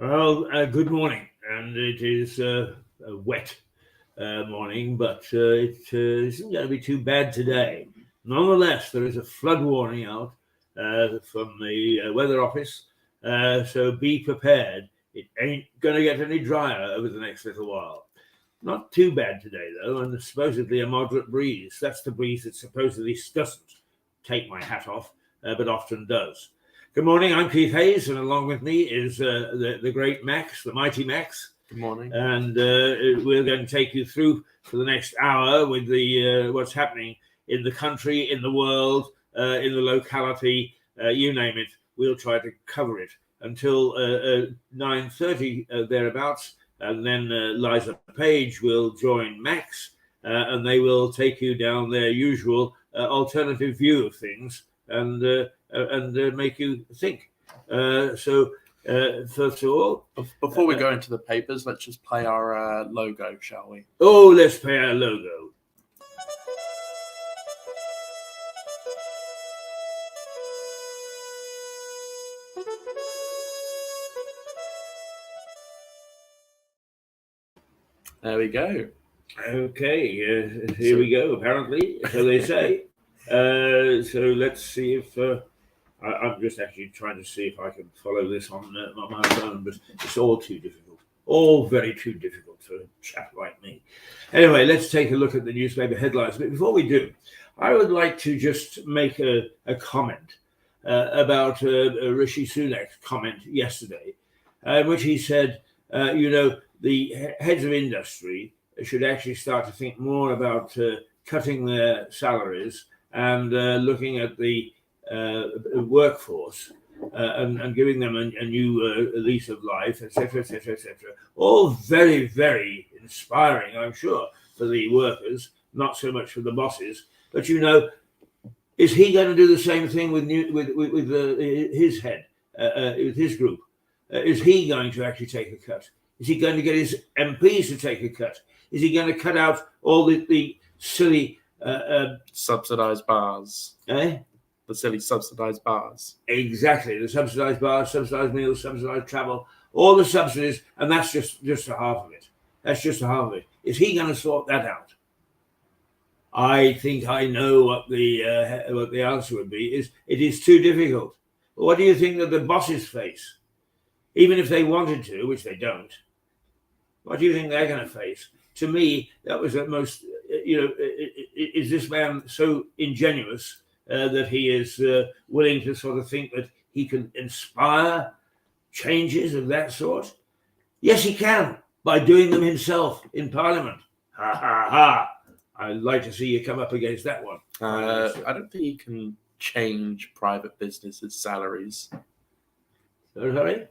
Well, good morning, and it is a wet morning, but it isn't going to be too bad today. Nonetheless, there is a flood warning out from the Weather Office, so be prepared. It ain't going to get any drier over the next little while. Not too bad today, though, and supposedly a moderate breeze. That's the breeze that supposedly doesn't take my hat off, but often does. Good morning, I'm Keith Hayes, and along with me is the great Max, the mighty Max. Good morning. And we're going to take you through for the next hour with the what's happening in the country, in the world, in the locality, you name it. We'll try to cover it until 9:30 thereabouts, and then Liza Page will join Max, and they will take you down their usual alternative view of things and make you think. First of all, before we go into the papers, let's just play our logo, shall we? Oh, let's play our logo. There we go. Okay, here we go, apparently, so they say. So let's see if... I'm just actually trying to see if I can follow this on my phone, but it's all too difficult. All very too difficult for a chap like me. Anyway, let's take a look at the newspaper headlines. But before we do, I would like to just make a comment about Rishi Sunak's comment yesterday, in which he said, the heads of industry should actually start to think more about cutting their salaries and looking at the workforce and giving them a new lease of life, etc., etc., etc. All very, very inspiring, I'm sure, for the workers, not so much for the bosses. But is he going to do the same thing with his head, with his group? Is he going to actually take a cut? Is he going to get his MPs to take a cut? Is he going to cut out all the silly subsidised bars? The silly subsidised bars. Exactly. The subsidised bars, subsidised meals, subsidised travel, all the subsidies, and that's just a half of it. That's just a half of it. Is he going to sort that out? I think I know what the answer would be. It is too difficult. What do you think that the bosses face? Even if they wanted to, which they don't, what do you think they're going to face? To me, that was the most, is this man so ingenuous that he is willing to sort of think that he can inspire changes of that sort? Yes, he can, by doing them himself in Parliament. Ha, ha, ha. I'd like to see you come up against that one. I don't think he can change private businesses' salaries. Sorry?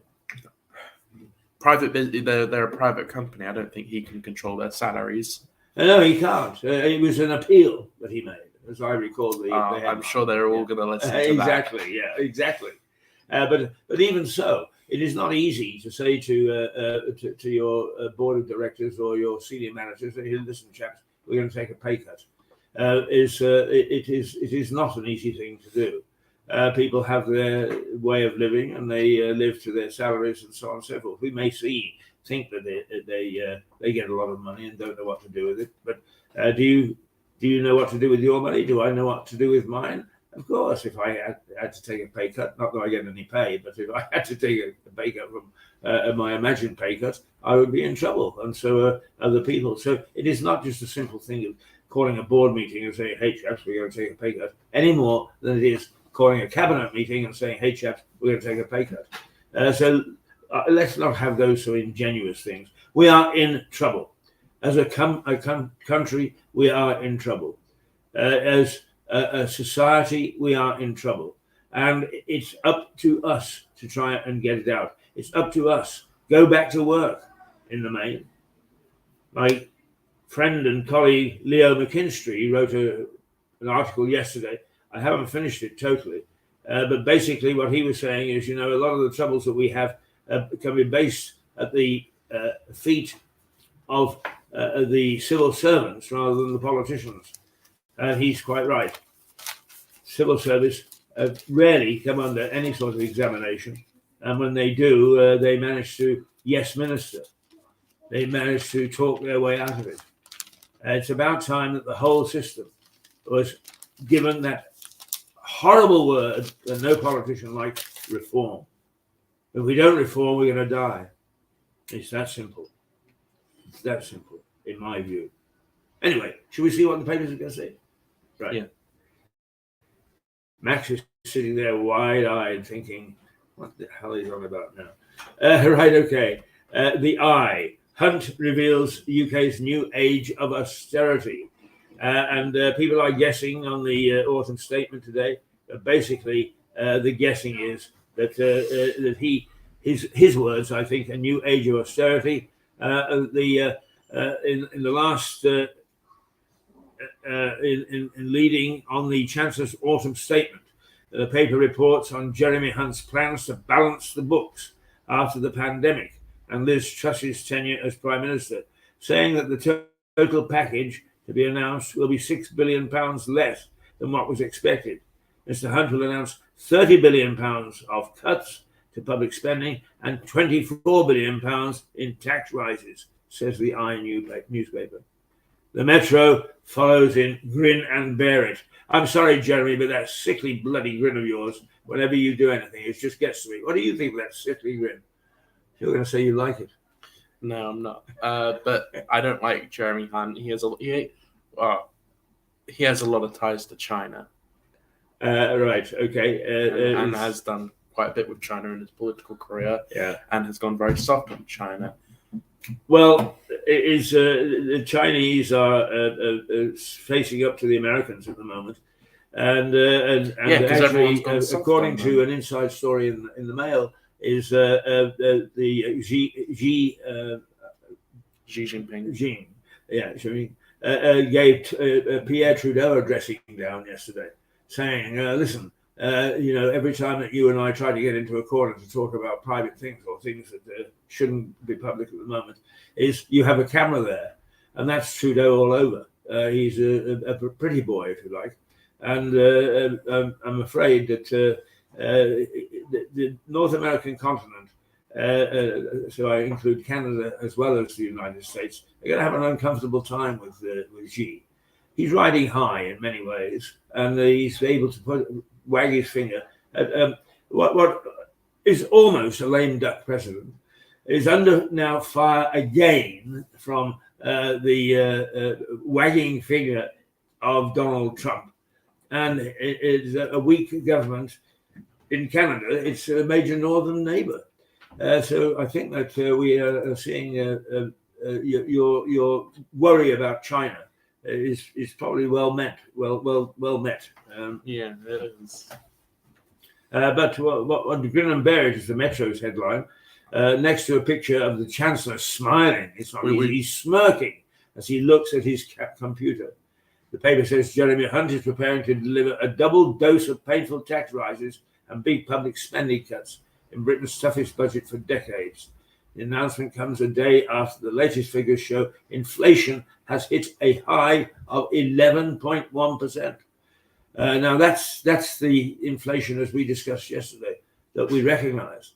They're a private company. I don't think he can control their salaries. No, he can't. It was an appeal that he made, as I recall. I'm sure they're all going to listen to exactly, that. Yeah, exactly. But even so, it is not easy to say to your board of directors or your senior managers, listen, chaps, we're going to take a pay cut. It is not an easy thing to do. People have their way of living, and they live to their salaries and so on and so forth. We may think that they get a lot of money and don't know what to do with it. But do you know what to do with your money? Do I know what to do with mine? Of course, if I had to take a pay cut, not that I get any pay, but if I had to take a pay cut from my imagined pay cut, I would be in trouble, and so other people. So it is not just a simple thing of calling a board meeting and saying, hey, chaps, we're going to take a pay cut, any more than it is calling a cabinet meeting and saying, hey, chaps, we're going to take a pay cut. So let's not have those so ingenuous things. We are in trouble. As a country, we are in trouble. As a society, we are in trouble. And it's up to us to try and get it out. It's up to us. Go back to work in the main. My friend and colleague, Leo McKinstry, wrote an article yesterday. I haven't finished it totally. But basically what he was saying is, a lot of the troubles that we have can be based at the feet of the civil servants rather than the politicians. And he's quite right. Civil service rarely come under any sort of examination. And when they do, they manage to yes minister. They manage to talk their way out of it. It's about time that the whole system was given that horrible word that no politician likes, reform. If we don't reform, we're going to die. It's that simple. It's that simple, in my view. Anyway, should we see what the papers are going to say? Right. Yeah. Max is sitting there wide-eyed thinking, what the hell is he on about now? Right, okay. The Eye. Hunt reveals UK's new age of austerity. And people are guessing on the autumn statement today. Basically, the guessing is that his words, I think, a new age of austerity. In the last in leading on the Chancellor's autumn statement, the paper reports on Jeremy Hunt's plans to balance the books after the pandemic and Liz Truss's tenure as Prime Minister, saying that the total package to be announced will be £6 billion less than what was expected. Mr. Hunt will announce £30 billion of cuts to public spending and £24 billion in tax rises, says the Eye newspaper. The Metro follows in grin and bear it. I'm sorry, Jeremy, but that sickly bloody grin of yours, whenever you do anything, it just gets to me. What do you think of that sickly grin? You're going to say you like it. No, I'm not. But I don't like Jeremy Hunt. He has a lot of ties to China. Right. Okay. And has done quite a bit with China in his political career. Yeah. And has gone very soft on China. Well, the Chinese are facing up to the Americans at the moment, and actually, according to an inside story in the Mail, is the Xi Jinping. Gave Pierre Trudeau a dressing down yesterday, saying, "Listen, every time that you and I try to get into a corner to talk about private things or things that shouldn't be public at the moment, is you have a camera there, and that's Trudeau all over. He's a pretty boy, if you like, and I'm afraid that the North American continent, so I include Canada as well as the United States, are going to have an uncomfortable time with Xi. He's riding high in many ways, and he's able to wag his finger at what is almost a lame duck president, is under now fire again from the wagging finger of Donald Trump. And it is a weak government in Canada. It's a major northern neighbor. So I think that we are seeing your worry about China is probably well met. Yeah, it is. But what grin and bear it is the Metro's headline, next to a picture of the Chancellor smiling. It's not easy. He's smirking as he looks at his computer. The paper says Jeremy Hunt is preparing to deliver a double dose of painful tax rises and big public spending cuts in Britain's toughest budget for decades. The announcement comes a day after the latest figures show inflation has hit a high of 11.1%. Now that's the inflation, as we discussed yesterday, that we recognise.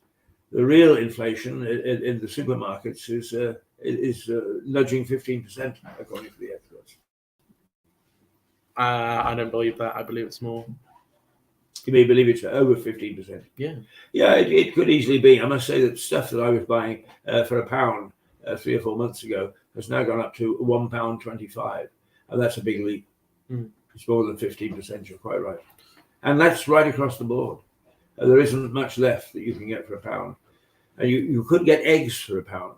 The real inflation in the supermarkets is nudging 15%, according to the experts. I don't believe that. I believe it's more. You may believe it's over 15%. Yeah. Yeah, it could easily be. I must say that stuff that I was buying for £1 3 or 4 months ago has now gone up to £1.25, and that's a big leap. Mm. It's more than 15%. You're quite right, and that's right across the board. There isn't much left that you can get for £1, and you could get eggs for £1.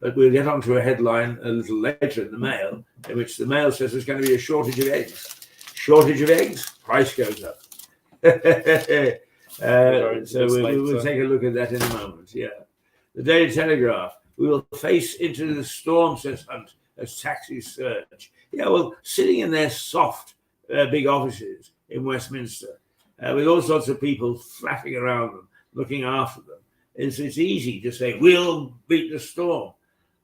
But we'll get onto a headline a little later in the Mail, in which the Mail says there's going to be a shortage of eggs. Shortage of eggs, price goes up. So we'll take a look at that in a moment. Yeah, the Daily Telegraph. We will face into the storm, says Hunt, as taxis surge. Yeah, well, sitting in their soft, big offices in Westminster, with all sorts of people flapping around them, looking after them, it's easy to say, we'll beat the storm.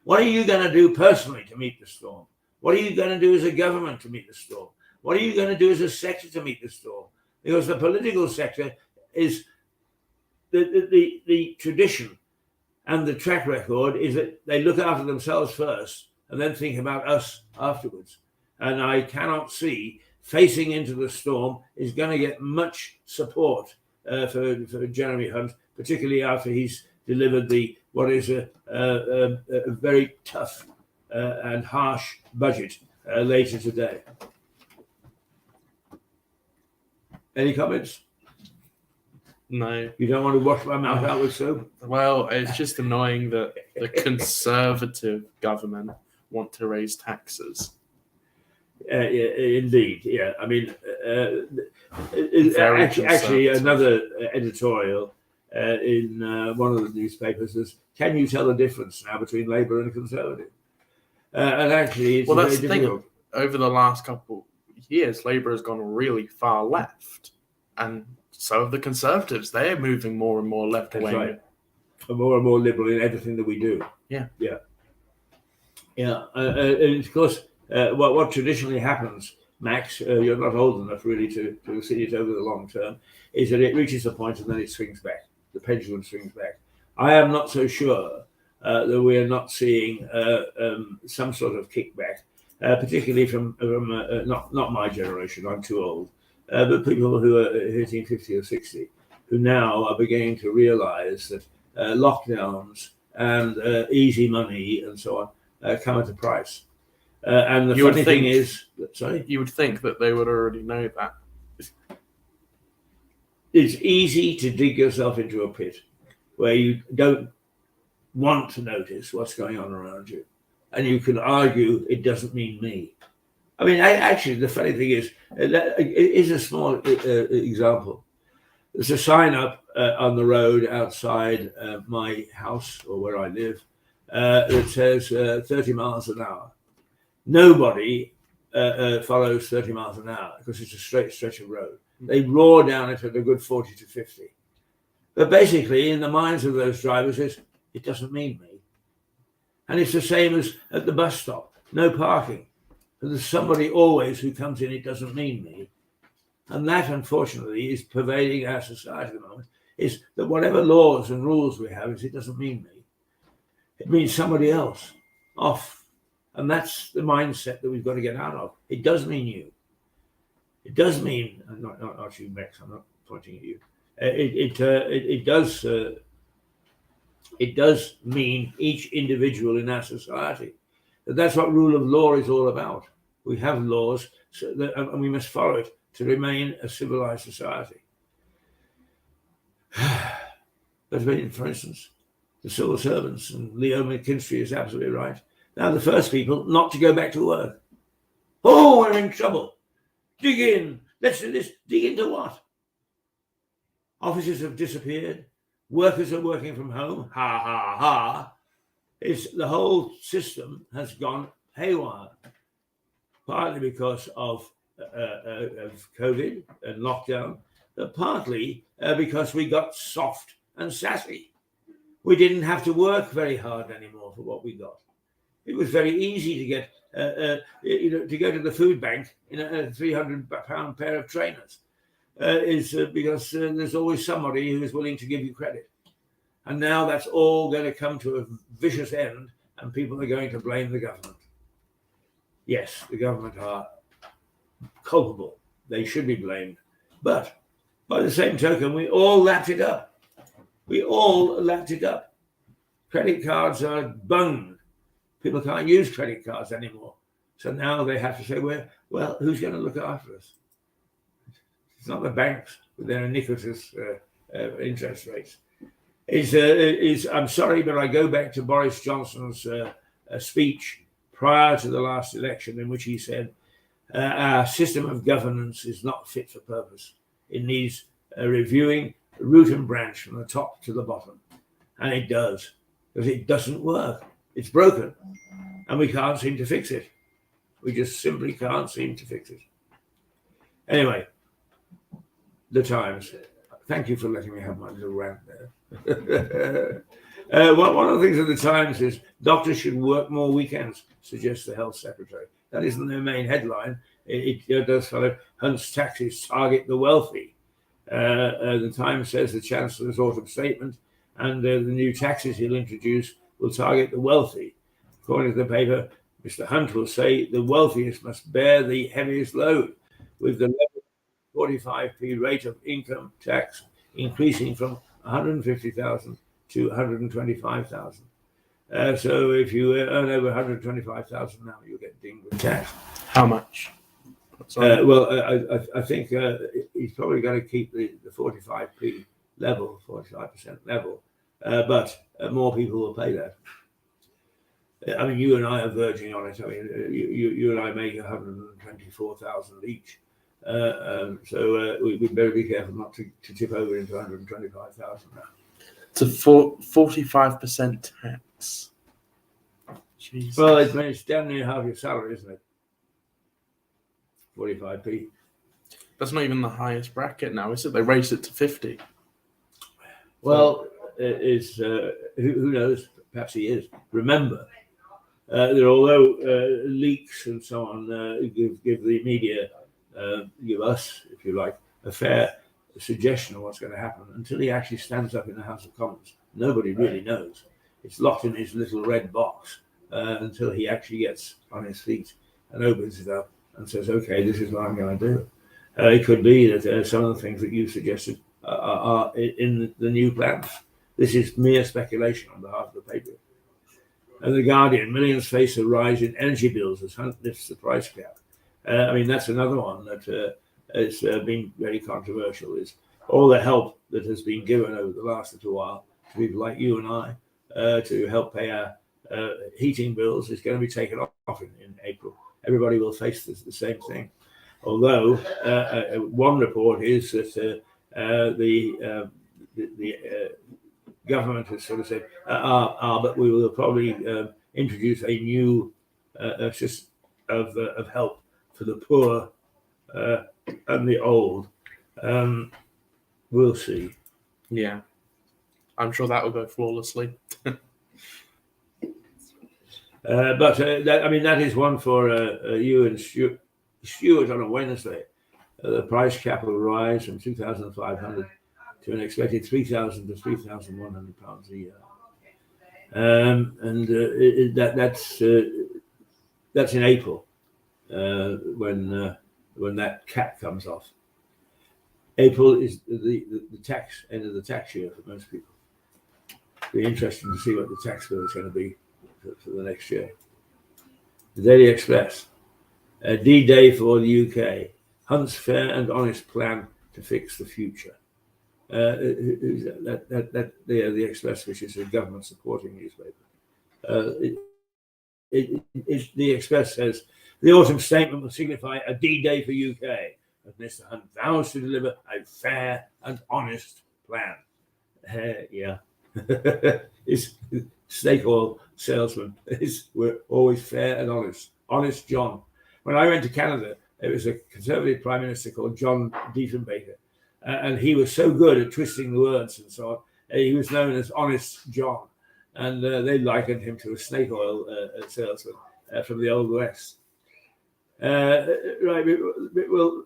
What are you going to do personally to meet the storm? What are you going to do as a government to meet the storm? What are you going to do as a sector to meet the storm? Because the political sector is the tradition and the track record is that they look after themselves first and then think about us afterwards. And I cannot see facing into the storm is going to get much support for Jeremy Hunt, particularly after he's delivered what is a very tough and harsh budget later today. Any comments? No. You don't want to wash my mouth out with soap? Well, it's just annoying that the Conservative government want to raise taxes. Yeah, indeed. Yeah, I mean, Very actually, conservative. another editorial in one of the newspapers is, "Can you tell the difference now between Labour and Conservative?" And actually, it's Well, very that's the thing. difficult. Over the last couple of years, Labour has gone really far left, and so have the Conservatives. They're moving more and more left That's wing. right. We're more and more liberal in everything that we do. Yeah. And of course, what traditionally happens, Max, you're not old enough really to see it over the long term, is that it reaches a point and then it swings back. The pendulum swings back. I am not so sure that we're not seeing some sort of kickback, particularly from not my generation. I'm too old, but people who are hitting 50 or 60, who now are beginning to realise that lockdowns and easy money and so on come at a price. And the funny thing is, sorry, You would think that they would already know that. it's easy to dig yourself into a pit where you don't want to notice what's going on around you. And you can argue it doesn't mean me. I mean, actually, the funny thing is, it is a small example. There's a sign up on the road outside my house or where I live that says 30 miles an hour. Nobody follows 30 miles an hour because it's a straight stretch of road. They roar down it at a good 40 to 50. But basically, in the minds of those drivers, it doesn't mean me. And it's the same as at the bus stop, no parking. And there's somebody always who comes in, it doesn't mean me. And that, unfortunately, is pervading our society at the moment, is that whatever laws and rules we have, it doesn't mean me. It means somebody else, off. And that's the mindset that we've got to get out of. It does mean you. It does mean, not you, Max, I'm not pointing at you. It does mean each individual in our society. That's what rule of law is all about. We have laws, and we must follow it to remain a civilized society. But for instance, the civil servants, and Leo McKinstry is absolutely right. Now the first people not to go back to work. Oh, we're in trouble. Dig in. Let's do this. Dig into what? Offices have disappeared. Workers are working from home. Ha, ha, ha. The whole system has gone haywire, partly because of COVID and lockdown, but partly because we got soft and sassy. We didn't have to work very hard anymore for what we got. It was very easy to get, to go to the food bank in a £300 pair of trainers, because there's always somebody who is willing to give you credit. And now that's all going to come to a vicious end, and people are going to blame the government. Yes, the government are culpable. They should be blamed. But by the same token, we all lapped it up. Credit cards are bunged. People can't use credit cards anymore. So now they have to say, well, who's going to look after us? It's not the banks with their iniquitous interest rates. I'm sorry, but I go back to Boris Johnson's speech prior to the last election, in which he said, our system of governance is not fit for purpose. It needs reviewing root and branch from the top to the bottom. And it does, because it doesn't work. It's broken, and we can't seem to fix it. We just simply can't seem to fix it. Anyway, the Times. Thank you for letting me have my little rant there. One of the things of the Times is doctors should work more weekends, suggests the Health Secretary. That isn't their main headline. It does follow Hunt's taxes target the wealthy. The Times says the Chancellor's autumn statement and the new taxes he'll introduce will target the wealthy. According to the paper, Mr. Hunt will say the wealthiest must bear the heaviest load, with the 45p rate of income tax increasing from 150,000 to 125,000. So if you earn over 125,000 now, you'll get dinged with tax. How much? Well, I think he's probably going to keep the 45p level, 45% level, but more people will pay that. I mean, you and I are verging on it. I mean, you and I make 124,000 each. So we'd better be careful not to tip over into 125,000 now. It's a 45% tax. Jesus. Well, it's down near half your salary, isn't it? 45p. That's not even the highest bracket now, is it? They raised it to 50. Well, who knows? Perhaps he is. Remember, that although leaks and so on give the media, give us, if you like, a fair suggestion of what's going to happen, until he actually stands up in the House of Commons, nobody really knows. It's locked in his little red box until he actually gets on his feet and opens it up and says, okay, this is what I'm going to do. It could be that some of the things that you suggested are in the new plans. This is mere speculation on behalf of the paper. And The Guardian, millions face a rise in energy bills as Hunt lifts the price cap. I mean, that's another one that has been very controversial, is all the help that has been given over the last little while to people like you and I to help pay our heating bills is going to be taken off in April. Everybody will face the same thing. Although one report is that the government has sort of said, but we will probably introduce a new system of help for the poor and the old. We'll see. Yeah. I'm sure that will go flawlessly. But that is one for you and Stuart on a Wednesday. The price cap will rise from 2,500 to an expected 3,000 to 3,100 pounds a year, and that's in April when that cap comes off. April is the tax end of the tax year for most people. It'll be interesting to see what the tax bill is going to be for the next year. The Daily Express, a D-Day for the UK. Hunt's fair and honest plan to fix the future. The Express, which is a government supporting newspaper. The Express says the autumn statement will signify a D-Day for UK, as Mr. Hunt vows to deliver a fair and honest plan. Yeah. His snake oil salesman were always fair and honest. Honest John. When I went to Canada, there was a Conservative Prime Minister called John Diefenbaker, and he was so good at twisting the words and so on. He was known as Honest John, and they likened him to a snake oil salesman from the Old West. Right, well,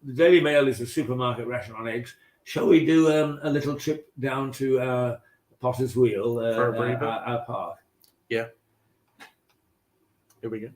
the Daily Mail is a supermarket ration on eggs. Shall we do a little trip down to Potter's Wheel, our park? Yeah. Here we go.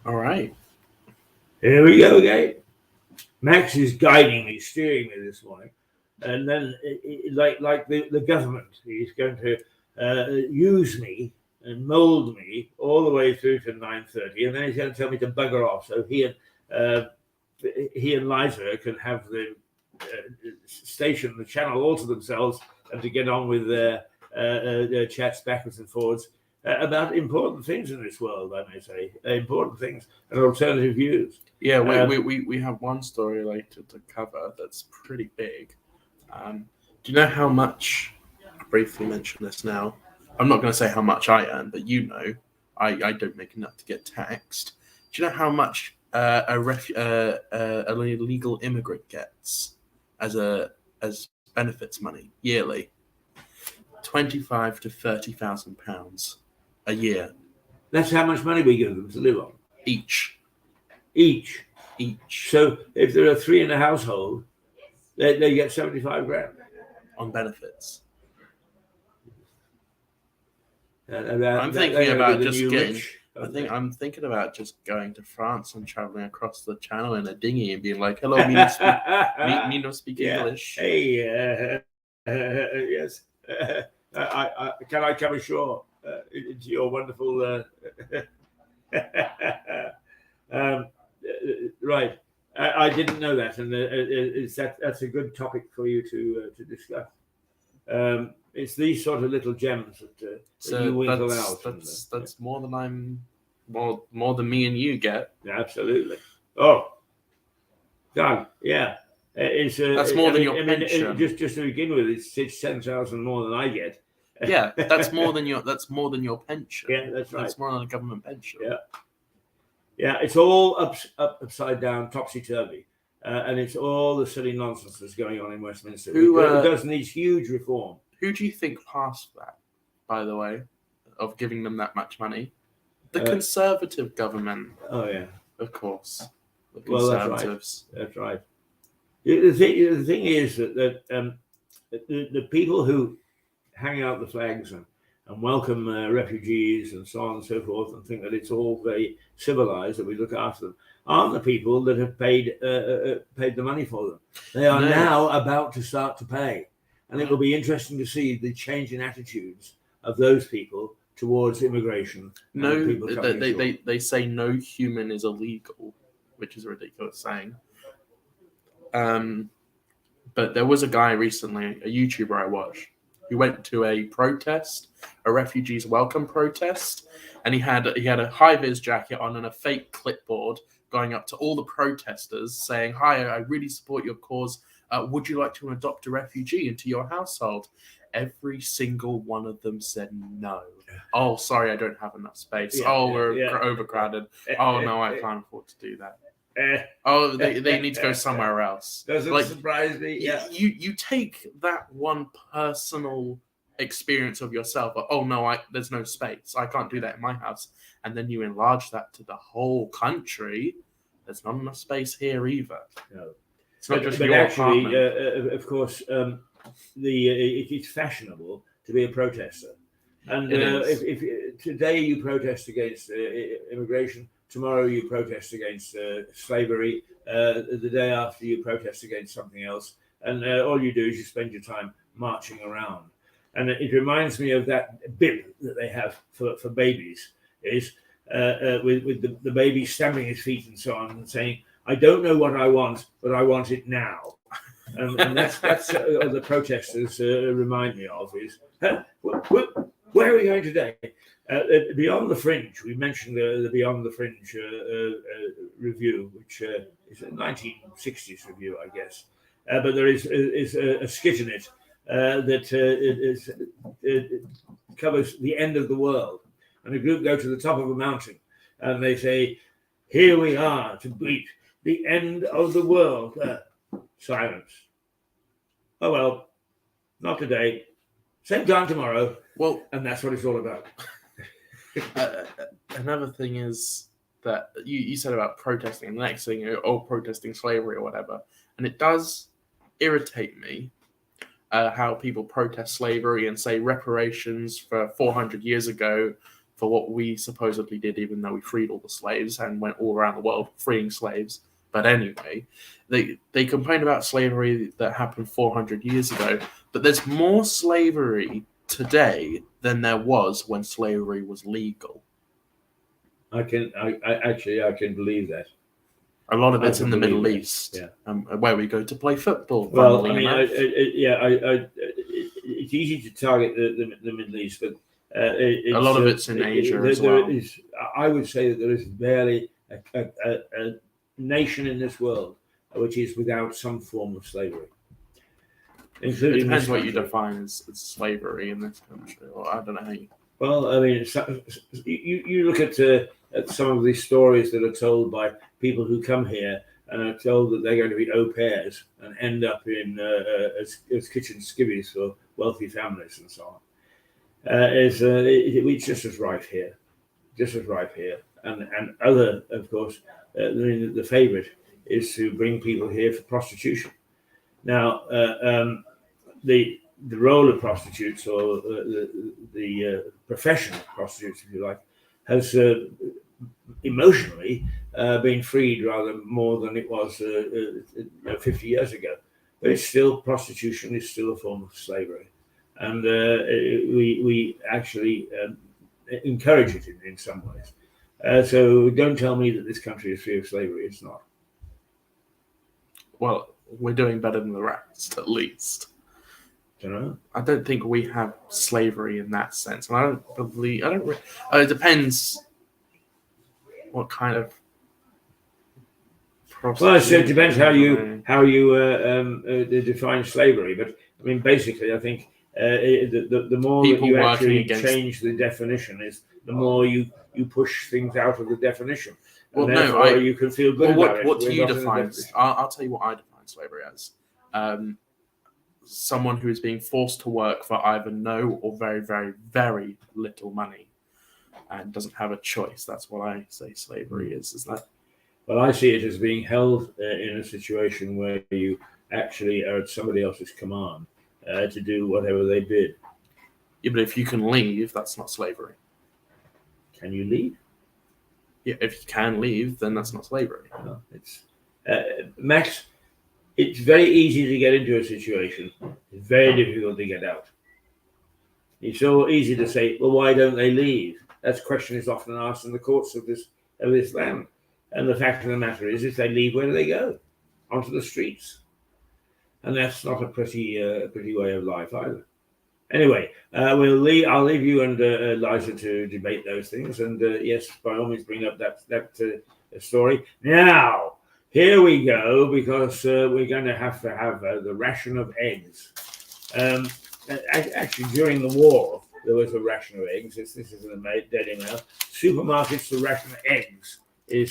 All right. Here we go again. Max is guiding me, steering me this morning. And then, like the government, he's going to use me and mould me all the way through to 9:30, and then he's going to tell me to bugger off. So he and Liza can have the station, the channel, all to themselves, and to get on with their chats backwards and forwards about important things in this world. I may say important things and alternative views. Yeah, we have one story later to cover that's pretty big. Do you know how much? I briefly mention this now. I'm not going to say how much I earn, but you know, I don't make enough to get taxed. Do you know how much an illegal immigrant gets as benefits money yearly? £25,000 to £30,000 a year. That's how much money we give them to live on. Each. So if there are three in a household, they get 75 grand on benefits. I'm thinking about just getting. I'm thinking about just going to France and traveling across the channel in a dinghy and being like, "Hello, me no speak English." Hey, yes. Can I come ashore into your wonderful? Right. I didn't know that, and that's a good topic for you to discuss. It's these sort of little gems that you winkle out. That's more than more than me and you get. Absolutely. Oh, God, yeah. That's more than your pension. Just to begin with, it's 10,000 more than I get. Yeah, that's more than your pension. Yeah, that's right. That's more than a government pension. Yeah, it's all upside down, topsy turvy, and it's all the silly nonsense that's going on in Westminster. It does need huge reform. Who do you think passed that, by the way, of giving them that much money? The Conservative government. Oh, yeah. Of course. The Conservatives. That's right. The thing is that the people who hang out the flags and welcome refugees and so on and so forth and think that it's all very civilized, that we look after them, aren't the people that have paid the money for them. They are now about to start to pay. And it will be interesting to see the change in attitudes of those people towards immigration. No, they say no human is illegal, which is a ridiculous saying. But there was a guy recently, a YouTuber I watched, who went to a protest, a refugees welcome protest, and he had a high-vis jacket on and a fake clipboard going up to all the protesters saying, "Hi, I really support your cause. Would you like to adopt a refugee into your household?" Every single one of them said no. Oh, sorry, I don't have enough space. We're overcrowded. Oh, no, I can't afford to do that. They need to go somewhere else. Doesn't surprise me. Yeah. You take that one personal experience of yourself. Oh no, there's no space. I can't do that in my house. And then you enlarge that to the whole country. There's not enough space here either. No. It's not just but your actually, apartment. of course, it's fashionable to be a protester. And if today you protest against immigration, tomorrow you protest against slavery, the day after you protest against something else, and all you do is you spend your time marching around. And it reminds me of that bib that they have for babies, is with the baby stamping his feet and so on and saying, "I don't know what I want, but I want it now." And that's what the protesters remind me of, is, where are we going today? Beyond the Fringe, we mentioned the Beyond the Fringe review, which is a 1960s review, I guess. But there is a skit in it that covers the end of the world. And a group go to the top of a mountain and they say, "Here we are to greet the end of the world." Silence. "Oh, well, not today. Same time tomorrow." Well, and that's what it's all about. Another thing is that you said about protesting, and the next thing, protesting slavery or whatever. And it does irritate me how people protest slavery and say reparations for 400 years ago for what we supposedly did, even though we freed all the slaves and went all around the world freeing slaves. But anyway, they complain about slavery that happened 400 years ago, but there's more slavery today than there was when slavery was legal. I can believe that. A lot of I it's in can the Middle believe that, East, yeah. where we go to play football. Well, I funnily mean, enough. it's easy to target the Middle East, but A lot of it's in Asia as well. I would say that there is barely a nation in this world which is without some form of slavery. It depends what you define as slavery in this country. Or I don't know how you. Well, I mean, you look at some of these stories that are told by people who come here and are told that they're going to be au pairs and end up in as kitchen skivvies for wealthy families and so on. It's just as rife here, and other, of course, the favourite is to bring people here for prostitution. Now, the role of prostitutes, or the profession of prostitutes, if you like, has emotionally been freed rather more than it was 50 years ago. But it's still, prostitution is still a form of slavery, and we actually encourage it in some ways. So don't tell me that this country is free of slavery. It's not. Well, we're doing better than the rest, at least. I don't think we have slavery in that sense, and I don't believe. It depends what kind of. Well, so it depends how you define slavery, but I mean, basically, I think the more People that you working actually against- change the definition, is the more you push things out of the definition. Well, And therefore, you can feel good about it. What do We're you not in the define? definition. I'll tell you what I define slavery as. Someone who is being forced to work for either no or very, very, very little money and doesn't have a choice. That's what I say slavery is that? Well, I see it as being held in a situation where you actually are at somebody else's command to do whatever they bid. Yeah, but if you can leave, that's not slavery. Can you leave? Yeah, if you can leave, then that's not slavery. No, it's Max. It's very easy to get into a situation. It's very difficult to get out. It's so easy to say, well, why don't they leave? That question is often asked in the courts of this land. And the fact of the matter is, if they leave, where do they go? Onto the streets. And that's not a pretty way of life either. Anyway, I'll leave you and Liza to debate those things. And yes, by all means, bring up that story. Now, here we go, because we're going to have the ration of eggs. Actually, during the war, there was a ration of eggs. This is in the Daily Mail. Supermarkets, the ration of eggs,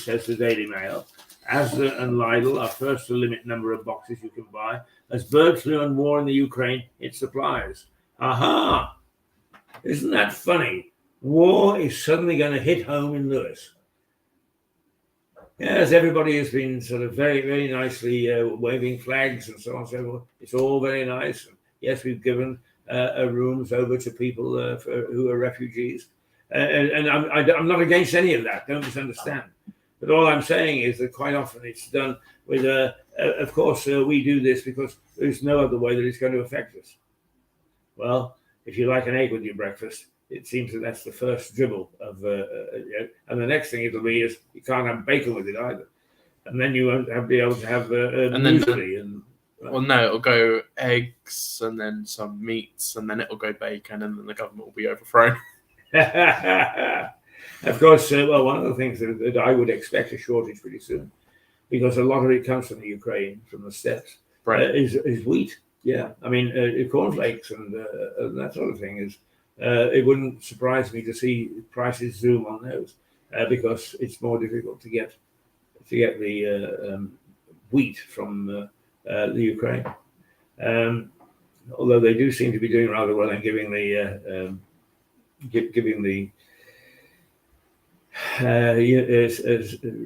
says the Daily Mail. Asda and Lidl are first to limit number of boxes you can buy, as bird flu and war in the Ukraine hit supplies. Aha! Isn't that funny? War is suddenly going to hit home in Lewis. Yes, everybody has been sort of very, very nicely waving flags and so on and so forth. It's all very nice. And yes, we've given rooms over to people who are refugees. And I'm not against any of that. Don't misunderstand. But all I'm saying is that quite often it's done with, of course, we do this because there's no other way that it's going to affect us. Well, if you like an egg with your breakfast, it seems that that's the first dribble of, and the next thing it'll be is you can't have bacon with it either, and then you won't be able to have muesli. Well, no, it'll go eggs and then some meats, and then it'll go bacon, and then the government will be overthrown. Of course, well, one of the things that I would expect a shortage pretty soon, because a lot of it comes from the Ukraine, from the steppes, is wheat. Yeah, I mean, cornflakes and that sort of thing is. It wouldn't surprise me to see prices zoom on those because it's more difficult to get the wheat from the Ukraine. Although they do seem to be doing rather well in giving the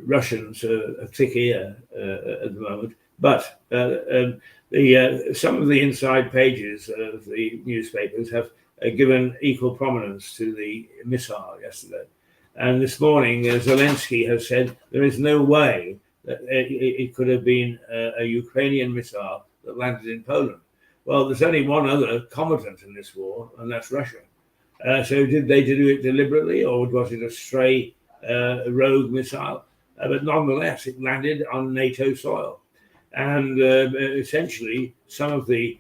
Russians a thick ear at the moment. But some of the inside pages of the newspapers have given equal prominence to the missile yesterday. And this morning, Zelensky has said there is no way that it could have been a Ukrainian missile that landed in Poland. Well, there's only one other combatant in this war, and that's Russia. So did they do it deliberately, or was it a stray rogue missile? But nonetheless, it landed on NATO soil. And essentially, some of the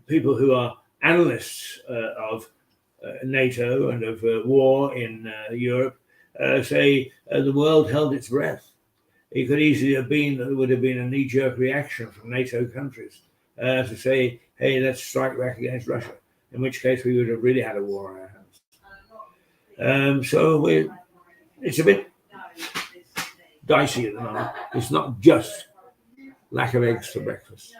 people who are analysts of NATO and of war in Europe say the world held its breath. It could easily have been that there would have been a knee-jerk reaction from NATO countries to say, hey, let's strike back against Russia, in which case we would have really had a war on our hands. So it's a bit dicey at the moment. It's not just lack of eggs for breakfast.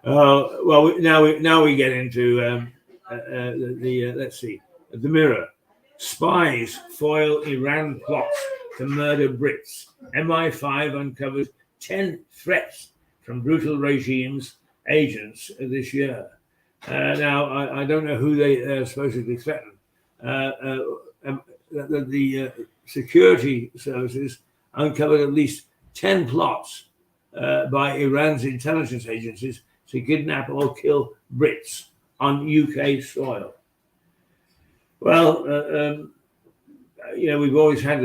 Well, now we get into let's see, the Mirror. Spies foil Iran plots to murder Brits. MI5 uncovers 10 threats from brutal regimes agents this year. Now, I don't know who they supposedly threaten. The security services uncovered at least 10 plots by Iran's intelligence agencies to kidnap or kill Brits on UK soil. Well, we've always had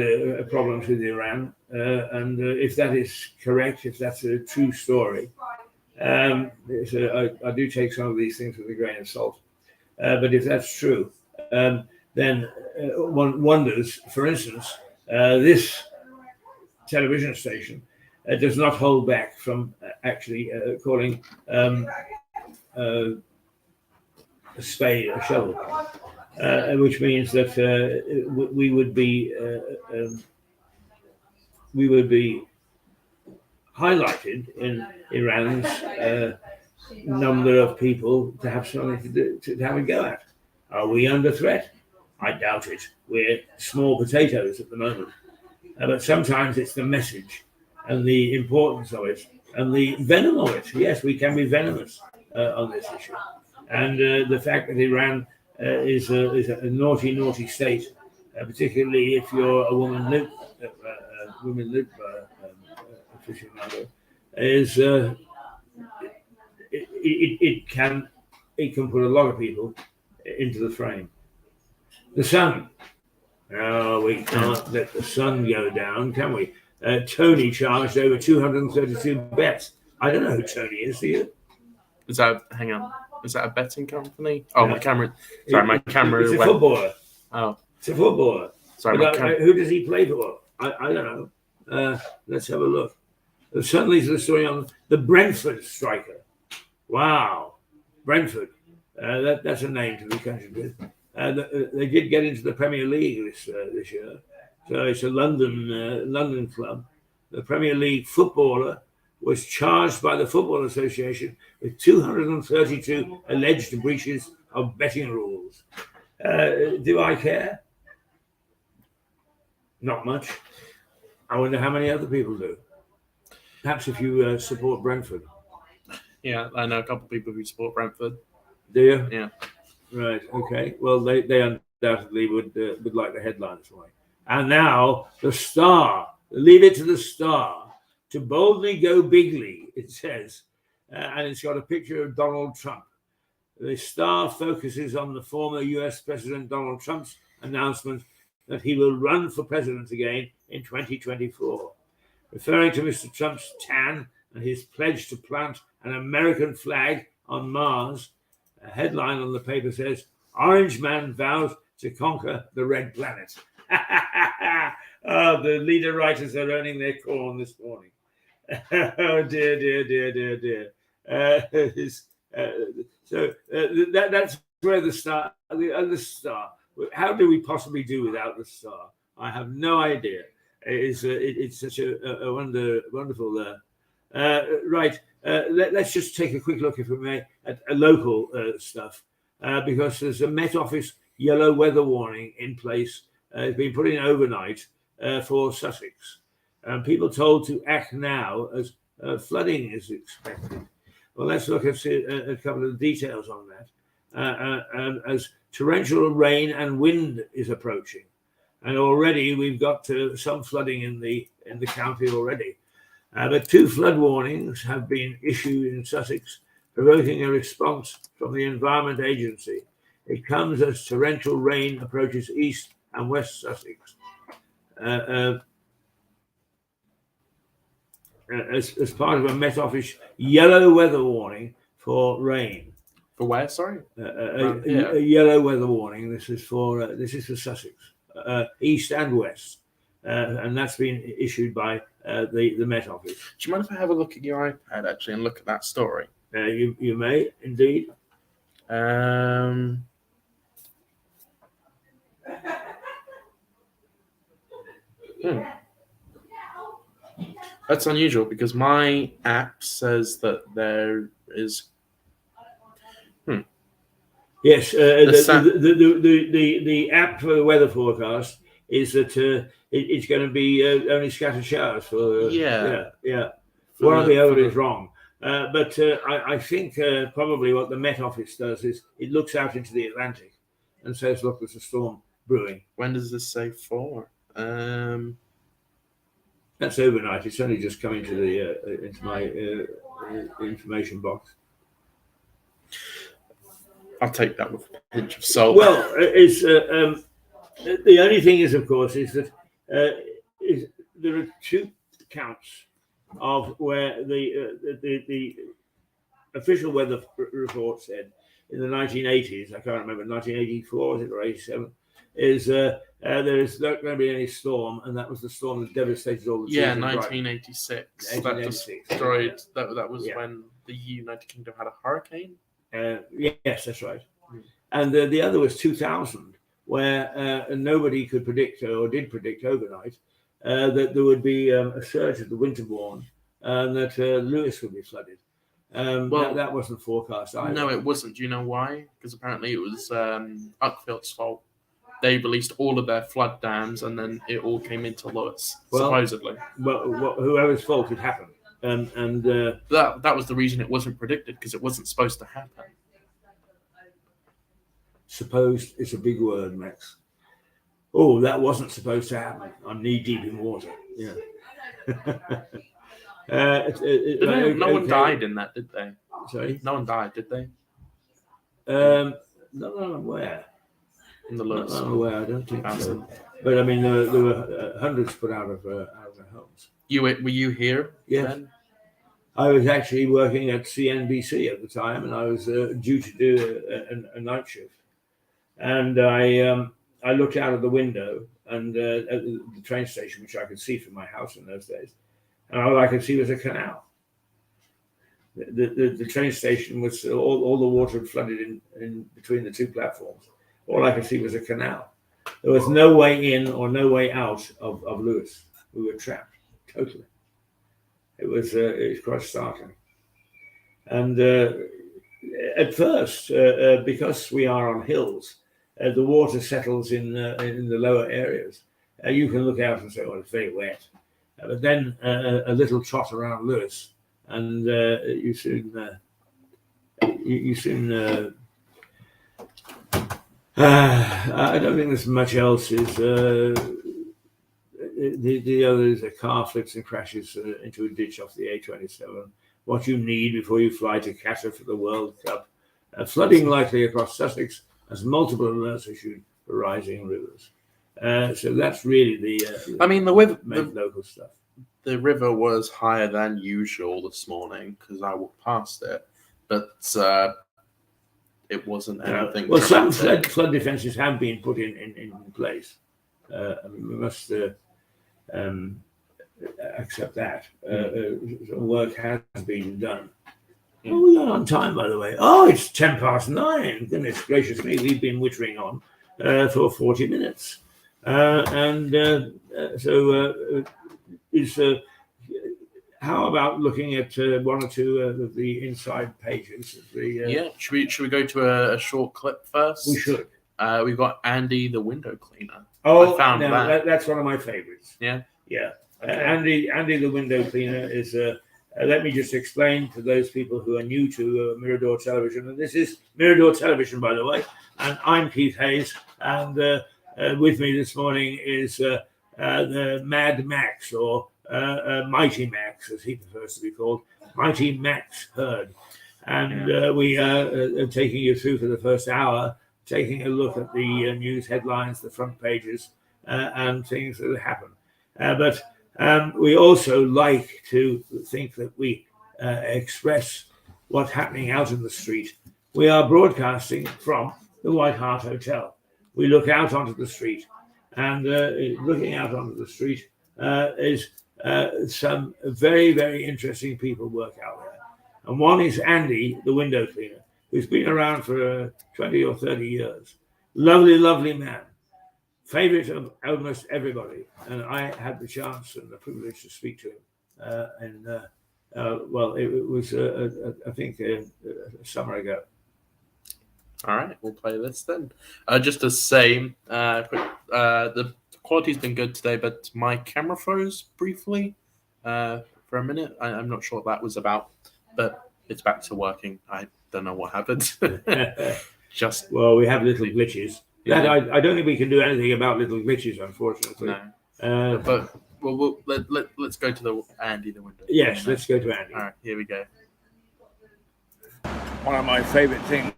problems with Iran, and if that is correct, if that's a true story, I do take some of these things with a grain of salt. But if that's true, then one wonders, for instance, this television station does not hold back from actually calling a spade a shovel, which means that we would be highlighted in Iran's number of people to have something to have a go at. Are we under threat? I doubt it. We're small potatoes at the moment. But sometimes it's the message and the importance of it and the venom of it. Yes, we can be venomous on this issue. And the fact that Iran is a naughty, naughty state, particularly if you're a woman aficionado, is it can put a lot of people into the frame. The sun. No, we can't let the sun go down, can we? Tony charged over 232 bets. I don't know who Tony is, do you? Hang on. Is that a betting company? Oh, No. My camera. Sorry, my camera. It's a footballer. Oh. It's a footballer. Sorry, who does he play for? I don't know. Let's have a look. Suddenly there's a story on the Brentford striker. Wow. Brentford. That's a name to be conjured with. They did get into the Premier League this year. So it's a London club. The Premier League footballer was charged by the Football Association with 232 alleged breaches of betting rules. Do I care? Not much. I wonder how many other people do. Perhaps if you support Brentford. Yeah, I know a couple of people who support Brentford. Do you? Yeah. Right. Okay. Well, they undoubtedly would like the headlines away. And now the Star. Leave it to the Star to boldly go bigly, it says. And it's got a picture of Donald Trump. The Star focuses on the former US President Donald Trump's announcement that he will run for president again in 2024. Referring to Mr. Trump's tan and his pledge to plant an American flag on Mars, a headline on the paper says, Orange Man vows to conquer the red planet. Oh, the leader writers are earning their corn this morning. Oh, dear. That's where the Star, the other Star. How do we possibly do without the Star? I have no idea. It's such a wonderful. Right. Let's just take a quick look, if we may, at local stuff, because there's a Met Office yellow weather warning in place. It's been put in overnight for Sussex. People told to act now as flooding is expected. Well, let's look at a couple of details on that. as torrential rain and wind is approaching. And already we've got some flooding in the county already. But 2 flood warnings have been issued in Sussex, provoking a response from the Environment Agency. It comes as torrential rain approaches East and West Sussex. As part of a Met Office yellow weather warning for rain. For where? Sorry, a yellow weather warning. This is for Sussex, East and West, and that's been issued by the Met Office. Do you mind if I have a look at your iPad actually and look at that story? You may indeed. That's unusual because my app says that there is. Yes, the app for the weather forecast is that it's going to be only scattered showers for Yeah. One or the other is wrong, but I think probably what the Met Office does is it looks out into the Atlantic and says, "Look, there's a storm brewing." When does this say for? That's overnight. It's only just come into my information box. I'll take that with a pinch of salt. Well, it's the only thing is, of course, is that there are 2 counts of where the official weather report said in the 1980s. I can't remember 1984 was it or 87. Is there is not going to be any storm, and that was the storm that devastated all the. Yeah, 1986. That destroyed. That was when the United Kingdom had a hurricane. Yes, that's right. And the other was 2000, where nobody could predict or did predict overnight that there would be a surge of the Winterbourne and that Lewis would be flooded. That wasn't forecast either. No, it wasn't. Do you know why? Because apparently it was Uckfield's fault. They released all of their flood dams, and then it all came into Lewis, supposedly. Well, whoever's fault it happened. That was the reason it wasn't predicted, because it wasn't supposed to happen. Supposed is a big word, Max. Oh, that wasn't supposed to happen. I'm knee deep in water. Yeah. No one died in that, did they? Sorry? No one died, did they? Not that I'm aware. In the Lewis. Not aware. I don't think so. But I mean, there were hundreds put out of their homes. Were you here? Yes. Then? I was actually working at CNBC at the time, and I was due to do a night shift. And I looked out of the window and at the train station, which I could see from my house in those days, and all I could see was a canal. The train station was all the water had flooded in between the 2 platforms. All I could see was a canal. There was no way in or no way out of Lewis. We were trapped totally. It was quite startling. And at first, because we are on hills, the water settles in the lower areas. You can look out and say, "Well, it's very wet," but then a little trot around Lewis, and you soon. I don't think there's much else. The other is a car flips and crashes into a ditch off the A27. What you need before you fly to Qatar for the World Cup. Flooding likely across Sussex as multiple alerts issued for rising rivers. So that's really the local stuff. The river was higher than usual this morning because I walked past it, but it wasn't anything. Well, some flood defences have been put in place. I mean, we must accept that. Some work has been done. Oh, we are on time, by the way. Oh, it's 9:10. Goodness gracious me, we've been wittering on for 40 minutes. How about looking at 1 or 2 of the inside pages? Should we go to a short clip first? We should. We've got Andy the window cleaner. Oh, I found that's one of my favorites. Yeah. Yeah. Okay. Andy the window cleaner is let me just explain to those people who are new to Mirador Television. And this is Mirador Television, by the way. And I'm Keith Hayes. And with me this morning is the Mad Max, or Mighty Max, as he prefers to be called, Mighty Max Hurd. And we are taking you through for the first hour, taking a look at the news headlines, the front pages, and things that happen. But we also like to think that we express what's happening out in the street. We are broadcasting from the White Hart Hotel. We look out onto the street, and looking out onto the street is some very, very interesting people work out there. And one is Andy, the window cleaner, who's been around for 20 or 30 years. Lovely, lovely man. Favorite of almost everybody. And I had the chance and the privilege to speak to him. It was, I think, a summer ago. All right, we'll play this then. Just to say, the quality's been good today, but my camera froze briefly for a minute. I'm not sure what that was about, but it's back to working. I don't know what happened. We have little glitches. Yeah. I don't think we can do anything about little glitches, unfortunately. No. But let's go to the Andy, the window. Yes, let's go to Andy. All right, here we go. One of my favourite things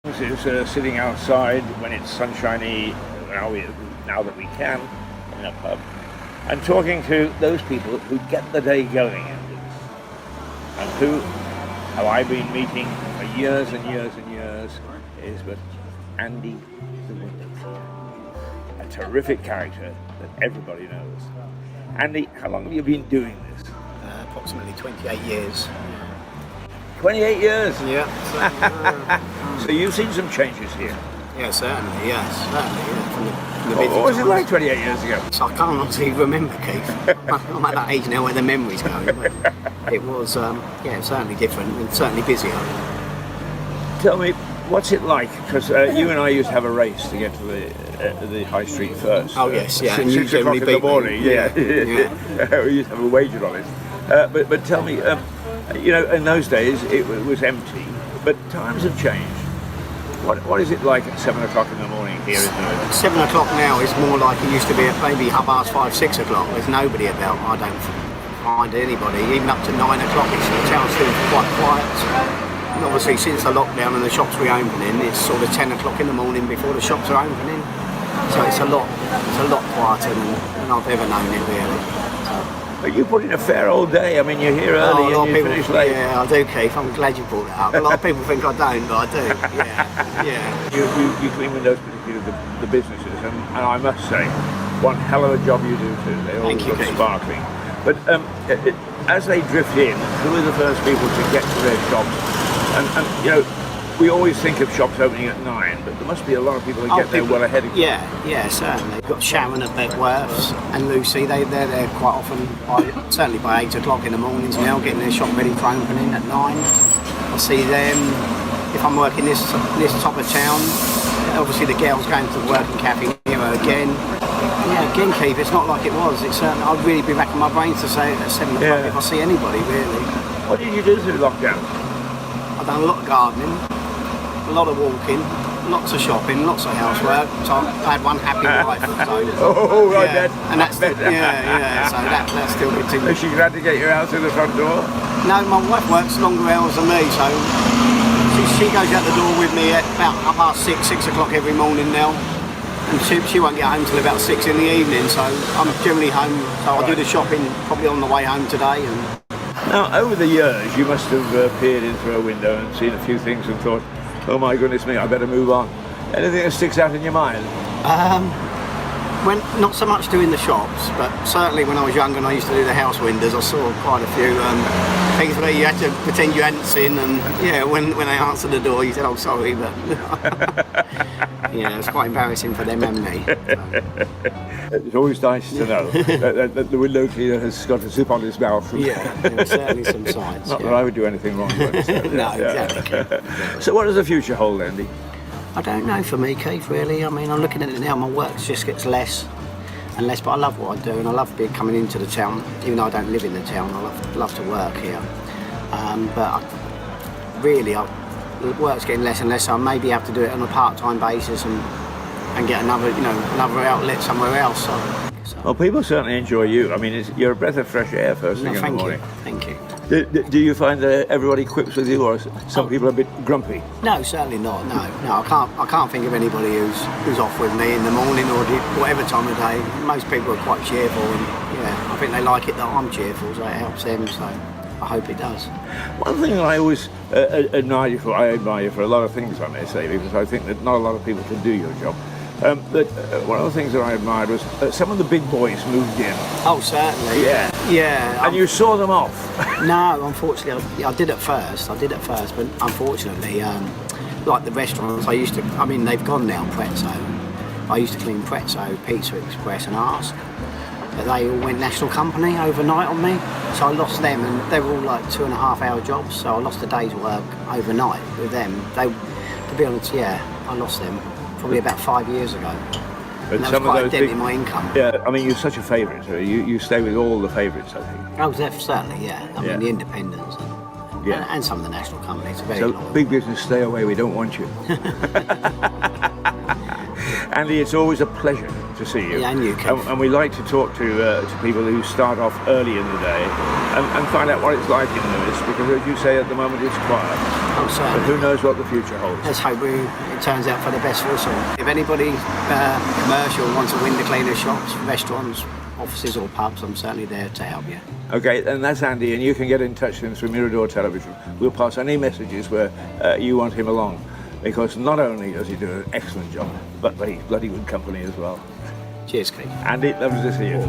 is sitting outside when it's sunshiny, now that we can, in a pub, and talking to those people who get the day going, and who have I been meeting for years and years and years, is but Andy the window cleaner, a terrific character that everybody knows. Andy, how long have you been doing this? Approximately 28 years. 28 years? Yeah. So you've seen some changes here? Yeah, certainly, yes. Certainly, yeah. What was it like 28 years ago? So I can't honestly remember, Keith. I'm at that age now where the memory's going. But it was, certainly different and certainly busier. Tell me, what's it like? Because you and I used to have a race to get to the high street first. Oh, yes, yeah. 6 o'clock in the morning, yeah. We used to have a wager on it. But tell me, in those days it was empty, but times have changed. What is it like at 7 o'clock in the morning here in Newark? 7 o'clock now is more like it used to be at maybe 5:30, 6 o'clock. There's nobody about. I don't find anybody. Even up to 9 o'clock, the town's still quite quiet. And obviously, since the lockdown and the shops reopening, it's sort of 10 o'clock in the morning before the shops are opening. So it's a lot quieter than I've ever known it, really. But you put in a fair old day. I mean, you're here early and you finish late. Yeah, I do, Keith. I'm glad you brought that up. A lot of people think I don't, but I do. Yeah. You clean windows, particularly the businesses, and I must say, one hell of a job you do too. They all look sparkling. But as they drift in, who are the first people to get to their shops? And we always think of shops opening at 9, but there must be a lot of people that get there well ahead of you. Yeah, certainly. We've got Sharon at Bedworths and Lucy. They're there quite often, certainly by 8 o'clock in the mornings now, getting their shop ready for opening at 9. I see them if I'm working this top of town. Obviously the girls going to work in Cafe Nero again. Yeah, again, Keith, it's not like it was. It's certainly, I'd really be racking my brains to say at 7 o'clock if I see anybody, really. What did you do through lockdown? I've done a lot of gardening, a lot of walking, lots of shopping, lots of housework. So I've had one happy life. So, right, Dad. And that's so that still continues. Is she glad to get you out through the front door? No, my wife works longer hours than me, so she goes out the door with me at about 6 o'clock every morning now. And she won't get home till about 6 in the evening, so I'm generally home. So I do the shopping probably on the way home today. Now, over the years, you must have peered in through a window and seen a few things and thought, oh my goodness me, I better move on. Anything that sticks out in your mind? When not so much doing the shops, but certainly when I was younger and I used to do the house windows, I saw quite a few things where you had to pretend you hadn't seen, and when they answered the door, you said, "Oh, sorry," but it's quite embarrassing for them and me. It's always nice to know that the window cleaner has got a zip on his mouth. Certainly some signs. Not that I would do anything wrong. But, no, exactly. So, what does the future hold, Andy? I don't know for me, Keith, really. I mean, I'm looking at it now, my work just gets less. But I love what I do, and I love coming into the town, even though I don't live in the town. I love to work here, but the work's getting less and less. So I maybe have to do it on a part-time basis and get another outlet somewhere else. So. Well, people certainly enjoy you. I mean, you're a breath of fresh air first thing in the morning. Thank you. Do you find that everybody quips with you, or some people are a bit grumpy? No, certainly not. No, I can't think of anybody who's off with me in the morning or whatever time of day. Most people are quite cheerful, and I think they like it that I'm cheerful, so it helps them. So I hope it does. One thing I always admire you for a lot of things, I may say, because I think that not a lot of people can do your job. But one of the things that I admired was some of the big boys moved in. Oh, certainly. Yeah. And you saw them off. No, unfortunately, I did at first, but unfortunately, like the restaurants, they've gone now, Prezzo. I used to clean Prezzo, Pizza Express and Ask. But they all went national company overnight on me, so I lost them, and they were all like 2.5-hour jobs, so I lost a day's work overnight with them. To be honest, I lost them probably about 5 years ago. And that was quite a dent in my income. Yeah, I mean, you're such a favourite. You stay with all the favourites, I think. Oh, certainly, I mean, the independents and some of the national companies are very loyal. Big business, stay away. We don't want you. Andy, it's always a pleasure to see you. Yeah, and you, Kev. And we like to talk to people who start off early in the day and find out what it's like in Lewes, because as you say, at the moment it's quiet. Oh, certainly. But who knows what the future holds. Let's hope it turns out for the best for us all. If anybody commercial wants a window cleaner, shops, restaurants, offices or pubs, I'm certainly there to help you. Okay, and that's Andy, and you can get in touch with him through Mirador Television. We'll pass any messages where you want him along, because not only does he do an excellent job, but he's bloody good company as well. Cheers, Keith. Andy, lovely to see you.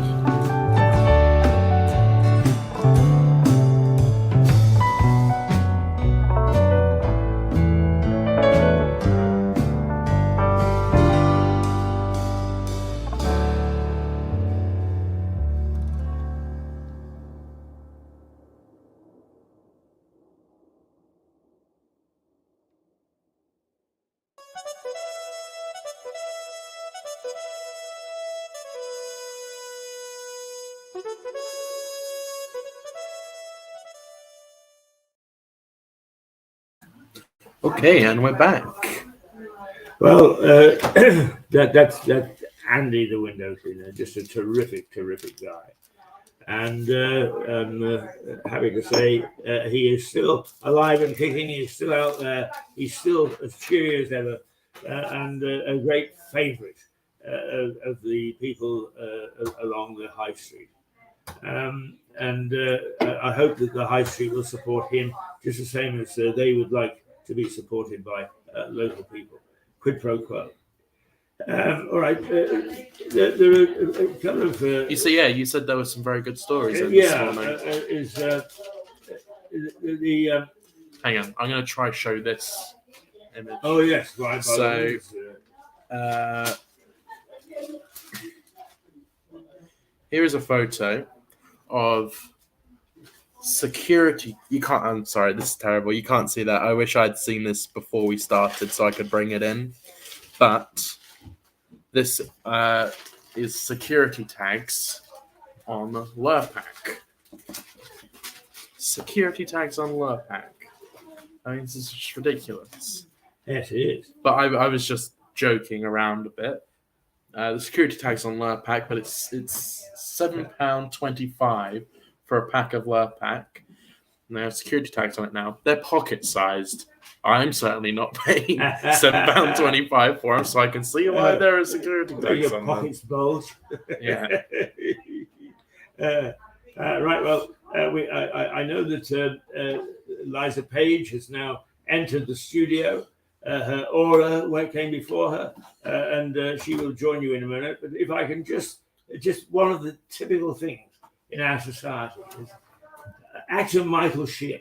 Okay, and we're back. Well, that's Andy, the window cleaner, just a terrific guy. And I'm happy to say he is still alive and kicking. He's still out there. He's still as cheery as ever, and a great favourite of the people along the High Street. And I hope that the High Street will support him just the same as they would like to be supported by local people. Quid pro quo. All right. There are a couple of. You said there were some very good stories. This morning. Hang on, I'm going to try show this image. Oh yes, right. So, here is a photo of security. I'm sorry, this is terrible. You can't see that. I wish I'd seen this before we started so I could bring it in. But this is security tags on Lurpak. Security tags on Lurpak. I mean, this is just ridiculous. Yes, it is. But I was just joking around a bit. The security tags on Lurpak, but it's £7.25 for a pack of Lurpak. And there are security tags on it now. They're pocket-sized. I'm certainly not paying £7.25 for them, so I can see why there are security tags on them. Pockets bulge. Yeah. Right. Well, I know that Liza Page has now entered the studio. Her aura came before her, and she will join you in a minute. But if I can just one of the typical things in our society is actor Michael Sheen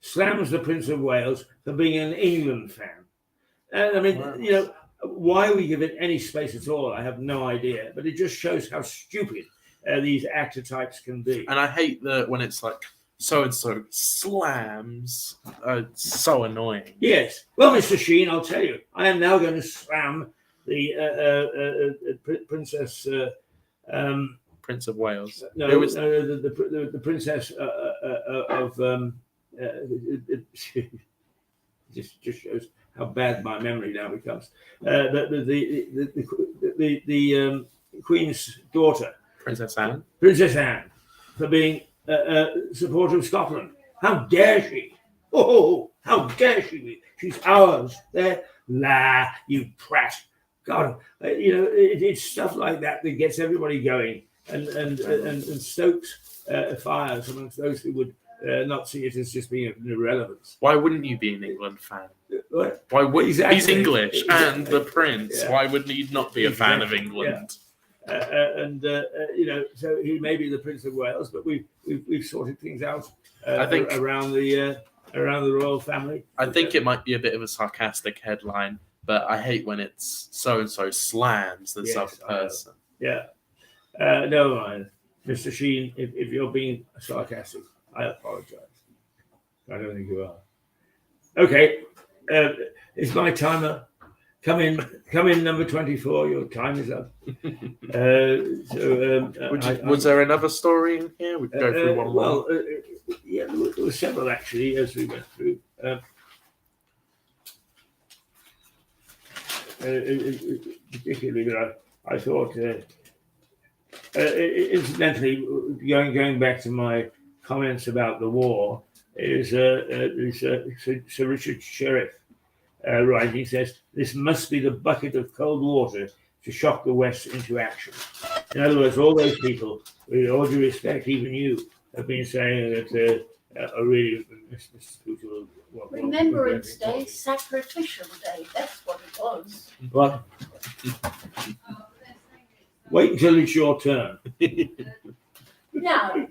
slams the Prince of Wales for being an England fan. And I mean, why we give it any space at all, I have no idea. But it just shows how stupid these actor types can be. And I hate that when it's like, so-and-so slams. It's so annoying. Yes. Well, Mr. Sheen, I'll tell you, I am now going to slam Princess. Prince of Wales. No, Who was- the princess of. Just shows how bad my memory now becomes. The Queen's daughter, Princess Anne. Princess Anne, for being a supporter of Scotland. How dare she? Oh, how dare she be? She's ours. There, la, you prat. God, it's stuff like that that gets everybody going and stokes fires amongst those who would not see it as just being an irrelevance. Why wouldn't you be an England fan? What? Why would Exactly. He's English and the Exactly. Prince? Yeah. Why would he not be a fan of Exactly. England? So he may be the Prince of Wales, but we've sorted things out. I think- around the royal family. I think it might be a bit of a sarcastic headline, but I hate when it's so and so slams this Yes, other person. Yeah. No mind, Mr. Sheen. If you're being sarcastic, I apologise. I don't think you are. Okay. Is my timer? Come in, number 24. Your time is up. Was there another story in here? We could go through one more. Well, yeah, there were several actually as we went through. Particularly, but I thought, incidentally, going back to my comments about the war, is Sir Richard Sheriff writing, says, this must be the bucket of cold water to shock the West into action. In other words, all those people, with all due respect, even you, have been saying that are really, Mr. Putin, Remembrance Day, Sacrificial Day. That's what it was. What? Wait until it's your turn. No,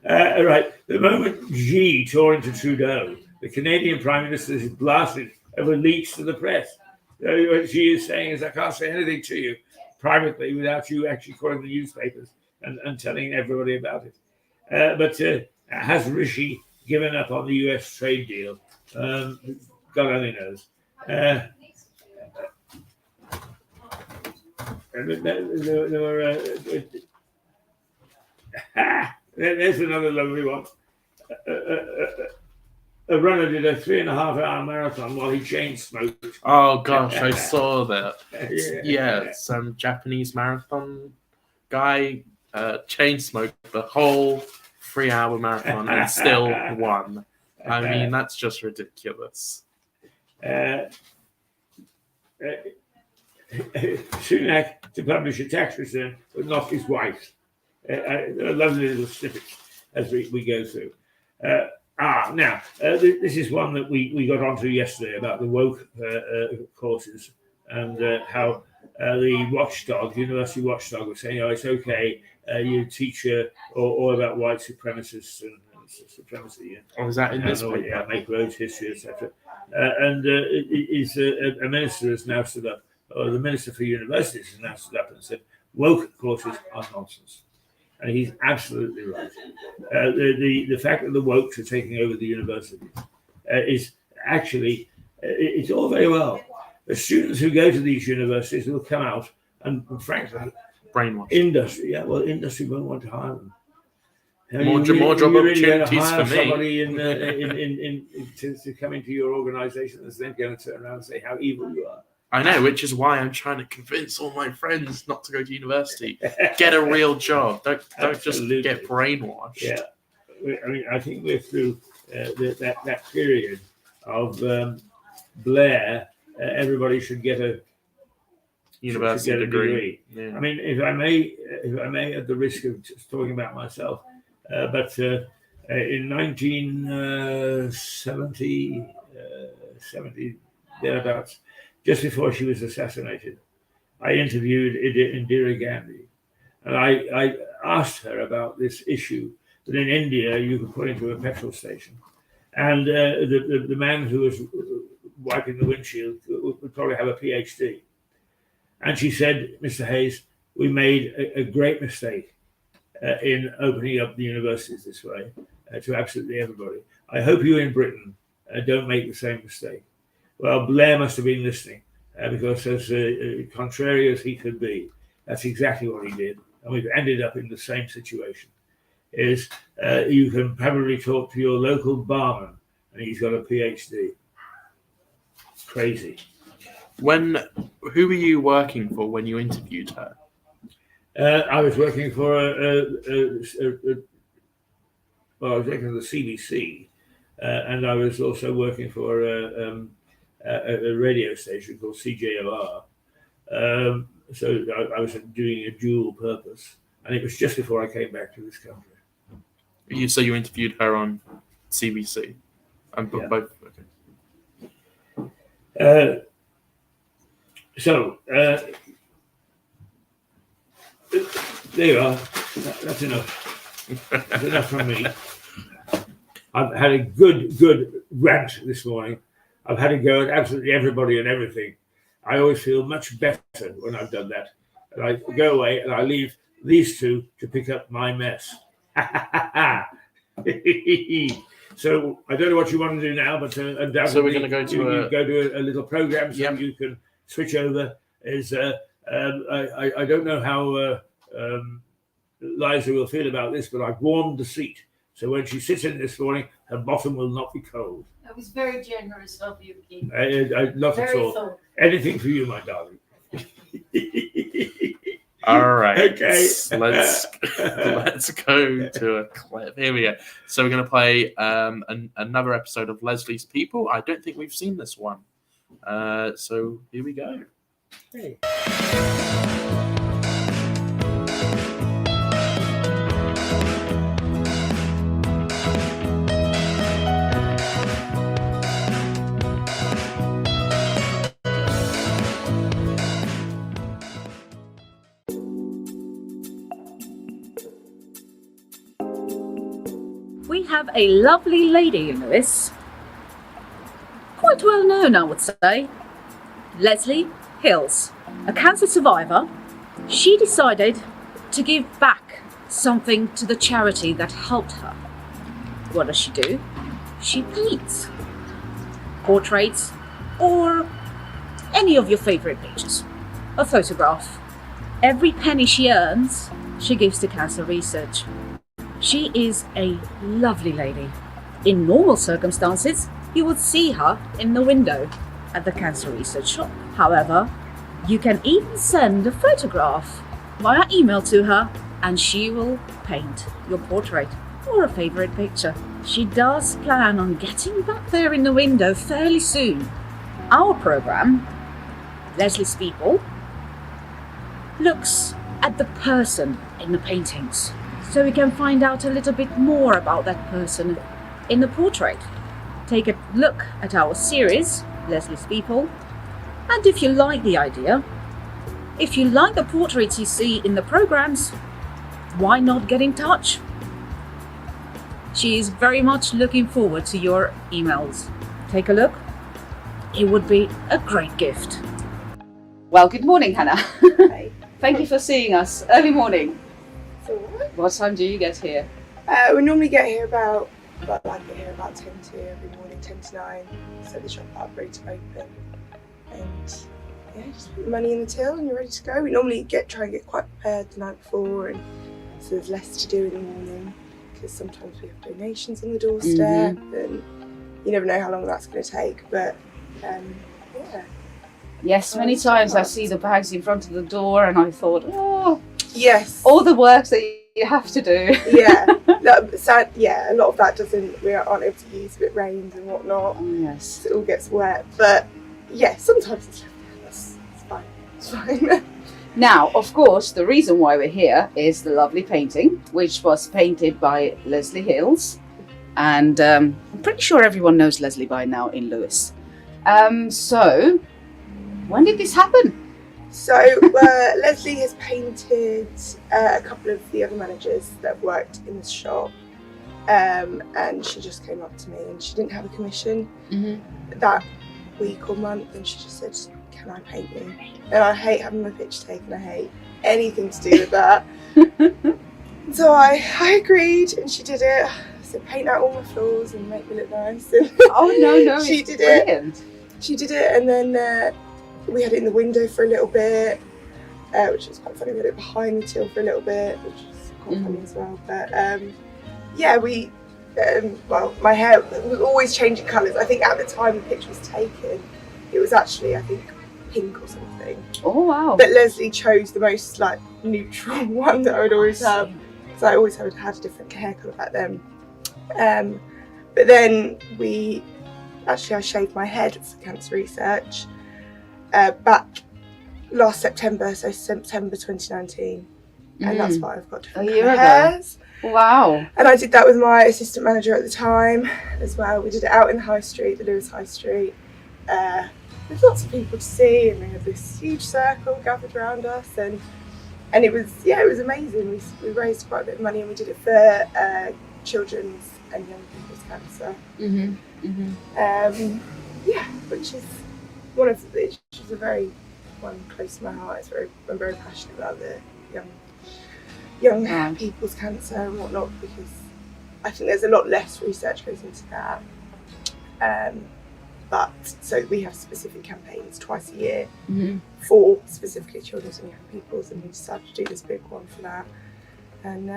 Right. The moment Xi tore into Trudeau, the Canadian Prime Minister is blasted over leaks to the press. What Xi is saying is, I can't say anything to you privately without you actually calling the newspapers and telling everybody about it. But has Rishi given up on the US trade deal? God only knows. There's another lovely one. A runner did a 3.5-hour marathon while he chain smoked. Oh gosh, I saw that. Yeah. Yeah, some Japanese marathon guy chain smoked the whole 3-hour marathon and still won. I mean, that's just ridiculous. Sunak to publish a tax return, but not his wife's. Lovely little snippets as we go through. Now, this is one that we got onto yesterday about the woke courses and how the watchdog, University Watchdog, was saying, oh, it's okay, you teach all about white supremacists and supremacy. Oh, is that in this and, paper? make roads, history, etc. And a minister has now stood up, or the Minister for Universities has now stood up and said, woke courses are nonsense. And he's absolutely right. The fact that the wokes are taking over the universities is actually, it's all very well. The students who go to these universities will come out and frankly, Brainwash. industry won't want to hire them. More job opportunities for me. Somebody to come into your organisation that's then going to turn around and say how evil you are. I know, which is why I'm trying to convince all my friends not to go to university. Get a real job. Don't just Absolutely. get brainwashed. Yeah, I mean, I think we're through that period of Blair. Everybody should get a University should get a degree. I Yeah. mean, if I may, at the risk of just talking about myself, but in 1970, 70 thereabouts, just before she was assassinated, I interviewed Indira Gandhi, and I asked her about this issue that in India you could put into a petrol station, and the man who was wiping the windshield would probably have a PhD. And she said, Mr. Hayes, we made a great mistake in opening up the universities this way to absolutely everybody. I hope you in Britain don't make the same mistake. Well, Blair must have been listening, because as contrary as he could be, that's exactly what he did. And we've ended up in the same situation. Is you can probably talk to your local barman and he's got a PhD. Crazy. Who were you working for when you interviewed her? I was working for I was working for the CBC, and I was also working for a radio station called CJOR. So I was doing a dual purpose, and it was just before I came back to this country. So you interviewed her on CBC, and Yeah. both. Okay. There you are. That's enough. That's enough from me. I've had a good rant this morning. I've had to go at absolutely everybody and everything. I always feel much better when I've done that. And I go away and I leave these two to pick up my mess. So I don't know what you want to do now, but undoubtedly So we're going to go to go to a little program so Yep. you can switch over. I don't know how Liza will feel about this, but I've warmed the seat. So when she sits in this morning, her bottom will not be cold. That was very generous of you, Keith. Not at Very all. thoughtful. Anything for you, my darling. All right. Okay. Let's go to a clip. Here we go. So we're going to play another episode of Leslie's People. I don't think we've seen this one. So here we go. Hey. We have a lovely lady in Lewis. Quite well known, I would say. Leslie Hills, a cancer survivor. She decided to give back something to the charity that helped her. What does she do? She paints portraits or any of your favorite pictures, a photograph. Every penny she earns, she gives to cancer research. She is a lovely lady. In normal circumstances, you would see her in the window at the cancer research shop. However, you can even send a photograph via email to her and she will paint your portrait or a favorite picture. She does plan on getting back there in the window fairly soon. Our program, Leslie's People, looks at the person in the paintings, so we can find out a little bit more about that person in the portrait. Take a look at our series, Leslie's People, and if you like the idea, if you like the portraits you see in the programs, why not get in touch? She is very much looking forward to your emails. Take a look. It would be a great gift. Well, good morning, Hannah. Hi. Thank you for seeing us. Early morning. It's all right. What time do you get here? We normally get here about 10 to every morning, 10 to 9. Set the shop up, ready to open. And yeah, just put the money in the till and you're ready to go. We normally try and get quite prepared the night before, and so there's less to do in the morning because sometimes we have donations on the doorstep and you never know how long that's going to take. But yeah. Yes, many times I see the bags in front of the door and I thought, oh, Yes. all the work that you have to do. Yeah. A lot of that we aren't able to use if it rains and whatnot. Oh, yes. So it all gets wet. But yeah, sometimes it's fine. It's fine. Now, of course, the reason why we're here is the lovely painting, which was painted by Leslie Hills. And I'm pretty sure everyone knows Leslie by now in Lewis. So, when did this happen? So Leslie has painted a couple of the other managers that have worked in the shop, and she just came up to me and she didn't have a commission that week or month, and she just said, "Can I paint you?" And I hate having my picture taken. I hate anything to do with that. So I agreed, and she did it. I said, "Paint out all my floors and make me look nice." And Oh, no, she it's did it. brilliant. She did it, and then we had it in the window for a little bit, which was quite funny. We had it behind the till for a little bit, which was quite funny as well. But yeah, we well, my hair was always changing colours. I think at the time the picture was taken, it was actually, I think, pink or something. Oh wow. But Leslie chose the most like neutral one that I would always have. So I always had a different hair colour back then. But then I shaved my head for cancer research back last September, so September 2019. And that's why I've got different hairs. Wow. And I did that with my assistant manager at the time as well. We did it out in the High Street, the Lewes High Street. There's lots of people to see, and we had this huge circle gathered around us, and it was amazing. We raised quite a bit of money, and we did it for children's and young people's cancer. Which is which is a very one close to my heart. I'm very passionate about the young people's cancer and whatnot, because I think there's a lot less research goes into that. But so we have specific campaigns twice a year for specifically children's and young people's, and we decided to do this big one for that. And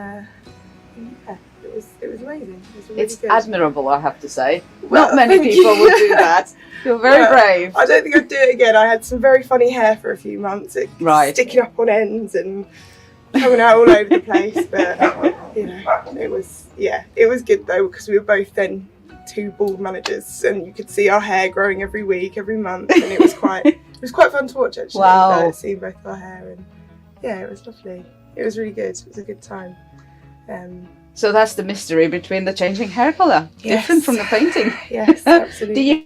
it was amazing. It was really It's good. admirable, I have to say. Well, Not many thank people you. would do that. You're very Well, brave. I don't think I'd do it again. I had some very funny hair for a few months, sticking up on ends and coming out all over the place. But it was good though, because we were both then two bald managers, and you could see our hair growing every week, every month, and it was quite fun to watch actually. Wow. Seeing both our hair, and yeah, it was lovely. It was really good. It was a good time. So that's the mystery between the changing hair colour. Yes. Different from the painting. Yes, absolutely. Do you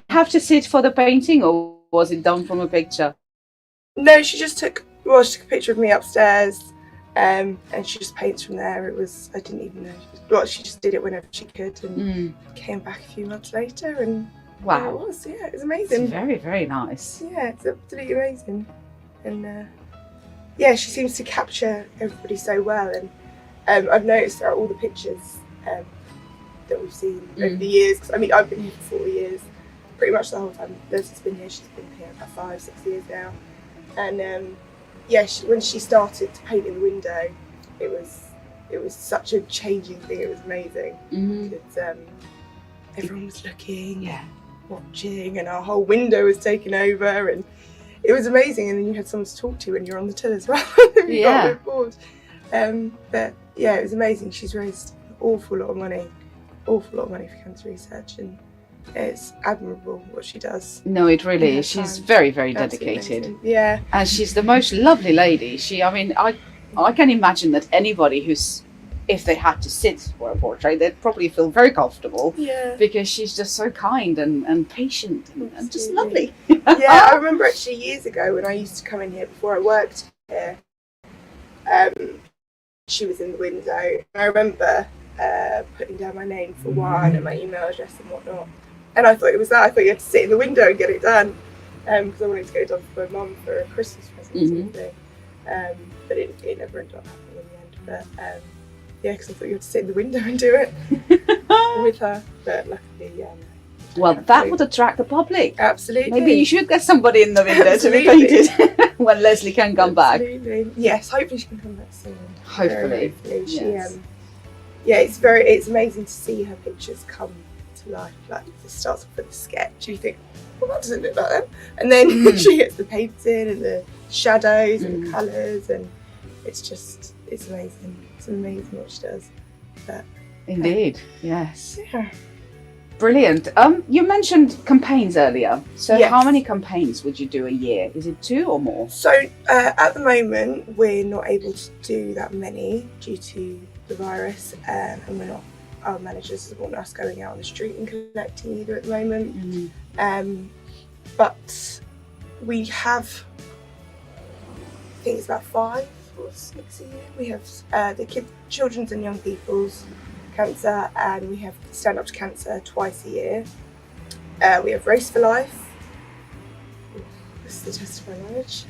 have to sit for the painting, or was it done from a picture? No, she took a picture of me upstairs, and she just paints from there. I didn't even know. She just did it whenever she could, and came back a few months later, and Wow. it was It's amazing. very, very nice. Yeah, it's absolutely amazing, and she seems to capture everybody so well. And I've noticed throughout all the pictures that we've seen over the years, because I mean I've been here for 4 years, pretty much the whole time Leslie's been here. She's been here about 5-6 years now, and when she started to paint in the window, it was such a changing thing. It was amazing because everyone was looking, watching, and our whole window was taken over, and it was amazing. And then you had someone to talk to when you're on the till as well. You got a bit bored. But yeah, it was amazing. She's raised an awful lot of money for cancer research, and it's admirable what she does. No, it really Yeah, is. She's time. very, very Absolutely dedicated. amazing. Yeah. And she's the most lovely lady. I can imagine that anybody if they had to sit for a portrait, they'd probably feel very comfortable, Yeah. because she's just so kind and patient and just Absolutely. lovely. Yeah, I remember actually years ago when I used to come in here before I worked here, she was in the window. And I remember putting down my name for one and my email address and whatnot. And I thought it was that. I thought you had to sit in the window and get it done, because I wanted to get it done for my mum for a Christmas present or something. But it never ended up happening in the end. But because I thought you had to sit in the window and do it with her. But luckily, Well, that would attract the public. absolutely. Maybe you should get somebody in the window to be Absolutely. painted when Leslie can come back. Absolutely. Yes, hopefully she can come back soon. Hopefully. Hopefully. She, Yes. it's amazing to see her pictures come to life. Like, it starts off with a sketch, you think, well, that doesn't look like them. And then she gets the paints in and the shadows and the colours, and it's amazing. It's amazing what she does. But Indeed, yes. yeah. Brilliant. You mentioned campaigns earlier. So Yes. how many campaigns would you do a year? Is it 2 or more? So at the moment, we're not able to do that many due to the virus, and our managers don't want us going out on the street and collecting either at the moment. But we have, I think it's about 5 or 6 a year. We have the children's and young people's cancer, and we have Stand Up to Cancer twice a year. We have Race for Life. This is the test of my knowledge.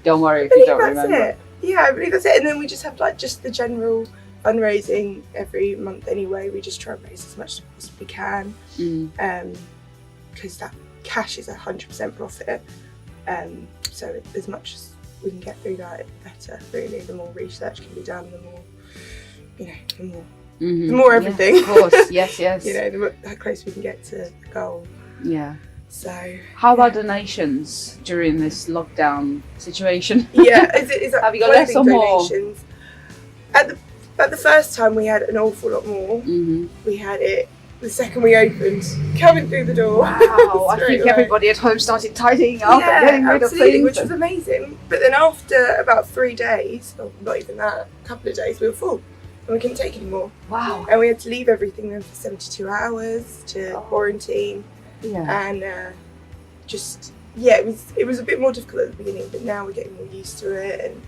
Don't worry I if you believe don't that's remember. it. Yeah, I believe that's it. And then we just have just the general fundraising every month anyway. We just try and raise as much as we possibly can, because cash is 100% profit. So as much as we can get through that, it's better. Really, the more research can be done, the more, the more everything. Yeah, of course, yes. the more, how close we can get to the goal. Yeah. So. How about donations during this lockdown situation? Yeah, is that Have you got less or more? donations? At the first time we had an awful lot more. We had it the second we opened, coming through the door. Wow, I think everybody at home started tidying up and getting rid of things. Which was amazing. But then after about 3 days, or not even that, a couple of days, we were full and we couldn't take any more. Wow. And we had to leave everything then for 72 hours to quarantine. Yeah. And it was a bit more difficult at the beginning, but now we're getting more used to it, and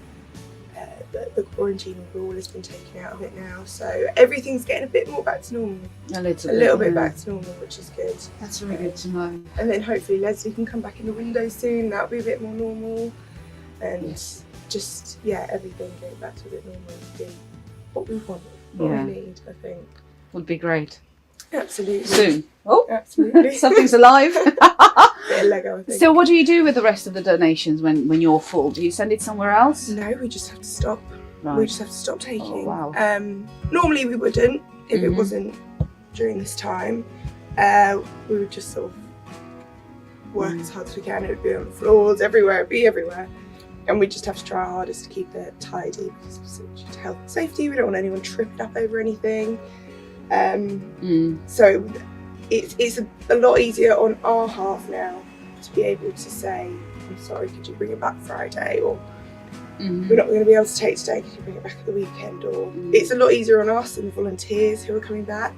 the quarantine rule has been taken out of it now, so everything's getting a bit more back to normal. A little bit back to normal, which is good. That's really good to know. And then hopefully Leslie can come back in the window soon. That'll be a bit more normal, and everything going back to a bit normal would be what we want, what we need. I think would be great. Absolutely. Soon. Oh, absolutely. Something's alive. Bit of Lego, I think. So what do you do with the rest of the donations when you're full? Do you send it somewhere else? No, we just have to stop. Right. We just have to stop taking. Oh, wow. Normally we wouldn't if it wasn't during this time. We would just sort of work as hard as we can. It would be on the floors, everywhere. It'd be everywhere. And we just have to try our hardest to keep it tidy because of health and safety. We don't want anyone tripping up over anything. So it's a lot easier on our half now to be able to say, I'm sorry, could you bring it back Friday, or we're not going to be able to take today, could you bring it back at the weekend, or it's a lot easier on us and the volunteers who are coming back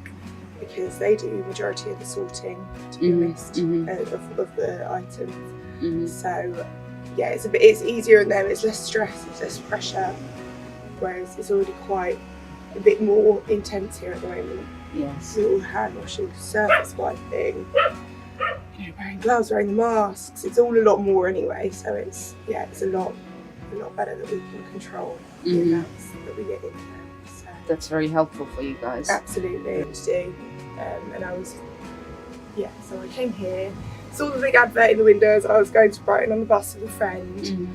because they do the majority of the sorting, to be honest, of the items. So yeah, it's easier on them, it's less stress, it's less pressure, whereas it's already quite a bit more intense here at the moment. Yes. It's all hand washing, surface wiping, wearing gloves, wearing the masks. It's all a lot more anyway. So it's a lot better that we can control the amounts that we get in there. So that's very helpful for you guys. Absolutely, to do. And I was, so I came here, saw the big advert in the window as I was going to Brighton on the bus with a friend.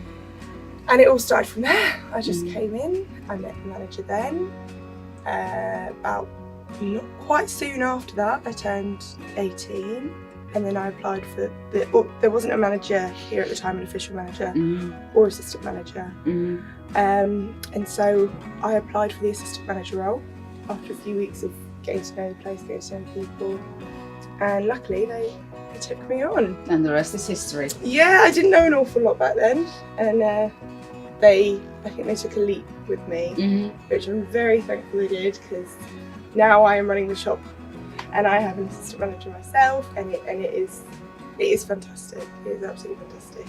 And it all started from there. I just came in, I met the manager then. About not quite soon after that, I turned 18, and then I applied for there wasn't a manager here at the time, an official manager or assistant manager. And so I applied for the assistant manager role after a few weeks of getting to know the place, getting to know people, and luckily they took me on. And the rest is history. Yeah, I didn't know an awful lot back then, and I think they took a leap with me, which I'm very thankful they did, because now I am running the shop and I have an assistant manager myself, and it is fantastic. It is absolutely fantastic.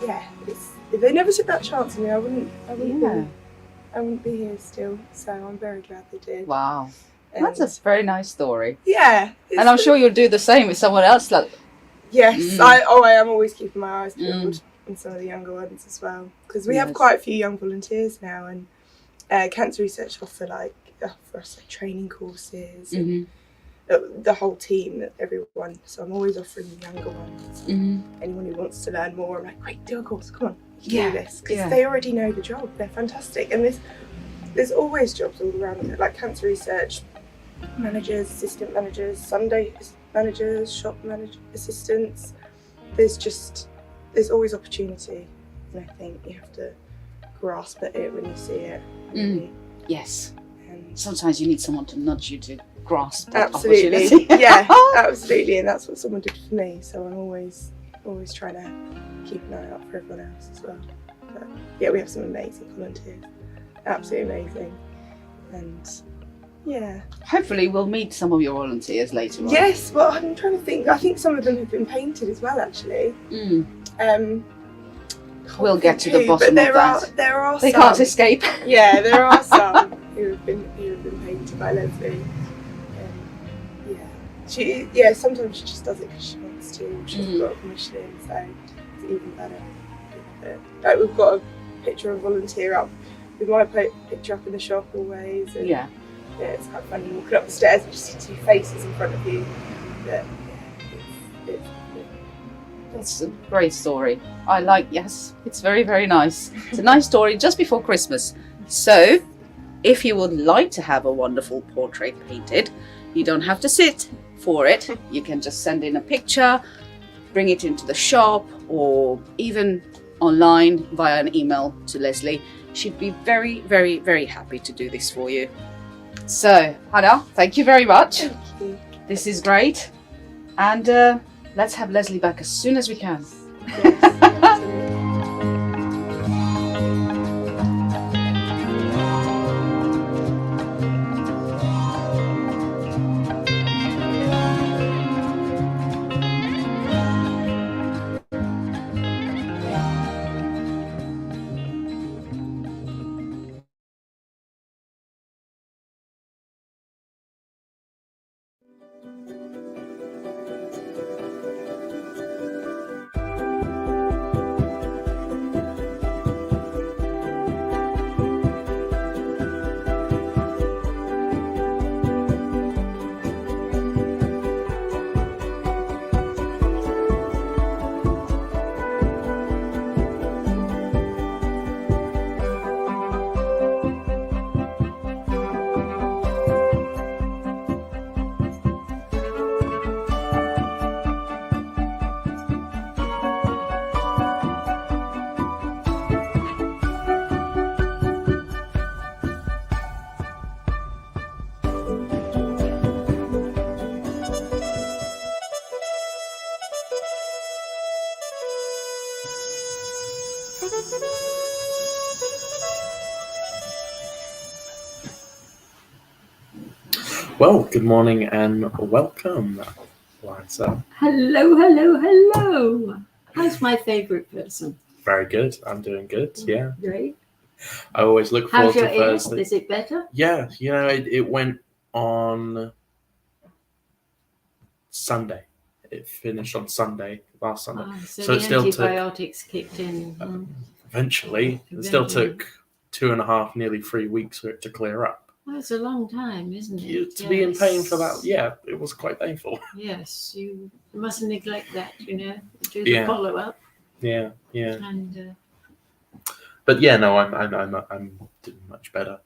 And if they never took that chance on me, I wouldn't be here still. So I'm very glad they did. Wow, and that's a very nice story. Yeah, and I'm sure you'll do the same with someone else. Yes, I am always keeping my eyes peeled on some of the younger ones as well, because we have quite a few young volunteers now, and Cancer Research offer for us training courses, and the whole team, everyone. So I'm always offering the younger ones. Anyone who wants to learn more, I'm like, great, do a course, come on, do this, because they already know the job. They're fantastic, and there's always jobs all around it, like Cancer Research managers, assistant managers, Sunday managers, shop manager assistants. There's always opportunity, and I think you have to grasp at it when you see it. Really. Yes. And sometimes you need someone to nudge you to grasp that absolutely. opportunity. Yeah, absolutely, and that's what someone did for me. So I'm always trying to keep an eye out for everyone else as well. But yeah, we have some amazing volunteers, absolutely amazing, and yeah. Hopefully we'll meet some of your volunteers later on. Yes, well, I'm trying to think. I think some of them have been painted as well, actually. We'll get to the bottom of that. There are they some. Can't escape. Yeah, there are some who have been painted by Leslie. Sometimes she just does it because she wants to. She hasn't got a commission in, so it's even better. Like, we've got a picture of a volunteer up with my picture up in the shop always. And yeah, it's quite funny walking up the stairs and just see two faces in front of you. But it's It's a great story. Yes, it's very, very nice. It's a nice story just before Christmas. So, if you would like to have a wonderful portrait painted, you don't have to sit for it. You can just send in a picture, bring it into the shop, or even online via an email to Leslie. She'd be very, very, very happy to do this for you. So, Hannah, thank you very much. Thank you. This is great. And let's have Leslie back as soon as we can. Well, good morning and welcome, Liza. Hello, hello, hello. How's my favourite person? Very good. I'm doing good. Yeah. Great. I always look forward How's your to ear? Thursday. Is it better? Yeah, it went on Sunday. It finished on Sunday, last Sunday. So So the it still took- antibiotics kicked in. Eventually, it still took 2.5, nearly 3 weeks for it to clear up. That's a long time, isn't it? To be in pain for that, yeah, it was quite painful. Yes, you mustn't neglect that, do the Yeah. follow-up. Yeah. And But yeah, no, I'm doing much better.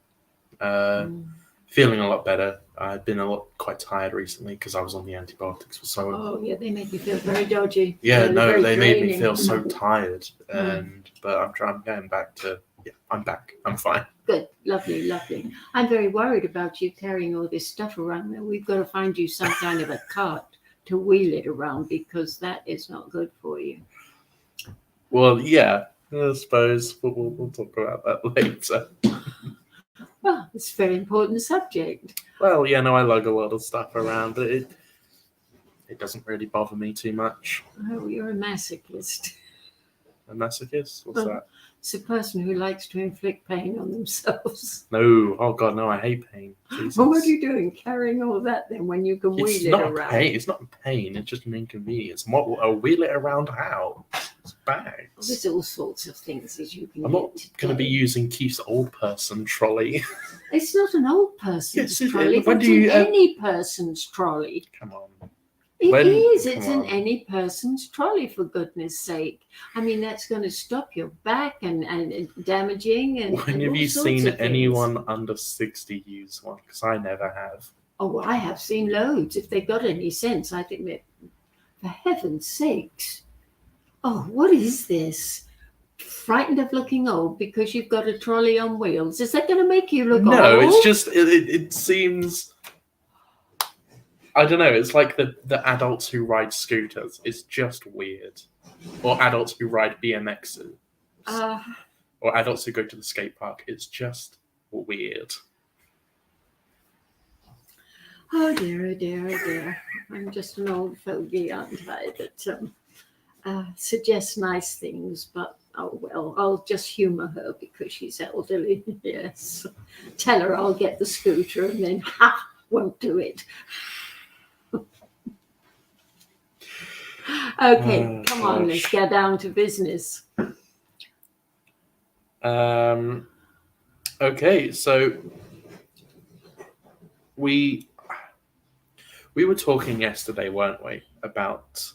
Feeling a lot better. I've been quite tired recently because I was on the antibiotics for so long. oh yeah, they make you feel very dodgy. Yeah, They're no, very they made me draining. feel so tired, but I'm going back to. Yeah, I'm back. I'm fine. Good, lovely, lovely. I'm very worried about you carrying all this stuff around. We've got to find you some kind of a cart to wheel it around because that is not good for you. Well, yeah, I suppose we'll talk about that later. Well, it's a very important subject. Well, yeah, no, I lug a lot of stuff around, but it doesn't really bother me too much. Oh, you're a masochist. A masochist? What's Well, that? It's a person who likes to inflict pain on themselves. No, oh god, no, I hate pain. Jesus. Well, what are you doing carrying all that then when you can wheel It's it not around? pain. It's not pain. It's just an inconvenience. Wheel it around how? It's bags. Well, there's all sorts of things that you can I'm get not going to be today. using Keith's old person trolley. It's not an old person's Yes, it is. trolley. When It's do you, any person's trolley. Come on. It When- is. come It's on. an any person's trolley, for goodness sake. I mean, that's going to stop your back and damaging and. When and have all you sorts seen of things. anyone under 60 use one? Because I never have. Oh, well, I have seen loads. If they've got any sense, I think that, for heaven's sakes. Oh, what is this? Frightened of looking old because you've got a trolley on wheels. Is that going to make you look old? No, it's just, it seems, I don't know, it's like the adults who ride scooters. It's just weird. Or adults who ride BMXs. Or adults who go to the skate park. It's just weird. Oh dear, oh dear, oh dear. I'm just an old fogey, aren't I? That suggests nice things, but oh well, I'll just humour her because she's elderly. Yes. Tell her I'll get the scooter and then won't do it. Okay, Oh, come on, let's gosh. get down to business. Okay, so we were talking yesterday, weren't we, about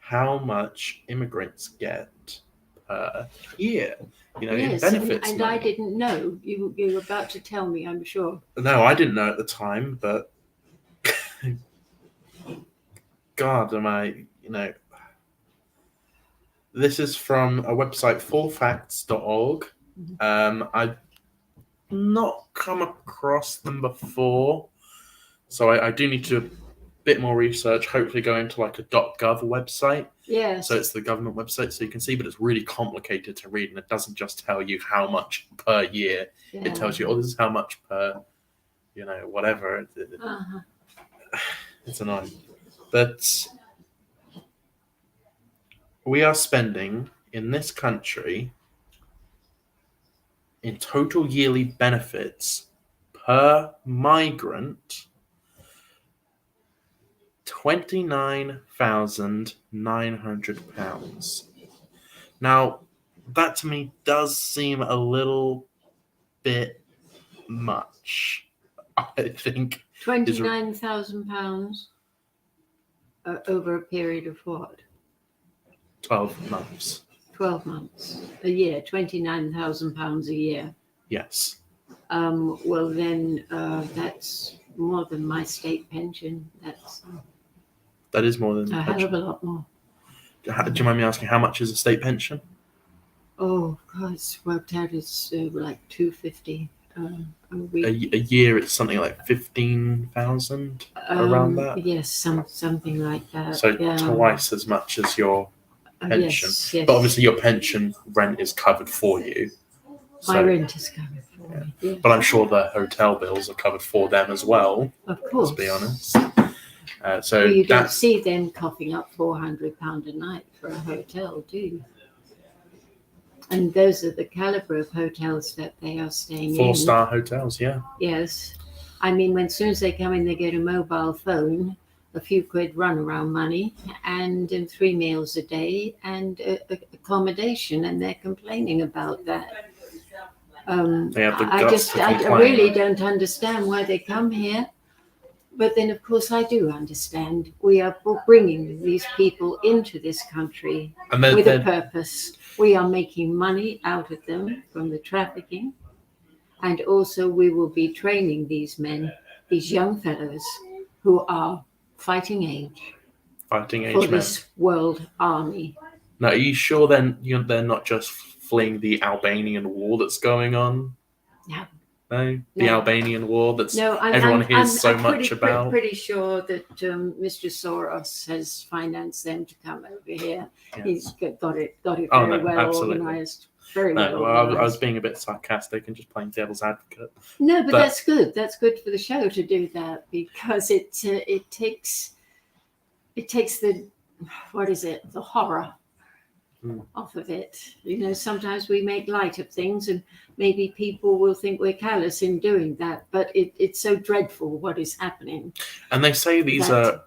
how much immigrants get per year. You know, in Yes, benefits. and I money. didn't know. You were about to tell me, I'm sure. No, I didn't know at the time, but God, am I, this is from a website, fullfacts.org. I've not come across them before, so I do need to do a bit more research, hopefully go into like a .gov website. Yes. So it's the government website, so you can see, but it's really complicated to read, and it doesn't just tell you how much per year. Yeah. It tells you, oh, this is how much per, whatever. Uh-huh. It's annoying. But we are spending in this country, in total yearly benefits per migrant, £29,900. Now, that to me does seem a little bit much, I think. £29,000 over a period of what? 12 months. 12 months, a year, £29,000 a year. Yes. Well, then that's more than my state pension. That's That is more than a hell of a lot more. Do you mind me asking how much is a state pension? Oh, God, it's worked out as like $250 a week. A year, it's something like 15,000 around that. Yes, something like that. So yeah. twice as much as your pension. Yes. But obviously your pension rent is covered for you. My rent is covered for me. Yes. But I'm sure the hotel bills are covered for them as well. Of course. Let's be honest. So well, you don't that's see them coughing up £400 a night for a hotel, do you? And those are the caliber of hotels that they are staying in. 4-star hotels, yeah. Yes. I mean, when as soon as they come in, they get a mobile phone, a few quid runaround money, and 3 meals a day, and accommodation, and they're complaining about that. They have the I guts to I complain. really don't understand why they come here. But then, of course, I do understand. We are bringing these people into this country And with a they're purpose. We are making money out of them from the trafficking. And also we will be training these men, these young fellows who are fighting age fighting for age men. this world army. Now, are you sure then they're not just fleeing the Albanian war that's going on? No. No? The No. Albanian war that's No, everyone hears so much about? pretty sure that Mr. Soros has financed them to come over here. Yeah. He's got it Oh, very no, well absolutely. organised. Very No, well well, I was organised. being a bit sarcastic and just playing devil's advocate. No, but but- that's good. That's good for the show to do that because it takes the the horror off of it. You know, sometimes we make light of things, and maybe people will think we're callous in doing that. But it's so dreadful what is happening. And they say these are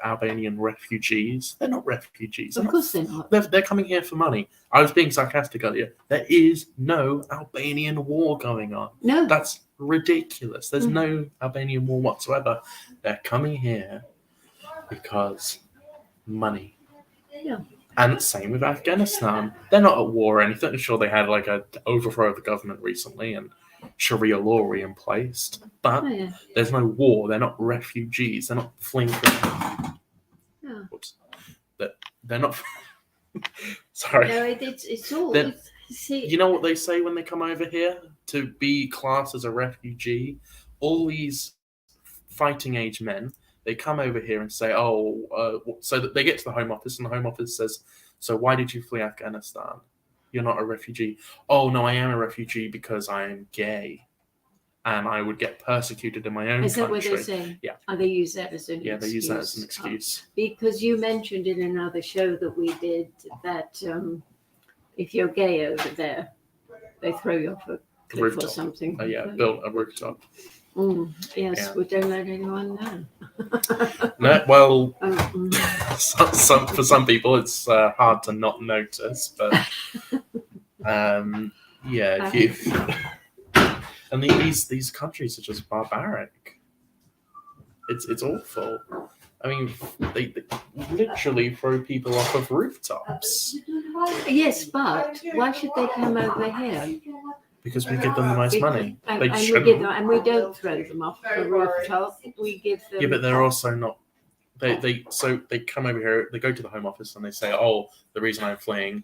Albanian refugees. They're not refugees. They're Of not- course, they're not. They're coming here for money. I was being sarcastic earlier. There is no Albanian war going on. No, That's ridiculous. There's Mm. no Albanian war whatsoever. They're coming here because money. Yeah. And same with Afghanistan. They're not at war or anything. I'm sure they had like a overthrow of the government recently and Sharia law replaced. But oh, yeah. there's no war. They're not refugees. They're not fleeing from. Yeah. Oops. They're not. Sorry. No, it's all. Then- See, You know what they say when they come over here to be classed as a refugee? All these fighting age men, they come over here and say, so that they get to the Home Office, and the Home Office says, so why did you flee Afghanistan? You're not a refugee. Oh, no, I am a refugee because I am gay. And I would get persecuted in my own is that country. what they say? Yeah. Oh, they use that as an Yeah, excuse. they use that as an excuse. Because you mentioned in another show that we did that if you're gay over there, they throw you off a cliff or Rooftop. something. Built a rooftop. Yes, Yeah. we don't let anyone know. No, well, Mm. for some people, it's hard to not notice, but yeah, and these countries are just barbaric. It's awful. I mean, they literally throw people off of rooftops Yes, but why should they come over here? because we give them the most money. And, They and we shouldn't. give them, and we don't throw them off the rooftop. We give them. Yeah, but they're also not. So they come over here. They go to the Home Office and they say, "Oh, the reason I'm fleeing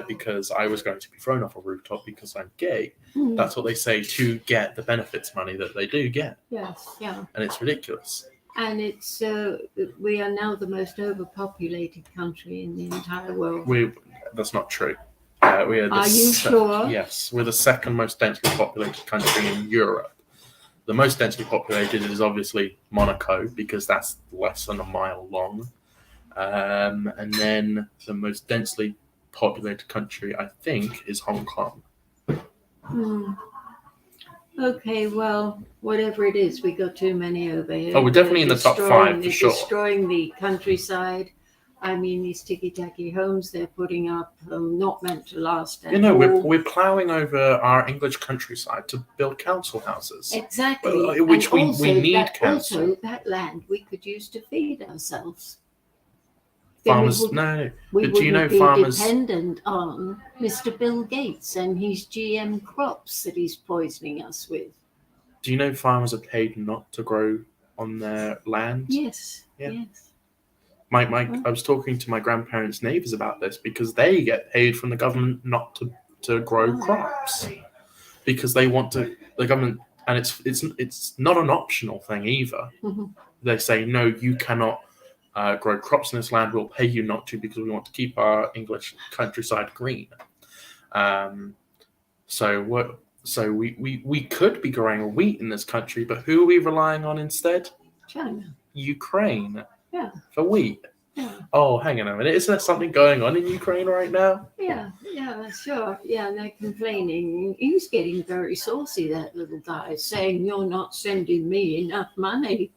because I was going to be thrown off a rooftop because I'm gay." Hmm. That's what they say to get the benefits money that they do get, Yes, yeah. and it's ridiculous. And it's we are now the most overpopulated country in the entire world. That's not true. We are. Are you sure? Yes, we're the second most densely populated country in Europe. The most densely populated is obviously Monaco because that's less than a mile long, and then the most densely populated country I think is Hong Kong. Hmm. Okay, well, whatever it is, we got too many over here. Oh, we're definitely in the top 5 for They're sure. destroying the countryside. I mean, these ticky-tacky homes they're putting up not meant to last. You know, all. we're ploughing over our English countryside to build council houses. Exactly. Well, which And we also need that, council. Also, that land we could use to feed ourselves. Then Farmers, we no. We But do you know wouldn't be farmers? dependent on Mr. Bill Gates and his GM crops that he's poisoning us with. Do you know farmers are paid not to grow on their land? Yes. Yeah. Yes. I was talking to my grandparents' neighbours about this because they get paid from the government not to grow crops because they want to. The government, and it's not an optional thing either. Mhm. They say no, you cannot grow crops in this land. We'll pay you not to because we want to keep our English countryside green. So we could be growing wheat in this country, but who are we relying on instead? China. Ukraine. Yeah. For wheat. Yeah. Oh, hang on a minute. Is there something going on in Ukraine right now? Yeah, sure. Yeah, and they're complaining. He was getting very saucy, that little guy, saying, "You're not sending me enough money."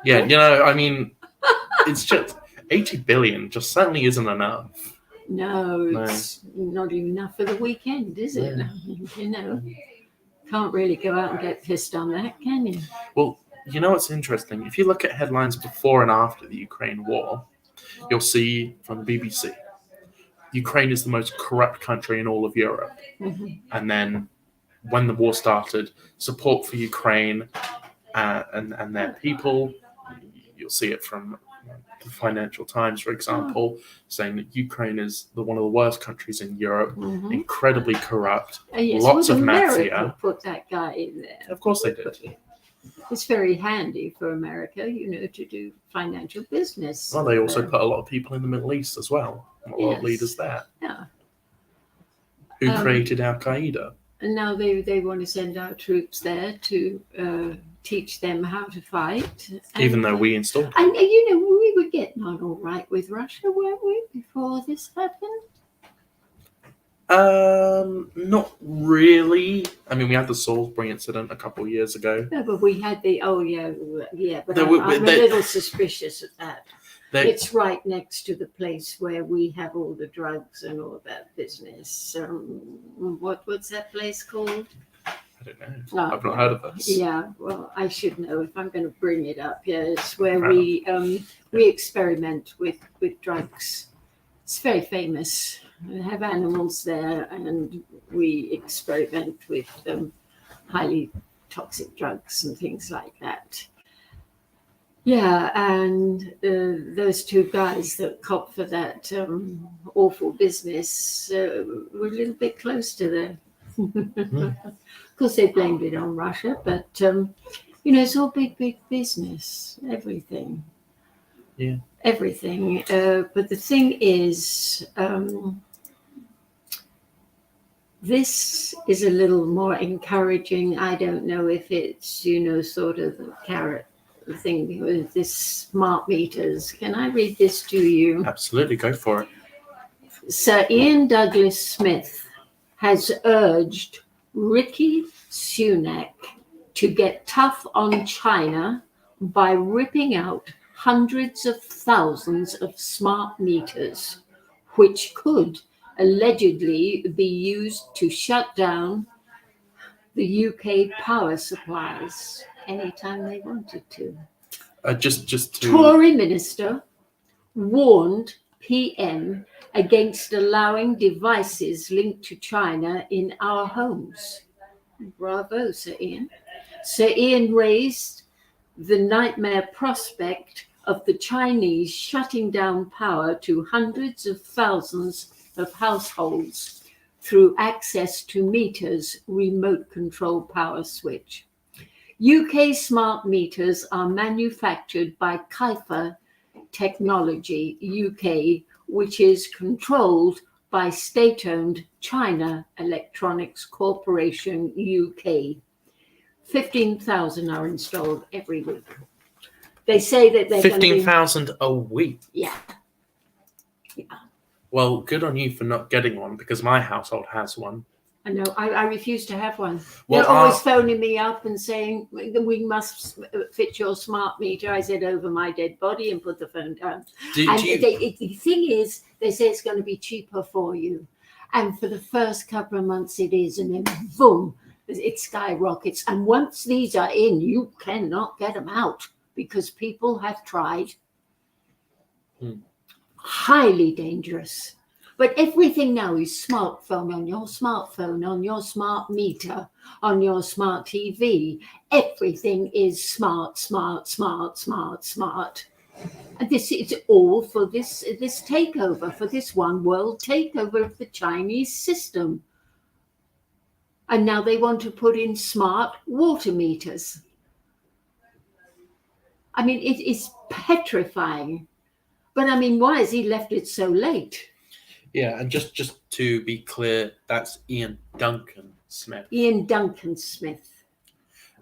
Yeah, you know, I mean, it's just 80 billion just certainly isn't enough. No, it's not even enough for the weekend, is it? Yeah. You know, can't really go out and get pissed on that, can you? Well, you know what's interesting? If you look at headlines before and after the Ukraine war, you'll see from the BBC, Ukraine is the most corrupt country in all of Europe. Mhm. And then when the war started, support for Ukraine and their people, you'll see it from the Financial Times, for example, saying that Ukraine is one of the worst countries in Europe, Mhm. incredibly corrupt, Yes, lots would of America mafia. put that guy in there? Of course they did. It's very handy for America, you know, to do financial business. Well, they also put a lot of people in the Middle East as well. A lot Yes. of leaders there. Yeah. Who Um, created Al Qaeda? And now they want to send our troops there to teach them how to fight. Even though we installed them. And you know, we were getting on all right with Russia, weren't we, before this happened? Not really. I mean, we had the Salisbury incident a couple of years ago. No, but we had the but There I'm, were- I'm a they- little suspicious of that. They, It's right next to the place where we have all the drugs and all that business. What's that place called? I don't know. Oh, I've not heard of this. Yeah, well, I should know if I'm going to bring it up. Yeah, it's where we experiment with drugs. It's very famous. We have animals there, and we experiment with highly toxic drugs and things like that. Yeah, and those two guys that copped for that awful business were a little bit close to the. Of course, they blamed it on Russia, but you know, it's all big business. Everything. Yeah. Everything. But the thing is, this is a little more encouraging. I don't know if it's, you know, sort of the carrot thing with this smart meters. Can I read this to you? Absolutely, go for it. Sir Ian Douglas Smith has urged Rishi Sunak to get tough on China by ripping out hundreds of thousands of smart meters, which could allegedly be used to shut down the UK power supplies. anytime they wanted to. Just to Tory minister warned PM against allowing devices linked to China in our homes. Bravo, Sir Ian. Sir Ian raised the nightmare prospect of the Chinese shutting down power to hundreds of thousands of households through access to meters remote control power switch. UK smart meters are manufactured by Kaifa Technology UK, which is controlled by state-owned China Electronics Corporation UK. 15,000 are installed every week. They say that they're going to be 15,000 a week. Yeah. Well, good on you for not getting one, because my household has one. I know. I refuse to have one. Well, They're always phoning me up and saying, we must fit your smart meter. I said, over my dead body, and put the phone down. And the thing is, they say it's going to be cheaper for you. And for the first couple of months it is, and then boom, it skyrockets. And once these are in, you cannot get them out, because people have tried. Highly dangerous. But everything now is smartphone, on your smartphone, on your smart meter, on your smart TV. Everything is smart. And this is all for this takeover, for this one world takeover of the Chinese system. And now they want to put in smart water meters. I mean, it is petrifying. But I mean, why has he left it so late? Yeah, and just to be clear, that's Ian Duncan Smith. Ian Duncan Smith.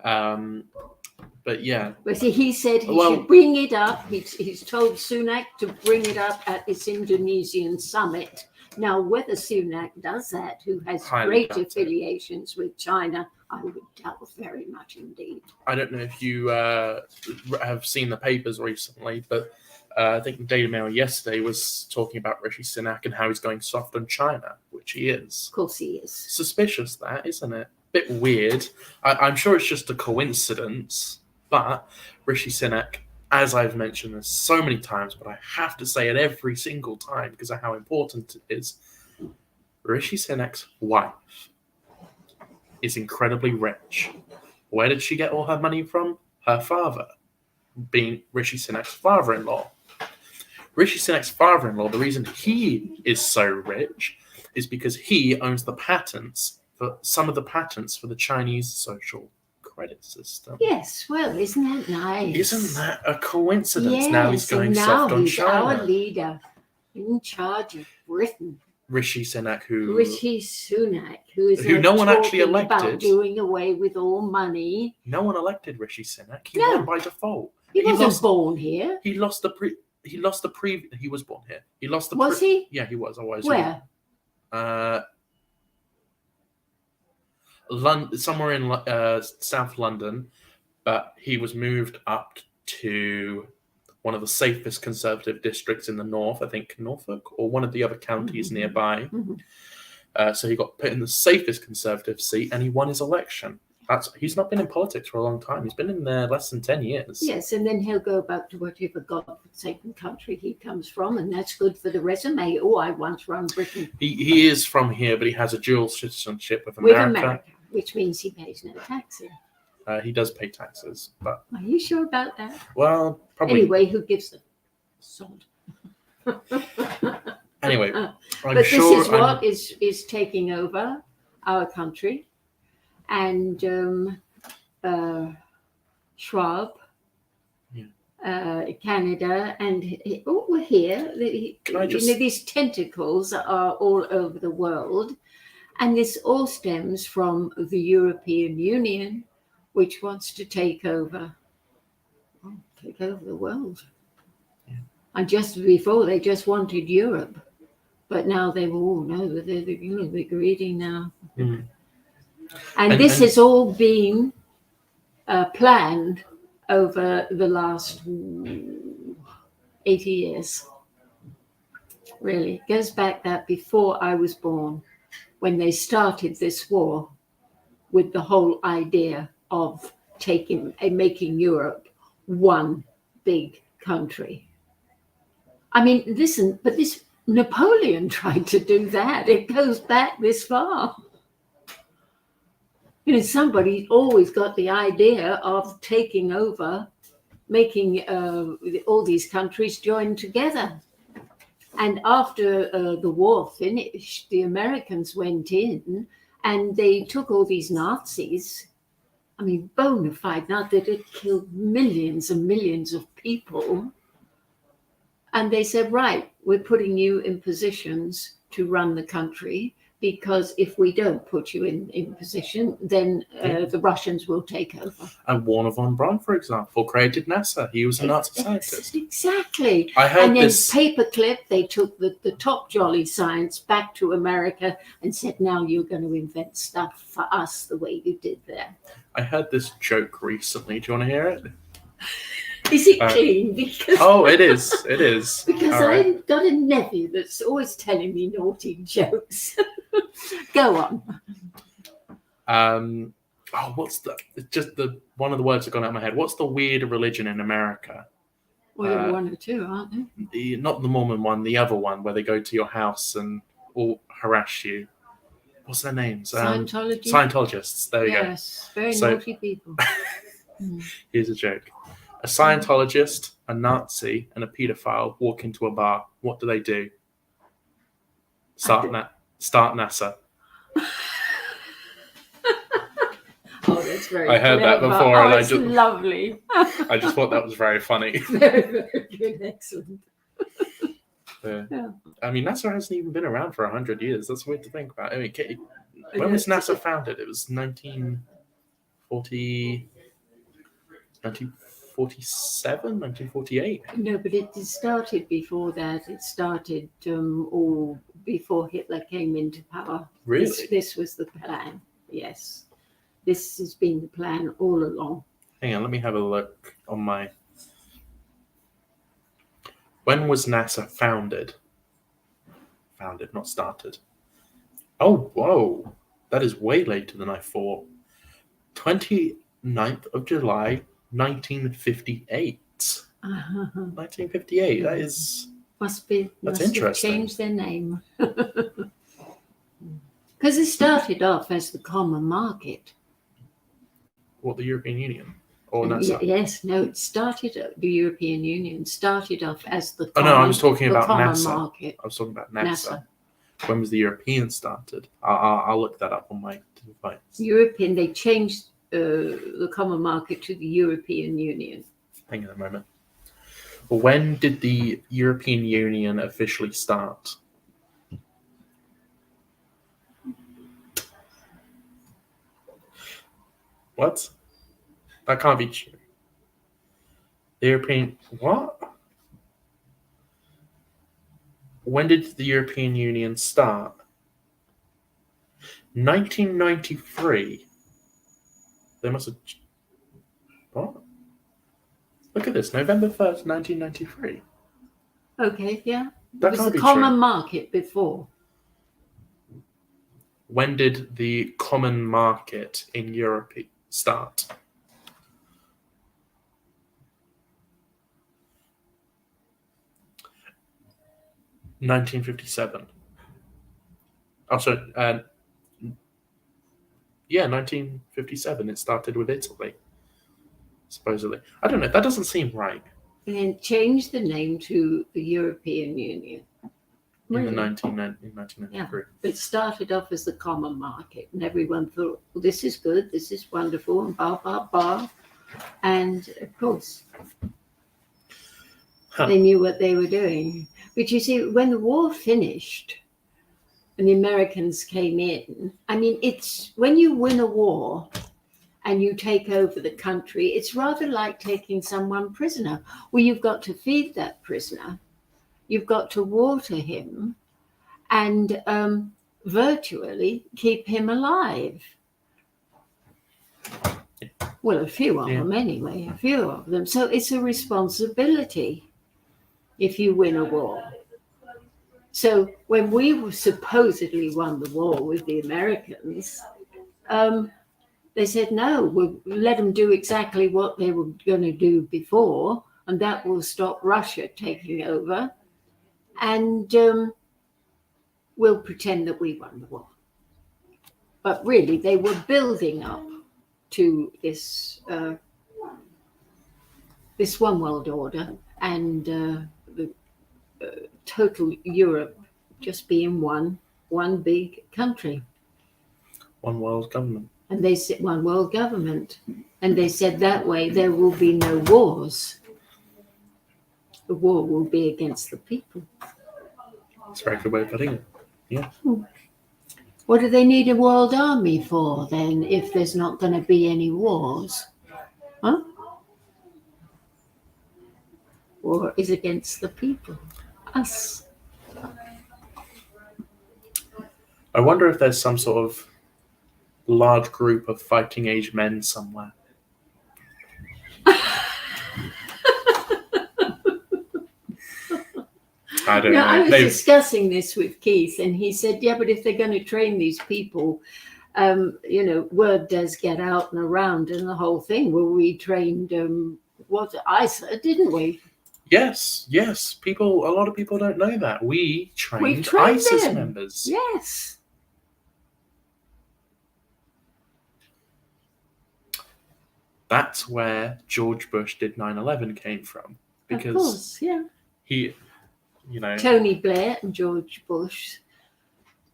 But yeah. But he said he should bring it up. He's told Sunak to bring it up at this Indonesian summit. Now, whether Sunak does that, who has great affiliations with China, I would doubt very much indeed. I don't know if you have seen the papers recently, but I think the Daily Mail yesterday was talking about Rishi Sunak and how he's going soft on China, which he is. Of course he is. Suspicious, that, isn't it? Bit weird. I'm sure it's just a coincidence, but Rishi Sunak, as I've mentioned this so many times, but I have to say it every single time because of how important it is, Rishi Sunak's wife is incredibly rich. Where did she get all her money from? Her father, being Rishi Sunak's father-in-law. Rishi Sunak's father-in-law, the reason he is so rich is because he owns the patents for some of the patents for the Chinese social credit system. Yes, well, isn't that nice? Isn't that a coincidence? Yes, Now he's going soft on China. Our leader in charge of Britain. Rishi Sunak, who is no one actually elected, about doing away with all money. No one elected Rishi Sunak. He won by default. He wasn't born here. He was born here. He lost the Was he? Yeah, he was. Where? Somewhere in South London, but he was moved up to one of the safest Conservative districts in the north, I think Norfolk, or one of the other counties nearby. So he got put in the safest Conservative seat, and he won his election. He's not been in politics for a long time. He's been in there less than 10 years. Yes, and then he'll go back to whatever God-forsaken country he comes from, and that's good for the resume. Oh, I once run Britain. He is from here, but he has a dual citizenship with America. Which means he pays no tax here. He does pay taxes, but... Are you sure about that? Well, probably... Anyway, who gives them? Sod. Anyway, but this is what is taking over our country. And Schwab, Canada, and we're here. These tentacles are all over the world. And this all stems from the European Union, which wants to take over the world. Yeah. And just before, they just wanted Europe. But now they're greedy now. Mm. And this has all been planned over the last 80 years. Really. It goes back that before I was born, when they started this war with the whole idea of making Europe one big country. I mean, listen, but this Napoleon tried to do that. It goes back this far. You know, somebody always got the idea of taking over, making all these countries join together. And after the war finished, the Americans went in and they took all these Nazis. I mean, bona fide, not that it killed millions and millions of people. And they said, right, we're putting you in positions to run the country, because if we don't put you in position, then the Russians will take over. And Warner von Braun, for example, created NASA. He was a Nazi scientist. Exactly. I heard and then this. paperclip, they took the top jolly science back to America and said, now you're going to invent stuff for us the way you did there. I heard this joke recently. Do you want to hear it? Is it clean? Because Oh, it is. It is. because All right. I've got a nephew that's always telling me naughty jokes. Go on. What's the? It's just the one of the words that gone out of my head. What's the weird religion in America? Well, one or two, aren't they? Not the Mormon one, the other one where they go to your house and all harass you. What's their names? Scientology? Scientologists. There you go. Yes, very So- naughty people. Here's a joke. A Scientologist, a Nazi, and a paedophile walk into a bar. What do? Start NASA. Oh, that's very I heard that clever. before, Oh, and I it's just- lovely. I just thought that was very funny. Very, very good. Excellent. Yeah. I mean, NASA hasn't even been around for 100 years. That's weird to think about. I mean, when was NASA founded? It was 1947, 1948. No, but it started before that. It started all before Hitler came into power. Really? This was the plan. Yes. This has been the plan all along. Hang on, let me have a look on my. When was NASA founded? Founded, not started. Oh, whoa. That is way later than I thought. 29th of July, 1958. 1958. That is. Must That's have interesting. changed their name. Because it started off as the common market. What, the European Union? Or NASA? Yes, no, it started, the European Union started off as the Oh, common, no, I was talking the about common NASA. market. I was talking about NASA. NASA. When was the European started? I'll look that up on my device. European, they changed the common market to the European Union. Hang on a moment. When did the European Union officially start? What? That can't be true. The European what? When did the European Union start? 1993. They must have. What? Look at this. November 1st, 1993. Okay, yeah. That it was can't the be common true. market before. When did the common market in Europe start? (1957). Oh, so, yeah, 1957. It started with Italy, supposedly. I don't know. That doesn't seem right. And then changed the name to the European Union. In Really? 1993. It started off as the common market, and everyone thought, well, this is good, this is wonderful, and blah, blah, blah. And of course, Huh. they knew what they were doing. But you see, when the war finished and the Americans came in, I mean, it's when you win a war and you take over the country, it's rather like taking someone prisoner. Well, you've got to feed that prisoner. You've got to water him and virtually keep him alive. Well, a few of them anyway, a few of them. So it's a responsibility if you win a war. So when we supposedly won the war with the Americans, they said, no, we'll let them do exactly what they were going to do before, and that will stop Russia taking over. And we'll pretend that we won the war. But really, they were building up to this this one world order, and the total Europe just being one big country. One world government. And they said one world government. And they said that way there will be no wars. The war will be against the people. That's a very good way of putting it. Yeah. What do they need a world army for then if there's not going to be any wars? Huh? War is against the people. Us. I wonder if there's some sort of large group of fighting age men somewhere. I don't know. I was They've- discussing this with Keith, and he said, yeah, but if they're going to train these people, word does get out and around and the whole thing. Well, we trained ISA, didn't we? Yes. A lot of people don't know that. We trained ISIS them. members. Yes. That's where George Bush did 9/11 came from. Of Because course, yeah. he, Tony Blair and George Bush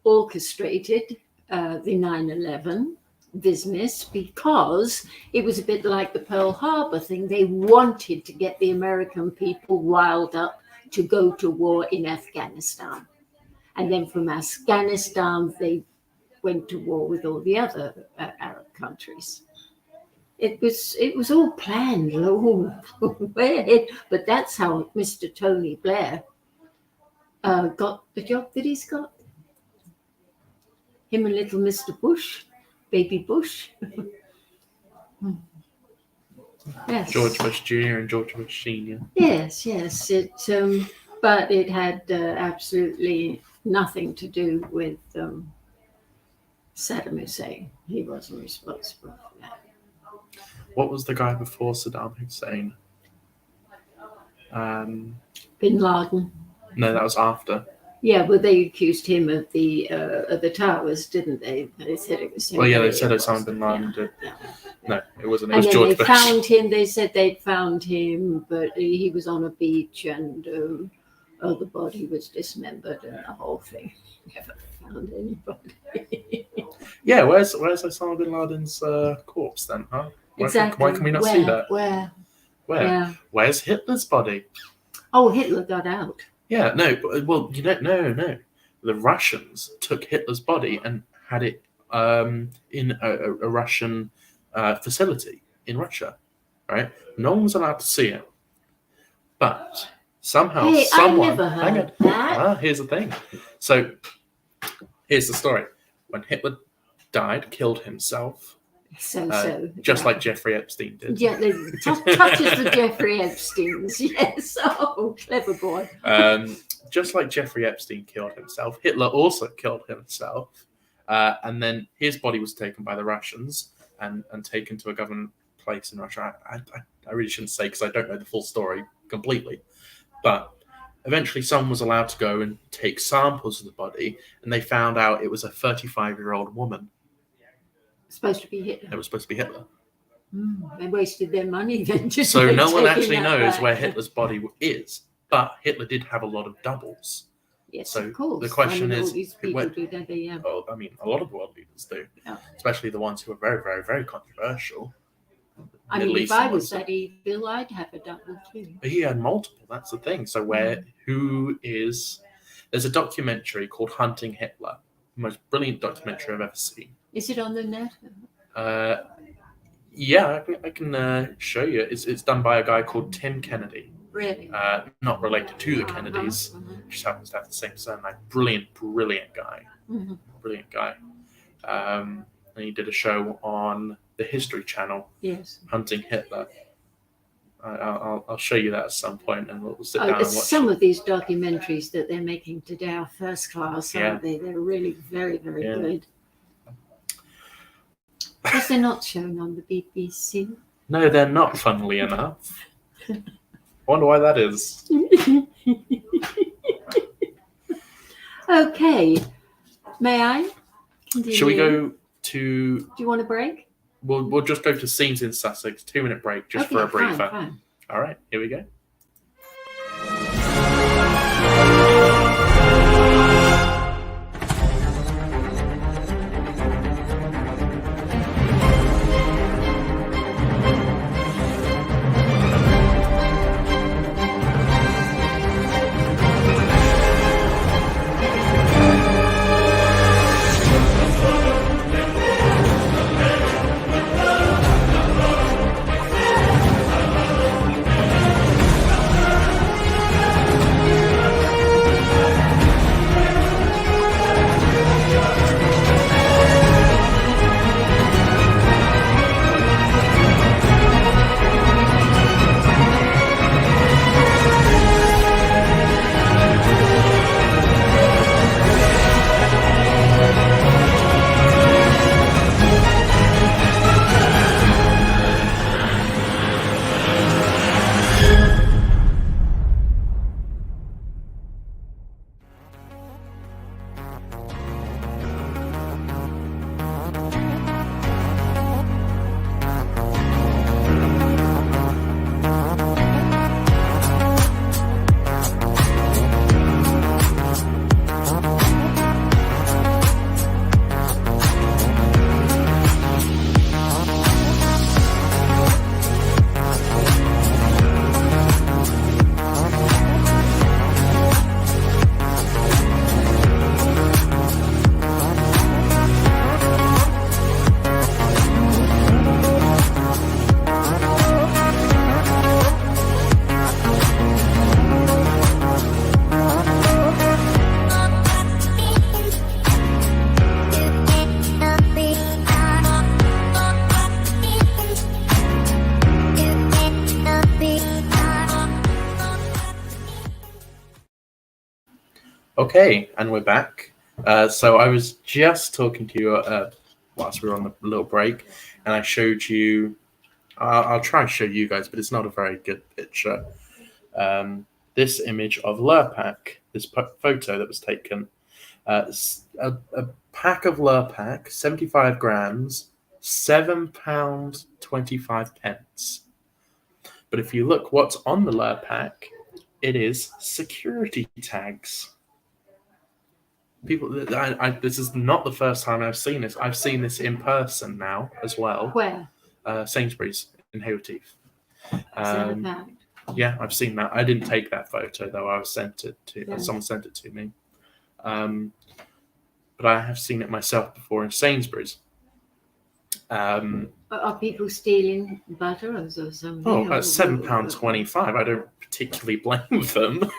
orchestrated the 9/11 business because it was a bit like the Pearl Harbor thing. They wanted to get the American people riled up to go to war in Afghanistan. And then from Afghanistan, they went to war with all the other Arab countries. It was all planned, way ahead. But that's how Mr. Tony Blair got the job that he's got. Him and little Mr. Bush, baby Bush. Yes. George Bush Jr. and George Bush Sr. Yes. But it had absolutely nothing to do with Saddam Hussein. He wasn't responsible for that. What was the guy before Saddam Hussein? Bin Laden. No, that was after. Yeah, well, they accused him of the towers, didn't they? They said it was him. Well, yeah, they but said it Osama bin Laden wasn't. did. Yeah. No, it wasn't. It And was then George they Bush. found him. They said they'd found him, but he was on a beach, and the body was dismembered, and the whole thing. Never found anybody. Yeah, where's Osama bin Laden's corpse then? Huh? Why can we not see that? Where? Where? Yeah. Where's Hitler's body? Oh, Hitler got out. Yeah, no. Well, you don't. No. The Russians took Hitler's body and had it in a Russian facility in Russia. Right? No one was allowed to see it, but somehow, Hey, someone. I never Hang heard on. that. Here's the thing. So, here's the story. When Hitler died, killed himself, just like Jeffrey Epstein did. Yeah, the touches the Jeffrey Epsteins. Yes. Oh, clever boy. Just like Jeffrey Epstein killed himself, Hitler also killed himself, and then his body was taken by the Russians and taken to a government place in Russia. I really shouldn't say because I don't know the full story completely, but eventually someone was allowed to go and take samples of the body, and they found out it was a 35-year-old woman. Supposed to be Hitler. It was supposed to be Hitler. They wasted their money then. Just So no one taking actually that knows back. where Hitler's body is, but Hitler did have a lot of doubles. Yes, so of course. the question all is, these people when- do that. Yeah. Well, I mean, a lot of world leaders do, Yeah. especially the ones who are very, very, very controversial. I mean, Middle if Eastern I was ones. that evil, I'd have a double too. But he had multiple. That's the thing. So there's a documentary called Hunting Hitler, the most brilliant documentary I've ever seen. Is it on the net? Yeah, I can show you. It's done by a guy called Tim Kennedy, Really? not related to the Kennedys. Just happens to have the same surname. Brilliant guy. Mhm. Brilliant guy. And he did a show on the History Channel, Yes. Hunting Hitler. I'll show you that at some point, and we'll sit down and watch. Some of these documentaries that they're making today are first class, Yeah. aren't they? They're really very, very Yeah. good. Because they're not shown on the BBC. No, they're not, funnily enough. I wonder why that is. Okay. May I continue? Shall we go to... Do you want a break? We'll just go to Scenes in Sussex. 2-minute break just for a briefer. Fine. All right, here we go. Okay, and we're back. So I was just talking to you whilst we were on the little break, and I showed you. I'll try and show you guys, but it's not a very good picture. This image of Lurpak, this photo that was taken. A pack of Lurpak, 75 grams, £7.25. But if you look what's on the Lurpak, it is security tags. People, this is not the first time I've seen this. I've seen this in person now as well. Where? Sainsbury's in Hayward Heath. Is that a fact? Yeah, I've seen that. I didn't take that photo though. I was sent it to. Yeah. Someone sent it to me. But I have seen it myself before in Sainsbury's. Are people stealing butter or something? Oh, at £7.25. I don't particularly blame them.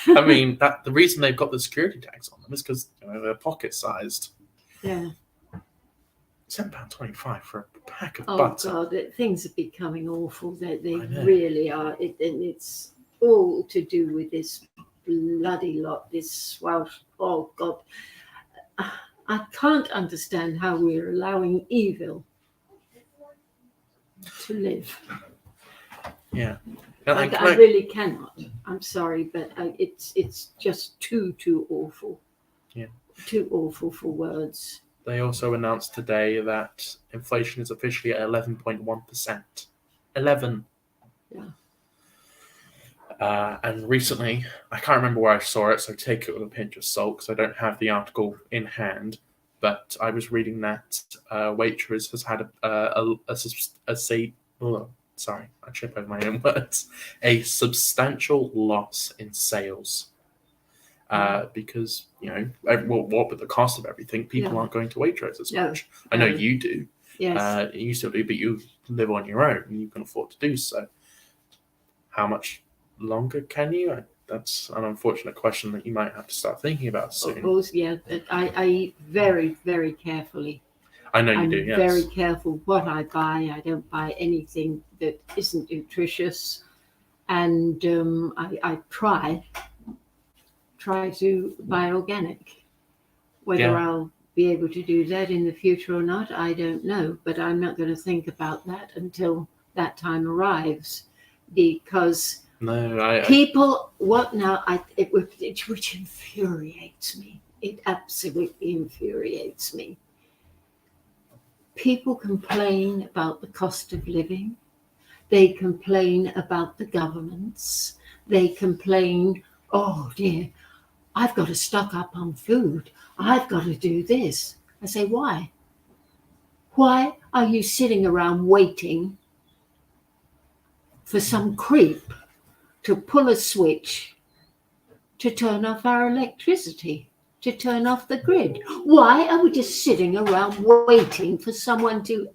I mean, the reason they've got the security tags on them is because they're pocket-sized. Yeah. £7.25 for a pack of Oh butter. God, things are becoming awful. They I know. really are. And it's all to do with this bloody lot. This Welsh. Oh God, I can't understand how we're allowing evil to live. Yeah. I really cannot. I'm sorry, but it's just too awful. Yeah. Too awful for words. They also announced today that inflation is officially at 11.1%. 11. Yeah. And recently, I can't remember where I saw it, so take it with a pinch of salt because I don't have the article in hand. But I was reading that Waitrose has had I trip over my own words. A substantial loss in sales. Because, what with the cost of everything, people aren't going to Waitrose as much. I know you do. Yes. You still do, but you live on your own and you can afford to do so. How much longer can you? That's an unfortunate question that you might have to start thinking about soon. Of course, yeah. But I eat very, very carefully. I know you I'm do, yes. very careful what I buy. I don't buy anything that isn't nutritious. And I try to buy organic. Whether I'll be able to do that in the future or not, I don't know. But I'm not going to think about that until that time arrives, because No, people, what now? Which infuriates me. It absolutely infuriates me. People complain about the cost of living. They complain about the governments. They complain, oh dear, I've got to stock up on food. I've got to do this. I say, why? Why are you sitting around waiting for some creep to pull a switch to turn off our electricity, to turn off the grid? Why are we just sitting around waiting for someone to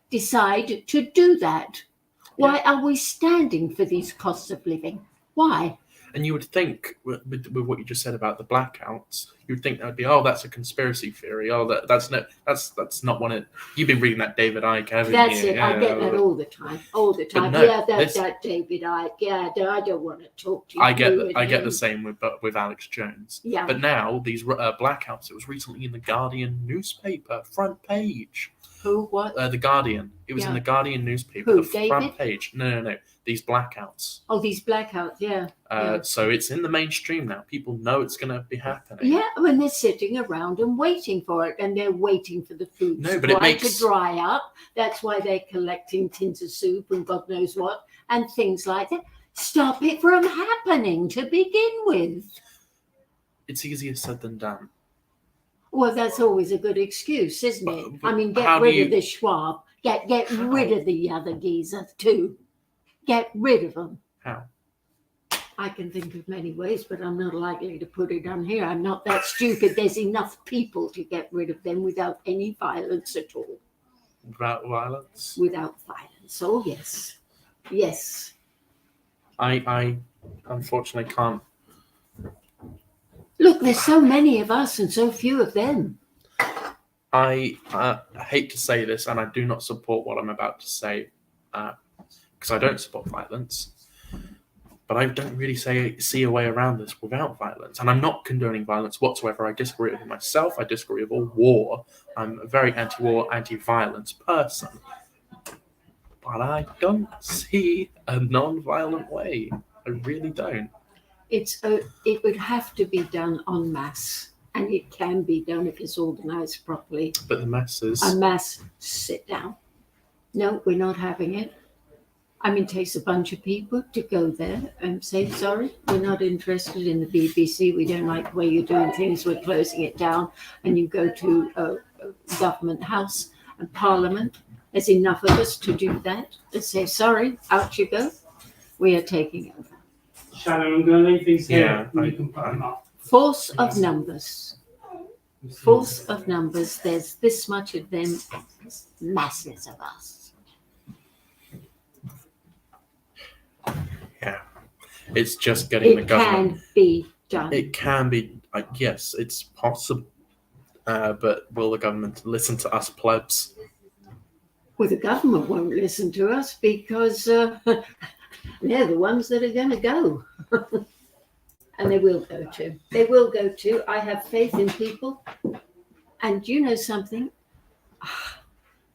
decide to do that? Why are we standing for these costs of living? Why? and you would think with what you just said about the blackouts, you would think that would be, oh, that's a conspiracy theory. Oh, that's not one of. You've been reading that David Icke, haven't That's you? it. I get that all the time. All the time. no, Yeah, this- that David Icke. Yeah, I don't want to talk to you. I get him. the same with Alex Jones. Yeah. But now these blackouts. It was recently in the Guardian newspaper front page. Who? What? The Guardian. It was in Yeah. the Guardian newspaper, Who, the front David? page. No. These blackouts. Oh, these blackouts. Yeah. Yeah. So it's in the mainstream now. People know it's going to be happening. Yeah, when they're sitting around and waiting for it, and they're waiting for the food No, but it supply makes- to dry up. That's why they're collecting tins of soup and God knows what, and things like that. Stop it from happening to begin with. It's easier said than done. Well, that's always a good excuse, isn't it? But I mean, how get do rid you- of the Schwab. Get How? rid of the other geezer too. Get rid of them. How? I can think of many ways, but I'm not likely to put it on here. I'm not that stupid. There's enough people to get rid of them without any violence at all. Without violence? Without violence. Oh, yes. Yes. I unfortunately can't. Look, there's so many of us and so few of them. I hate to say this, and I do not support what I'm about to say, because I don't support violence. But I don't really see a way around this without violence. And I'm not condoning violence whatsoever. I disagree with it myself. I disagree with all war. I'm a very anti-war, anti-violence person. But I don't see a non-violent way. I really don't. It would have to be done en masse, and it can be done if it's organised properly. But the masses... A mass sit down. No, we're not having it. I mean, it takes a bunch of people to go there and say, sorry, we're not interested in the BBC. We don't like the way you're doing things. We're closing it down. And you go to a government house and Parliament. There's enough of us to do that. And say, sorry, out you go. We are taking over. Shannon, I'm going to leave these here. Yeah, You can put them up. Force of numbers. Force of numbers. There's this much of them. There's masses of us. Yeah. It's just getting the It government... can be done. It can be, yes, it's possible. But will the government listen to us plebs? Well, the government won't listen to us because they're the ones that are going to go. And they will go to. They will go to. I have faith in people. And you know something?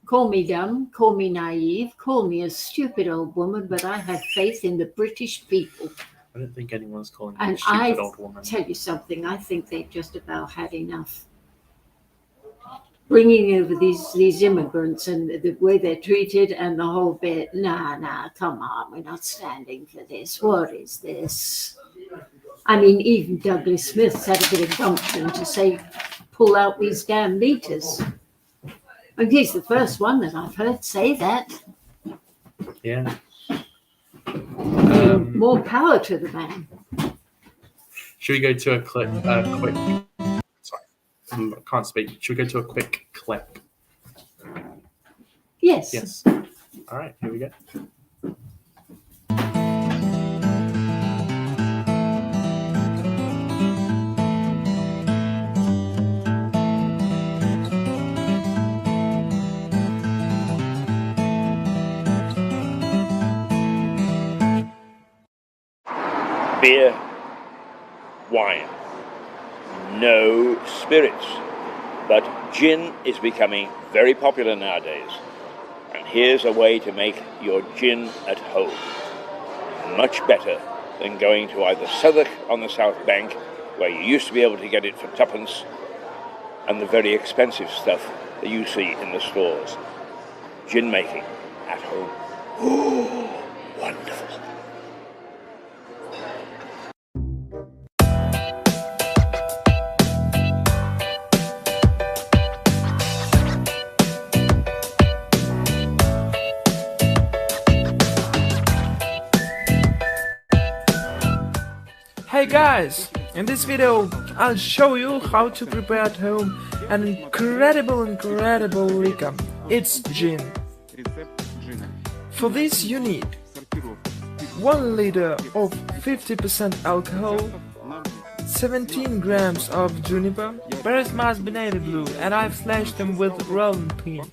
Call me dumb, call me naive, call me a stupid old woman, but I have faith in the British people. I don't think anyone's calling me a And stupid I old woman. tell you something, I think they've just about had enough. Bringing over these immigrants and the way they're treated and the whole bit. Nah, come on, we're not standing for this. What is this? I mean, even Douglas Smith's had a bit of gumption to say, pull out these damn meters. And he's the first one that I've heard say that. Yeah. More power to the man. Should we go to a quick... Sorry, I can't speak. Should we go to a quick clip? Yes. Yes. All right, here we go. Beer, wine, no spirits. But gin is becoming very popular nowadays. And here's a way to make your gin at home. Much better than going to either Southwark on the South Bank, where you used to be able to get it for tuppence, and the very expensive stuff that you see in the stores. Gin making at home. Oh, wonderful. Hey guys, in this video I'll show you how to prepare at home an incredible liquor. It's gin. For this you need 1 liter of 50% alcohol, 17 grams of juniper, berries must be navy blue and I've slashed them with rolling pin.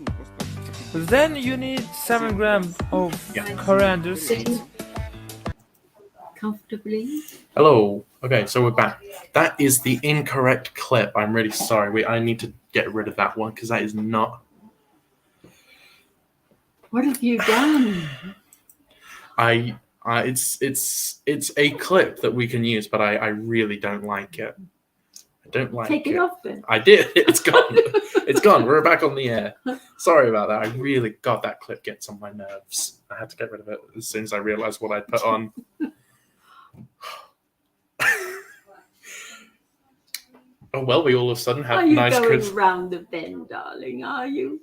Then you need 7 grams of coriander seeds. Comfortably. Hello. Okay, so we're back. That is the incorrect clip. I'm really sorry. I need to get rid of that one because that is not. What have you done? It's a clip that we can use, but I really don't like it. I don't like it. Take it off then. I did. It's gone. It's gone. We're back on the air. Sorry about that. I really got that clip gets on my nerves. I had to get rid of it as soon as I realized what I put on. Oh well, we all of a sudden have Are you nice going kids. round the bend, darling? Are you?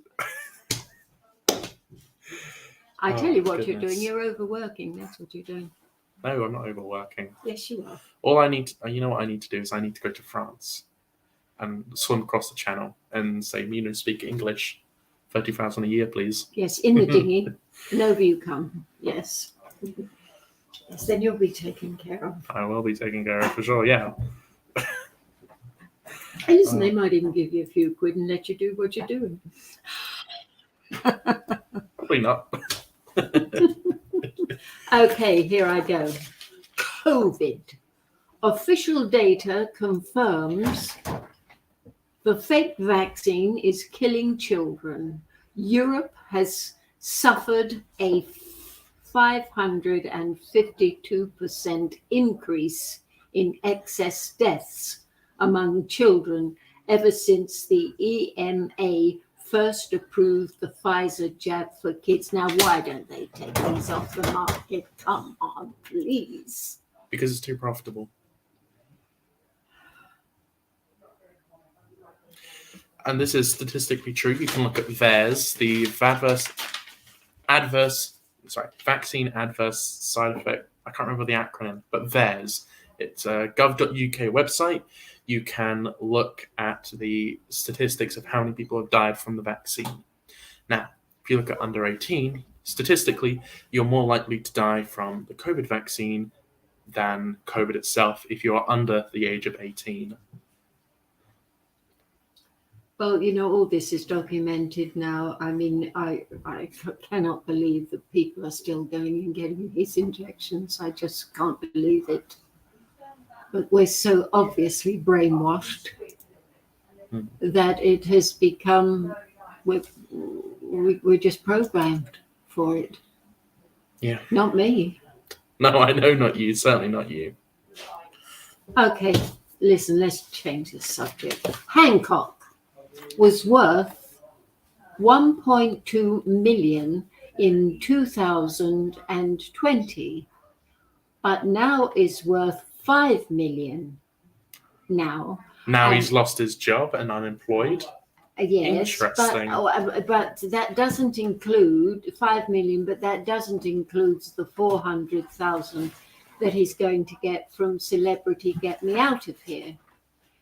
I tell you what you're goodness. doing. You're overworking. That's what you're doing. No, I'm not overworking. Yes, you are. All I need to, you know what I need to do is I need to go to France and swim across the channel and say, speak English. 30,000 a year, please. Yes, in the dinghy. And over you come. Yes. Yes, then you'll be taken care of. I will be taken care of for sure, yeah. Hey, listen, they might even give you a few quid and let you do what you're doing. Probably not. Okay, here I go. COVID. Official data confirms the fake vaccine is killing children. Europe has suffered a 552% increase in excess deaths among children ever since the EMA first approved the Pfizer jab for kids. Now, why don't they take these off the market? Come on, please. Because it's too profitable. And this is statistically true. You can look at VAERS, the vaccine adverse side effect. I can't remember the acronym, but VAERS. It's a gov.uk website. You can look at the statistics of how many people have died from the vaccine. Now, if you look at under 18, statistically, you're more likely to die from the COVID vaccine than COVID itself if you are under the age of 18. Well, you know, all this is documented now. I mean, I cannot believe that people are still going and getting these injections. I just can't believe it. But we're so obviously brainwashed that it has become, we're just programmed for it. Yeah. Not me. No, I know not you. Certainly not you. Okay, listen, let's change the subject. Hancock was worth 1.2 million in 2020, but now is worth 5 million now. Now he's lost his job and unemployed. Yes, Interesting. but that doesn't include 5 million, but that doesn't include the 400,000 that he's going to get from Celebrity Get Me Out of Here.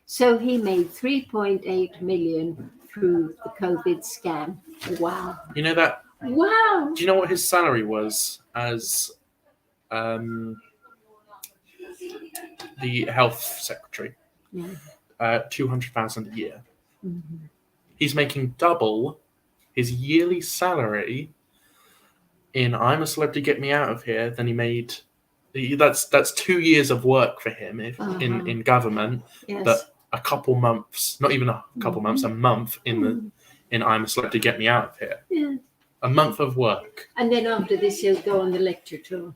So he made 3.8 million through the COVID scam. Wow. You know that? Wow. Do you know what his salary was as the health secretary? Yeah. 200,000 a year. Mm-hmm. He's making double his yearly salary in I'm a Celebrity Get Me Out of Here than he made. That's 2 years of work for him in government. Yes. But a couple months, not even a couple months, a month in I'm a Celeb to get me out of here. Yeah. A month of work. And then after this, he'll go on the lecture tour.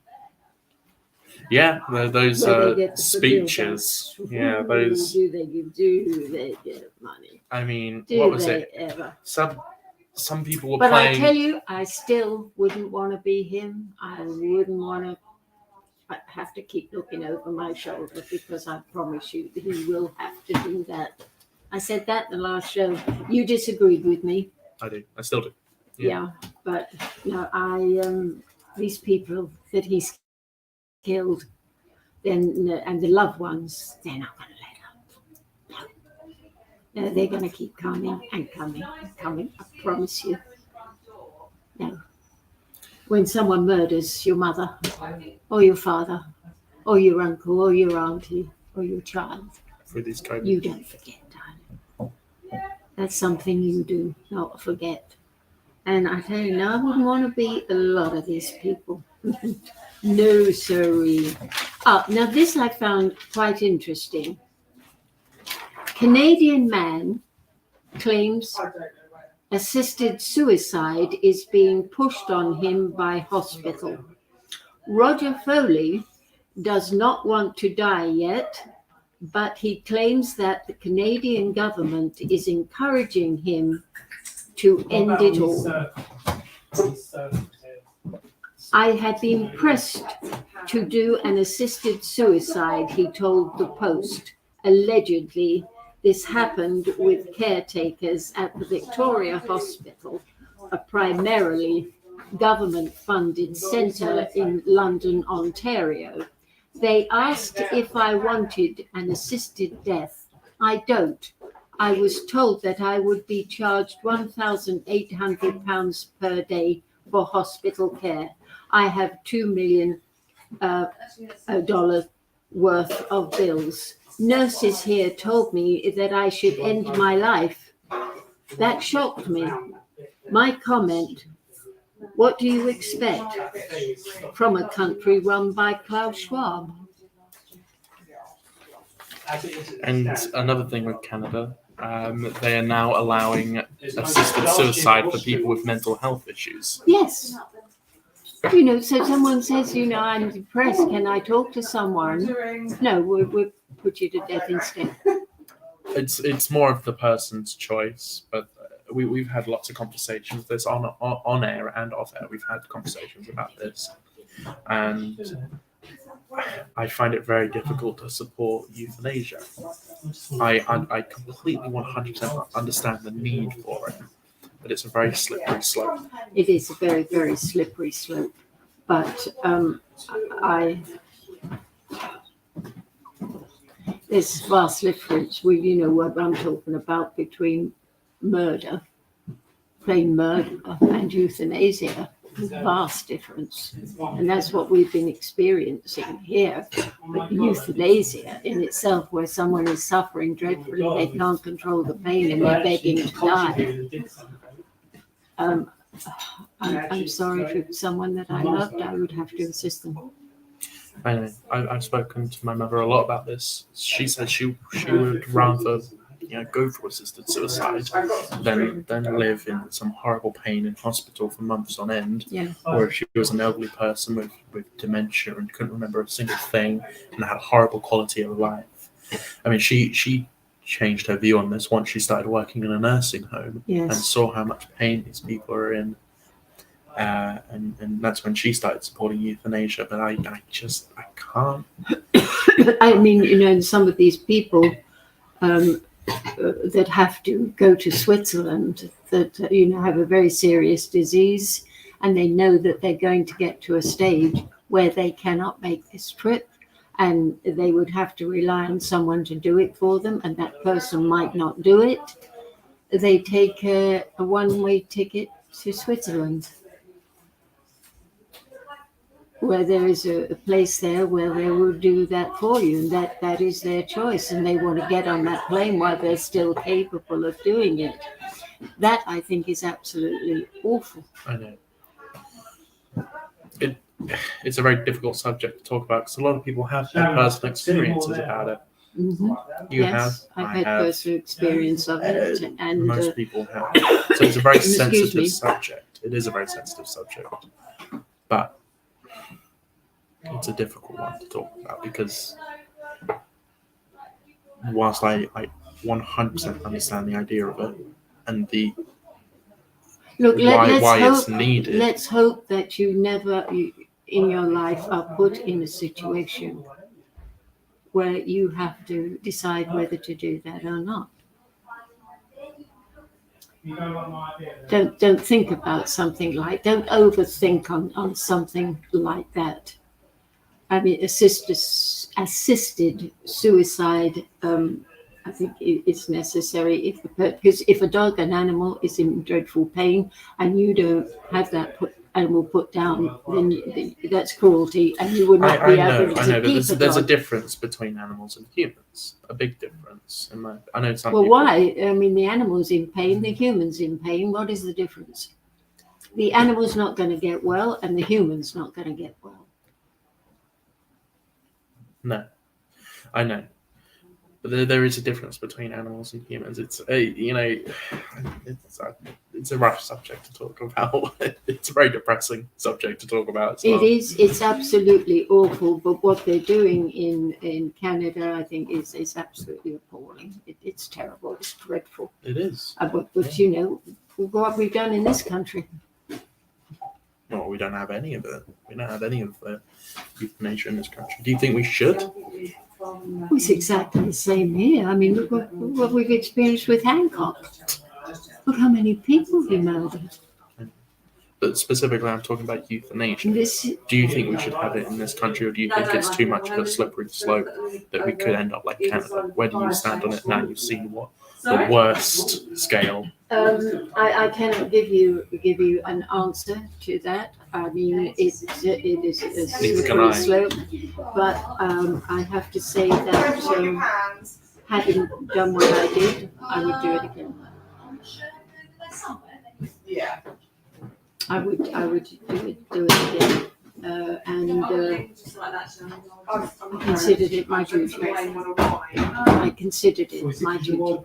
Yeah, those Where they get the speeches. bills. Yeah, those. Do they get money? I mean, Do what was they it? ever? Some people were But playing. I tell you, I still wouldn't want to be him. I wouldn't want to. I have to keep looking over my shoulder because I promise you that he will have to do that. I said that the last show. You disagreed with me. I do. I still do. Yeah, but no, these people that he's killed, then and the loved ones, they're not going to let up. No, they're going to keep coming and coming and coming. I promise you. No. When someone murders your mother, or your father, or your uncle, or your auntie, or your child, Through these COVID. you don't forget, darling. That's something you do not forget. And I tell you, now I wouldn't want to be a lot of these people. No, sorry. Now this I found quite interesting. Canadian man claims assisted suicide is being pushed on him by hospital. Roger Foley does not want to die yet, but he claims that the Canadian government is encouraging him to end it all. I had been pressed to do an assisted suicide, he told the Post. Allegedly, this happened with caretakers at the Victoria Hospital, a primarily government-funded centre in London, Ontario. They asked if I wanted an assisted death. I don't. I was told that I would be charged £1,800 per day for hospital care. I have $2 million worth of bills. Nurses here told me that I should end my life. That shocked me. My comment, what do you expect from a country run by Klaus Schwab? And another thing with Canada, they are now allowing assisted suicide for people with mental health issues. Yes. So someone says, I'm depressed. Can I talk to someone? No, we'll put you to death instead. It's more of the person's choice, but we've had lots of conversations. This on air and off air. We've had conversations about this, and I find it very difficult to support euthanasia. I completely 100% understand the need for it, but it's a very slippery slope. It is a very, very slippery slope. But there's vast difference. You know what I'm talking about between murder, plain murder, and euthanasia. Vast difference. And that's what we've been experiencing here. But euthanasia in itself, where someone is suffering dreadfully, they can't control the pain and they're begging to die. I'm sorry for someone that I loved. I would have to assist them. I know. I've spoken to my mother a lot about this. She said she would rather go for assisted suicide than live in some horrible pain in hospital for months on end. Yeah. Or if she was an elderly person with dementia and couldn't remember a single thing and had a horrible quality of life. I mean, she changed her view on this once she started working in a nursing home and saw how much pain these people are in. And that's when she started supporting euthanasia. But I can't. I mean, some of these people that have to go to Switzerland that, have a very serious disease, and they know that they're going to get to a stage where they cannot make this trip, and they would have to rely on someone to do it for them, and that person might not do it. They take a one-way ticket to Switzerland, where there is a place there where they will do that for you, and that is their choice, and they want to get on that plane while they're still capable of doing it. That, I think, is absolutely awful. I know. It's a very difficult subject to talk about because a lot of people have had personal experiences about it. Mhm. You Yes, have. I've I had have. personal experience of it, and Most people have. So it's a very Excuse sensitive me. subject. It is a very sensitive subject, but it's a difficult one to talk about because whilst I 100% understand the idea of it and the look, let's why hope. it's needed, Let's hope that you never in your life are put in a situation where you have to decide whether to do that or not. Don't think about something like. Don't overthink on something like that. I mean, assisted suicide. I think it's necessary because if a dog, an animal, is in dreadful pain and you don't have that animal put down, then that's cruelty, and you would not be able to I know, keep but there's a dog. difference between animals and humans. A big difference. I know some Well, people. why? I mean, the animal's in pain, the human's in pain. What is the difference? The animal's not going to get well, and the human's not going to get well. No, I know. But there is a difference between animals and humans. It's it's a rough subject to talk about. It's a very depressing subject to talk about as well. It is. It's absolutely awful. But what they're doing in Canada, I think, is absolutely appalling. It's terrible. It's dreadful. It is. But you know, what we've done in this country. Well, we don't have any of it. We don't have any of the euthanasia in this country. Do you think we should? It's exactly the same here. I mean, look what we've experienced with Hancock. Look how many people he murdered. But specifically, I'm talking about euthanasia. This, Do you think we should have it in this country, or do you think it's too much of a slippery slope that we could end up like Canada? Where do you stand on it now? You've seen what the worst scale. I cannot give you an answer to that. I mean, it is a slippery slope, but I have to say that having done what I did, I would do it again. Yeah. I would do it again, and I considered it my duty. I considered it my duty.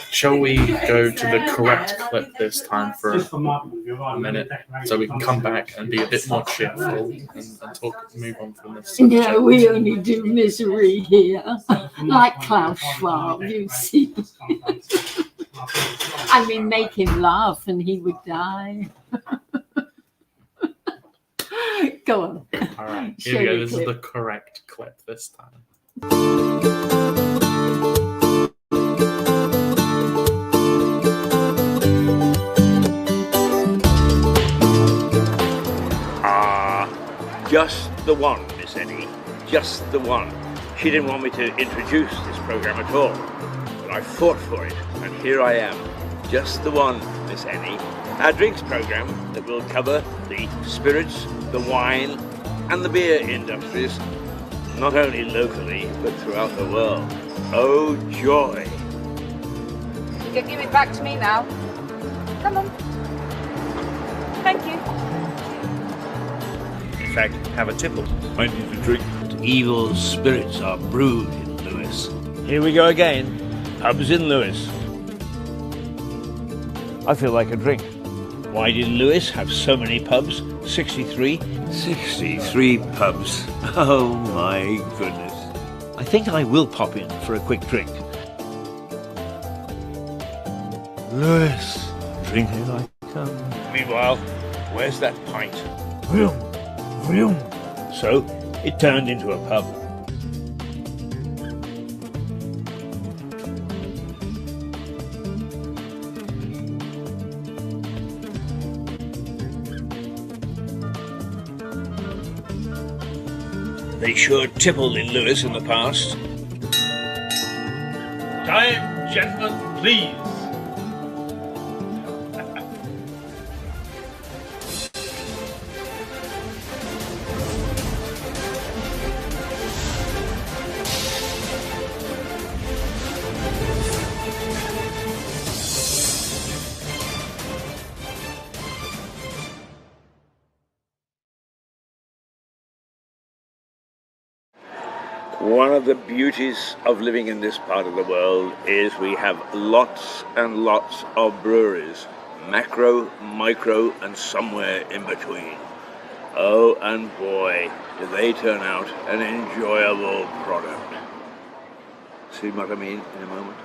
Shall we go to the correct clip this time for a minute, so we can come back and be a bit more cheerful and move on from this subject? No, we only do misery here, like Klaus Schwab, you see. I mean, make him laugh and he would die. Go on. All right, Show here we go. your This clip. is the correct clip this time. Just the one, Miss Eddie. Just the one. She didn't want me to introduce this program at all, but I fought for it, and here I am. Just the one, Miss Eddie. Our drinks program that will cover the spirits, the wine, and the beer industries, not only locally, but throughout the world. Oh, joy. You give it back to me now. Come on. Thank you. In fact, have a tipple. I need a drink. Evil spirits are brewed in Lewis. Here we go again. Pubs in Lewis. I feel like a drink. Why did Lewis have so many pubs? 63? 63 pubs. Oh my goodness. I think I will pop in for a quick drink. Lewis, drink as I come. Meanwhile, where's that pint? Vroom, vroom. So, it turned into a pub. They sure tippled in Lewis in the past. Time, gentlemen, please. One of the beauties of living in this part of the world is we have lots and lots of breweries, macro, micro, and somewhere in between. Oh, and boy, do they turn out an enjoyable product. See what I mean in a moment?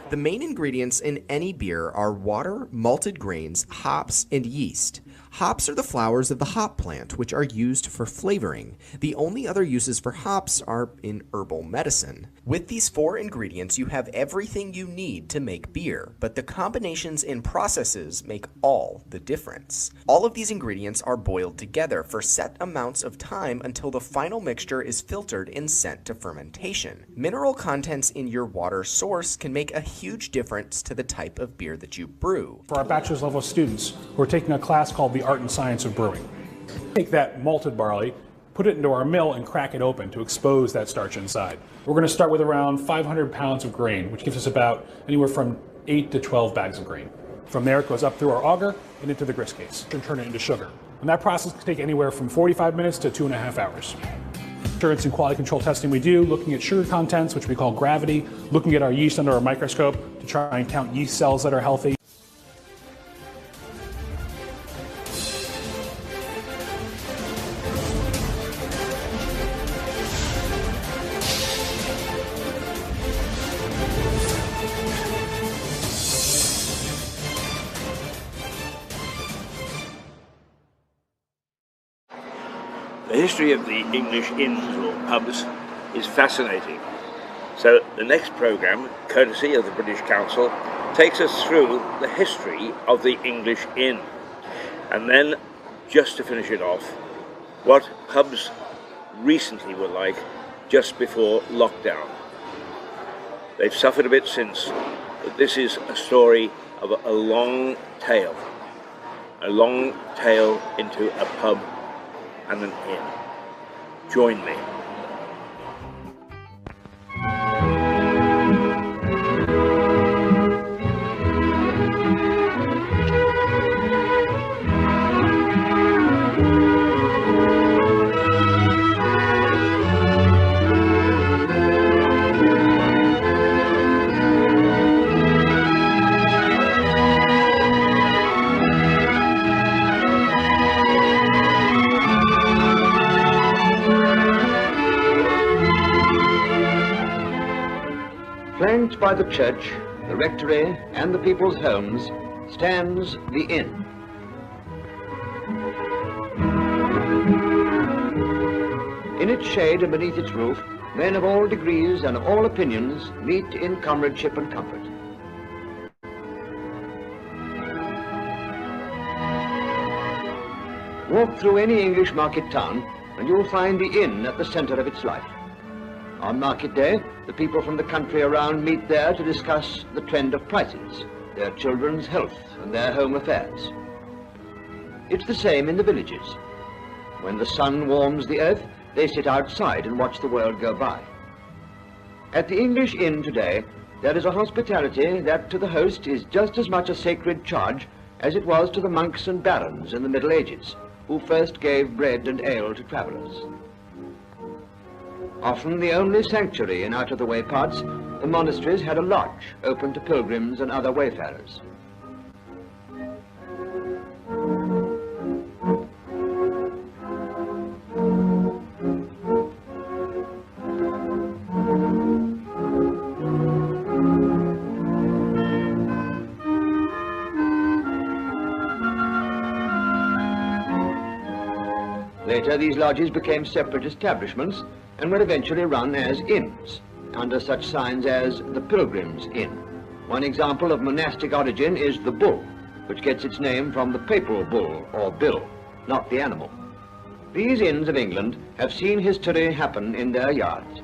The main ingredients in any beer are water, malted grains, hops, and yeast. Hops are the flowers of the hop plant, which are used for flavoring. The only other uses for hops are in herbal medicine. With these 4 ingredients, you have everything you need to make beer, but the combinations and processes make all the difference. All of these ingredients are boiled together for set amounts of time until the final mixture is filtered and sent to fermentation. Mineral contents in your water source can make a huge difference to the type of beer that you brew. For our bachelor's level students who are taking a class called the Art and Science of Brewing, take that malted barley, put it into our mill and crack it open to expose that starch inside. We're going to start with around 500 pounds of grain, which gives us about anywhere from 8 to 12 bags of grain. From there it goes up through our auger and into the grist case and turn it into sugar. And that process can take anywhere from 45 minutes to 2.5 hours. Assurance and quality control testing we do, looking at sugar contents, which we call gravity, looking at our yeast under a microscope to try and count yeast cells that are healthy. The history of the English inns or pubs is fascinating. So the next programme, courtesy of the British Council, takes us through the history of the English inn. And then, just to finish it off, what pubs recently were like just before lockdown. They've suffered a bit since, but this is a story of a long tale into a pub and an inn. Join me. Flanked by the church, the rectory, and the people's homes, stands the inn. In its shade and beneath its roof, men of all degrees and of all opinions meet in comradeship and comfort. Walk through any English market town and you'll find the inn at the centre of its life. On market day, the people from the country around meet there to discuss the trend of prices, their children's health and their home affairs. It's the same in the villages. When the sun warms the earth, they sit outside and watch the world go by. At the English inn today, there is a hospitality that to the host is just as much a sacred charge as it was to the monks and barons in the Middle Ages, who first gave bread and ale to travellers. Often the only sanctuary in out-of-the-way parts, the monasteries had a lodge open to pilgrims and other wayfarers. Later, these lodges became separate establishments and were eventually run as inns, under such signs as the Pilgrim's Inn. One example of monastic origin is the Bull, which gets its name from the papal bull, or bill, not the animal. These inns of England have seen history happen in their yards.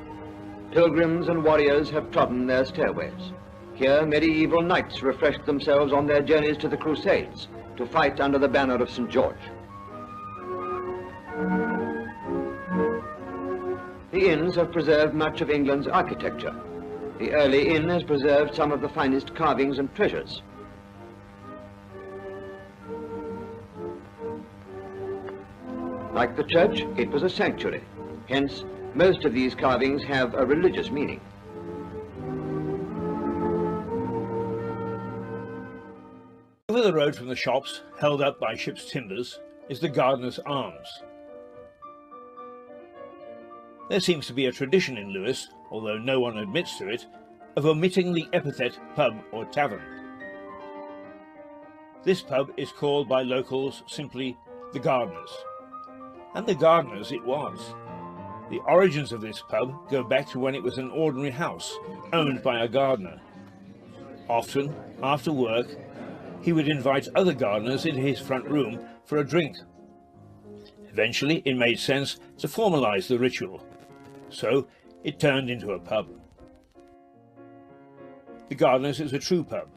Pilgrims and warriors have trodden their stairways. Here, medieval knights refreshed themselves on their journeys to the Crusades, to fight under the banner of St. George. The inns have preserved much of England's architecture. The early inn has preserved some of the finest carvings and treasures. Like the church, it was a sanctuary. Hence, most of these carvings have a religious meaning. Over the road from the shops, held up by ship's timbers, is the Gardener's Arms. There seems to be a tradition in Lewes, although no one admits to it, of omitting the epithet pub or tavern. This pub is called by locals simply the Gardener's. And the Gardener's it was. The origins of this pub go back to when it was an ordinary house, owned by a gardener. Often, after work, he would invite other gardeners into his front room for a drink. Eventually, it made sense to formalize the ritual, so it turned into a pub. The Gardener's is a true pub.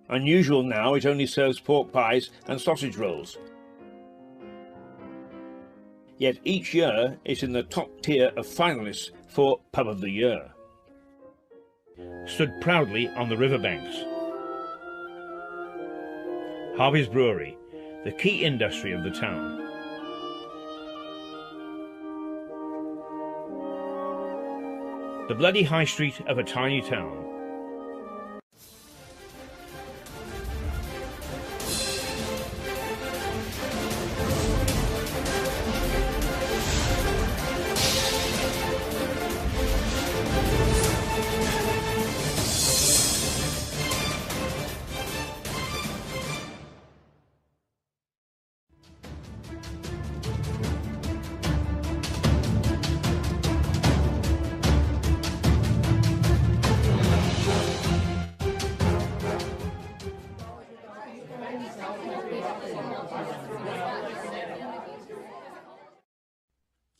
Unusual now, it only serves pork pies and sausage rolls. Yet each year it's in the top tier of finalists for Pub of the Year. Stood proudly on the riverbanks. Harvey's Brewery, the key industry of the town. The bloody high street of a tiny town.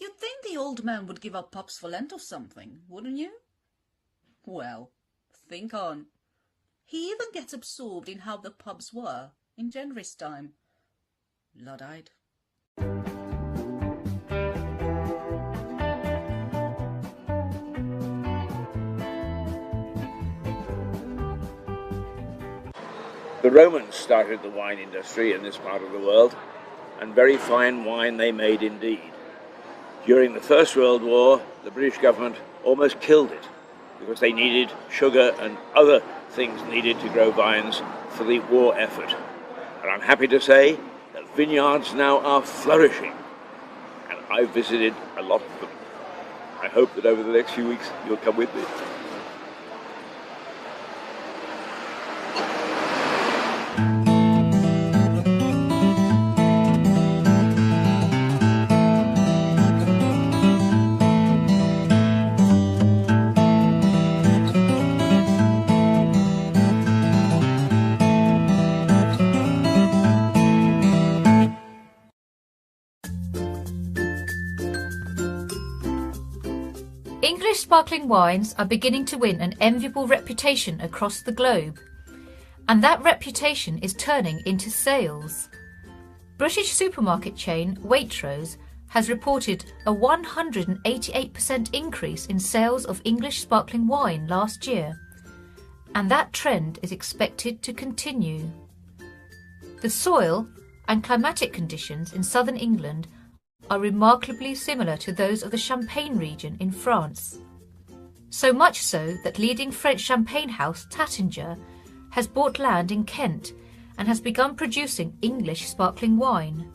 You'd think the old man would give up pubs for Lent or something, wouldn't you? Well, think on. He even gets absorbed in how the pubs were in January's time. Luddite. The Romans started the wine industry in this part of the world, and very fine wine they made indeed. During the First World War, the British government almost killed it because they needed sugar and other things needed to grow vines for the war effort. And I'm happy to say that vineyards now are flourishing, and I've visited a lot of them. I hope that over the next few weeks you'll come with me. English sparkling wines are beginning to win an enviable reputation across the globe, and that reputation is turning into sales. British supermarket chain Waitrose has reported a 188% increase in sales of English sparkling wine last year, and that trend is expected to continue. The soil and climatic conditions in southern England are remarkably similar to those of the Champagne region in France. So much so that leading French champagne house Taittinger has bought land in Kent and has begun producing English sparkling wine.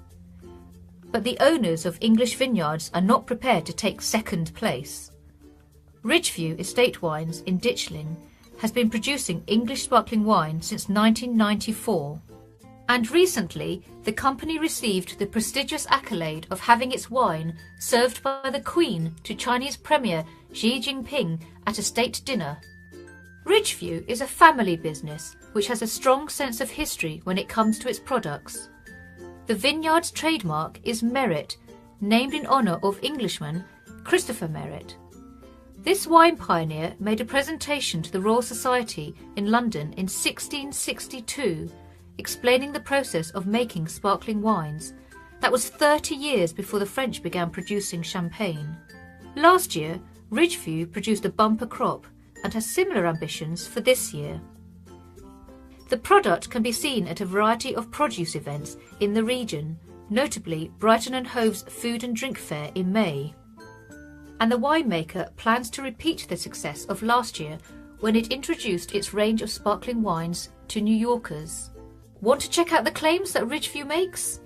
But the owners of English vineyards are not prepared to take second place. Ridgeview Estate Wines in Ditchling has been producing English sparkling wine since 1994. And recently, the company received the prestigious accolade of having its wine served by the Queen to Chinese Premier Xi Jinping at a state dinner. Ridgeview is a family business which has a strong sense of history when it comes to its products. The vineyard's trademark is Merit, named in honour of Englishman Christopher Merritt. This wine pioneer made a presentation to the Royal Society in London in 1662, explaining the process of making sparkling wines. That was 30 years before the French began producing champagne. Last year, Ridgeview produced a bumper crop and has similar ambitions for this year. The product can be seen at a variety of produce events in the region, notably Brighton and Hove's Food and Drink Fair in May. and the winemaker plans to repeat the success of last year when it introduced its range of sparkling wines to New Yorkers. Want to check out the claims that Ridgeview makes?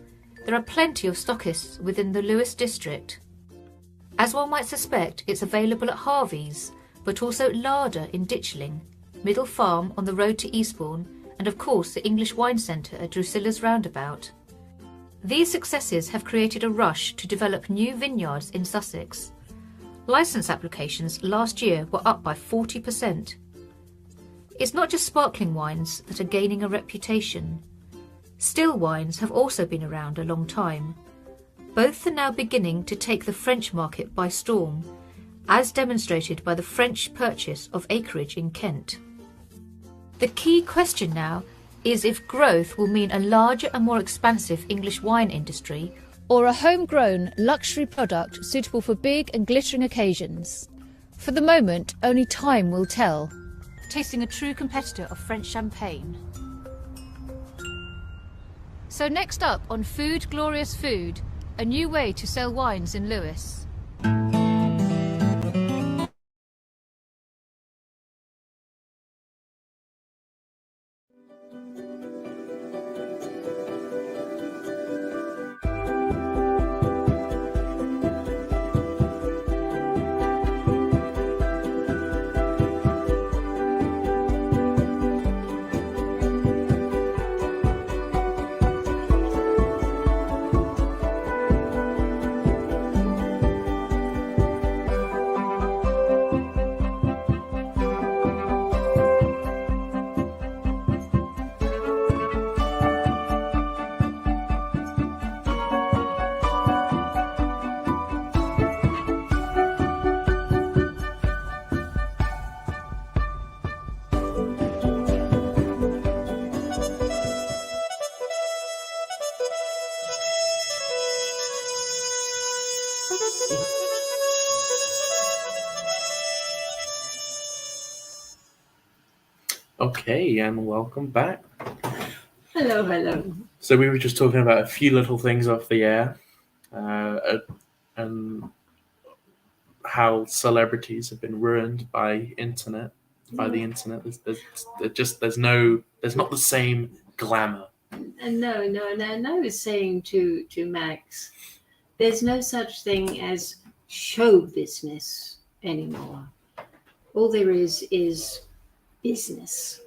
There are plenty of stockists within the Lewes district. As one might suspect, it's available at Harvey's, but also Larder in Ditchling, Middle Farm on the road to Eastbourne, and of course the English Wine Centre at Drusilla's Roundabout. These successes have created a rush to develop new vineyards in Sussex. Licence applications last year were up by 40%. It's not just sparkling wines that are gaining a reputation. Still wines have also been around a long time. Both are now beginning to take the French market by storm, as demonstrated by the French purchase of acreage in Kent. The key question now is if growth will mean a larger and more expansive English wine industry, or a homegrown luxury product suitable for big and glittering occasions. For the moment, only time will tell. Tasting a true competitor of French champagne. So next up on Food Glorious Food, a new way to sell wines in Lewes. Okay, and welcome back. Hello, hello. So we were just talking about a few little things off the air, and how celebrities have been ruined by internet. By the internet, there's not the same glamour. No, and I was saying to Max, there's no such thing as show business anymore. All there is business.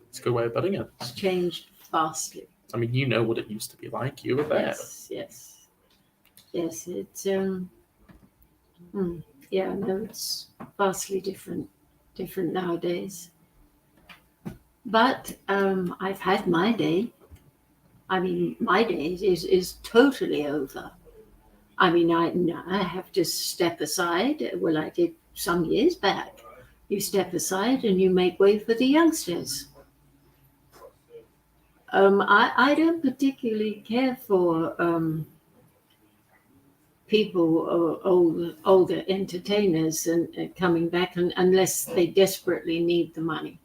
It's a good way of putting it. It's changed vastly. I mean, you know what it used to be like. You were there. Yes. It's it's vastly different nowadays. But I've had my day. I mean, my day is totally over. I mean, I have to step aside. Well, I did some years back. You step aside and you make way for the youngsters. I don't particularly care for people, older entertainers, and coming back unless they desperately need the money.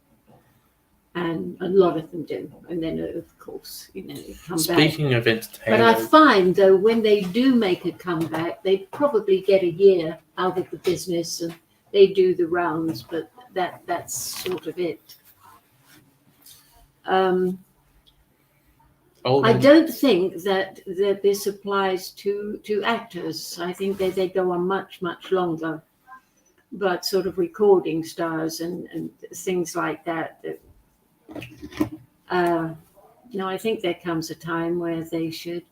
And a lot of them do. And then, of course, they come back. Speaking of entertainers. But I find, though, when they do make a comeback, they probably get a year out of the business and they do the rounds, but that's sort of it. I don't think that this applies to actors. I think they go on much longer. But sort of recording stars and things like that. I think there comes a time where they should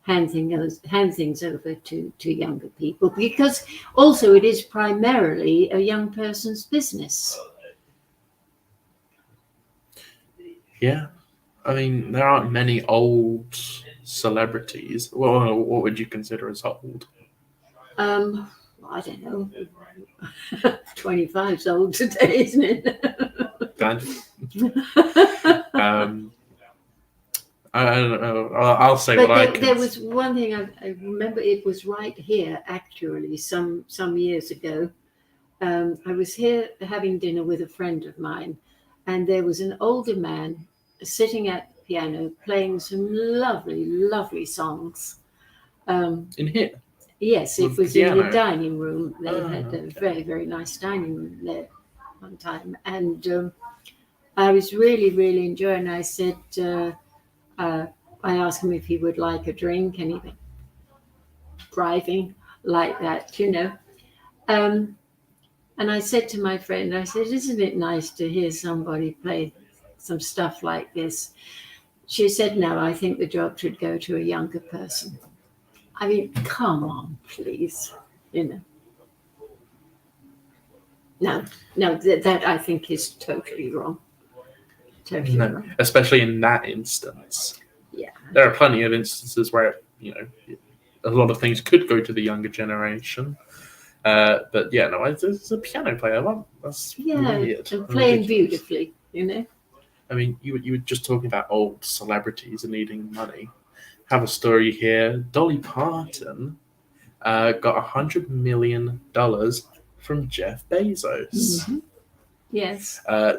hand things over to younger people, because also it is primarily a young person's business. Yeah, I mean, there aren't many old celebrities. Well, what would you consider as old? I don't know. 25's old today, isn't it? Kind of. I don't know. I'll say but what I can. There was one thing I remember. It was right here, actually, some years ago. I was here having dinner with a friend of mine, and there was an older man sitting at the piano playing some lovely songs. In here? Yes, it With was in the piano. dining room. They Oh, had a okay. very, very nice dining room there one time. And I was really, really enjoying it. I said, I asked him if he would like a drink, and he went driving like that, you know. And I said to my friend, I said, isn't it nice to hear somebody play some stuff like this? She said, no, I think the job should go to a younger person. I mean, come on, please, you know. No, that I think is totally wrong. Totally No, wrong. especially in that instance. Yeah. There are plenty of instances where, you know, a lot of things could go to the younger generation. But yeah, no, it's a piano player. Well, that's Yeah, weird. and playing ridiculous. beautifully, you know. I mean, you were just talking about old celebrities and needing money. Have a story here. Dolly Parton got $100 million from Jeff Bezos. Mhm. Yes. Uh,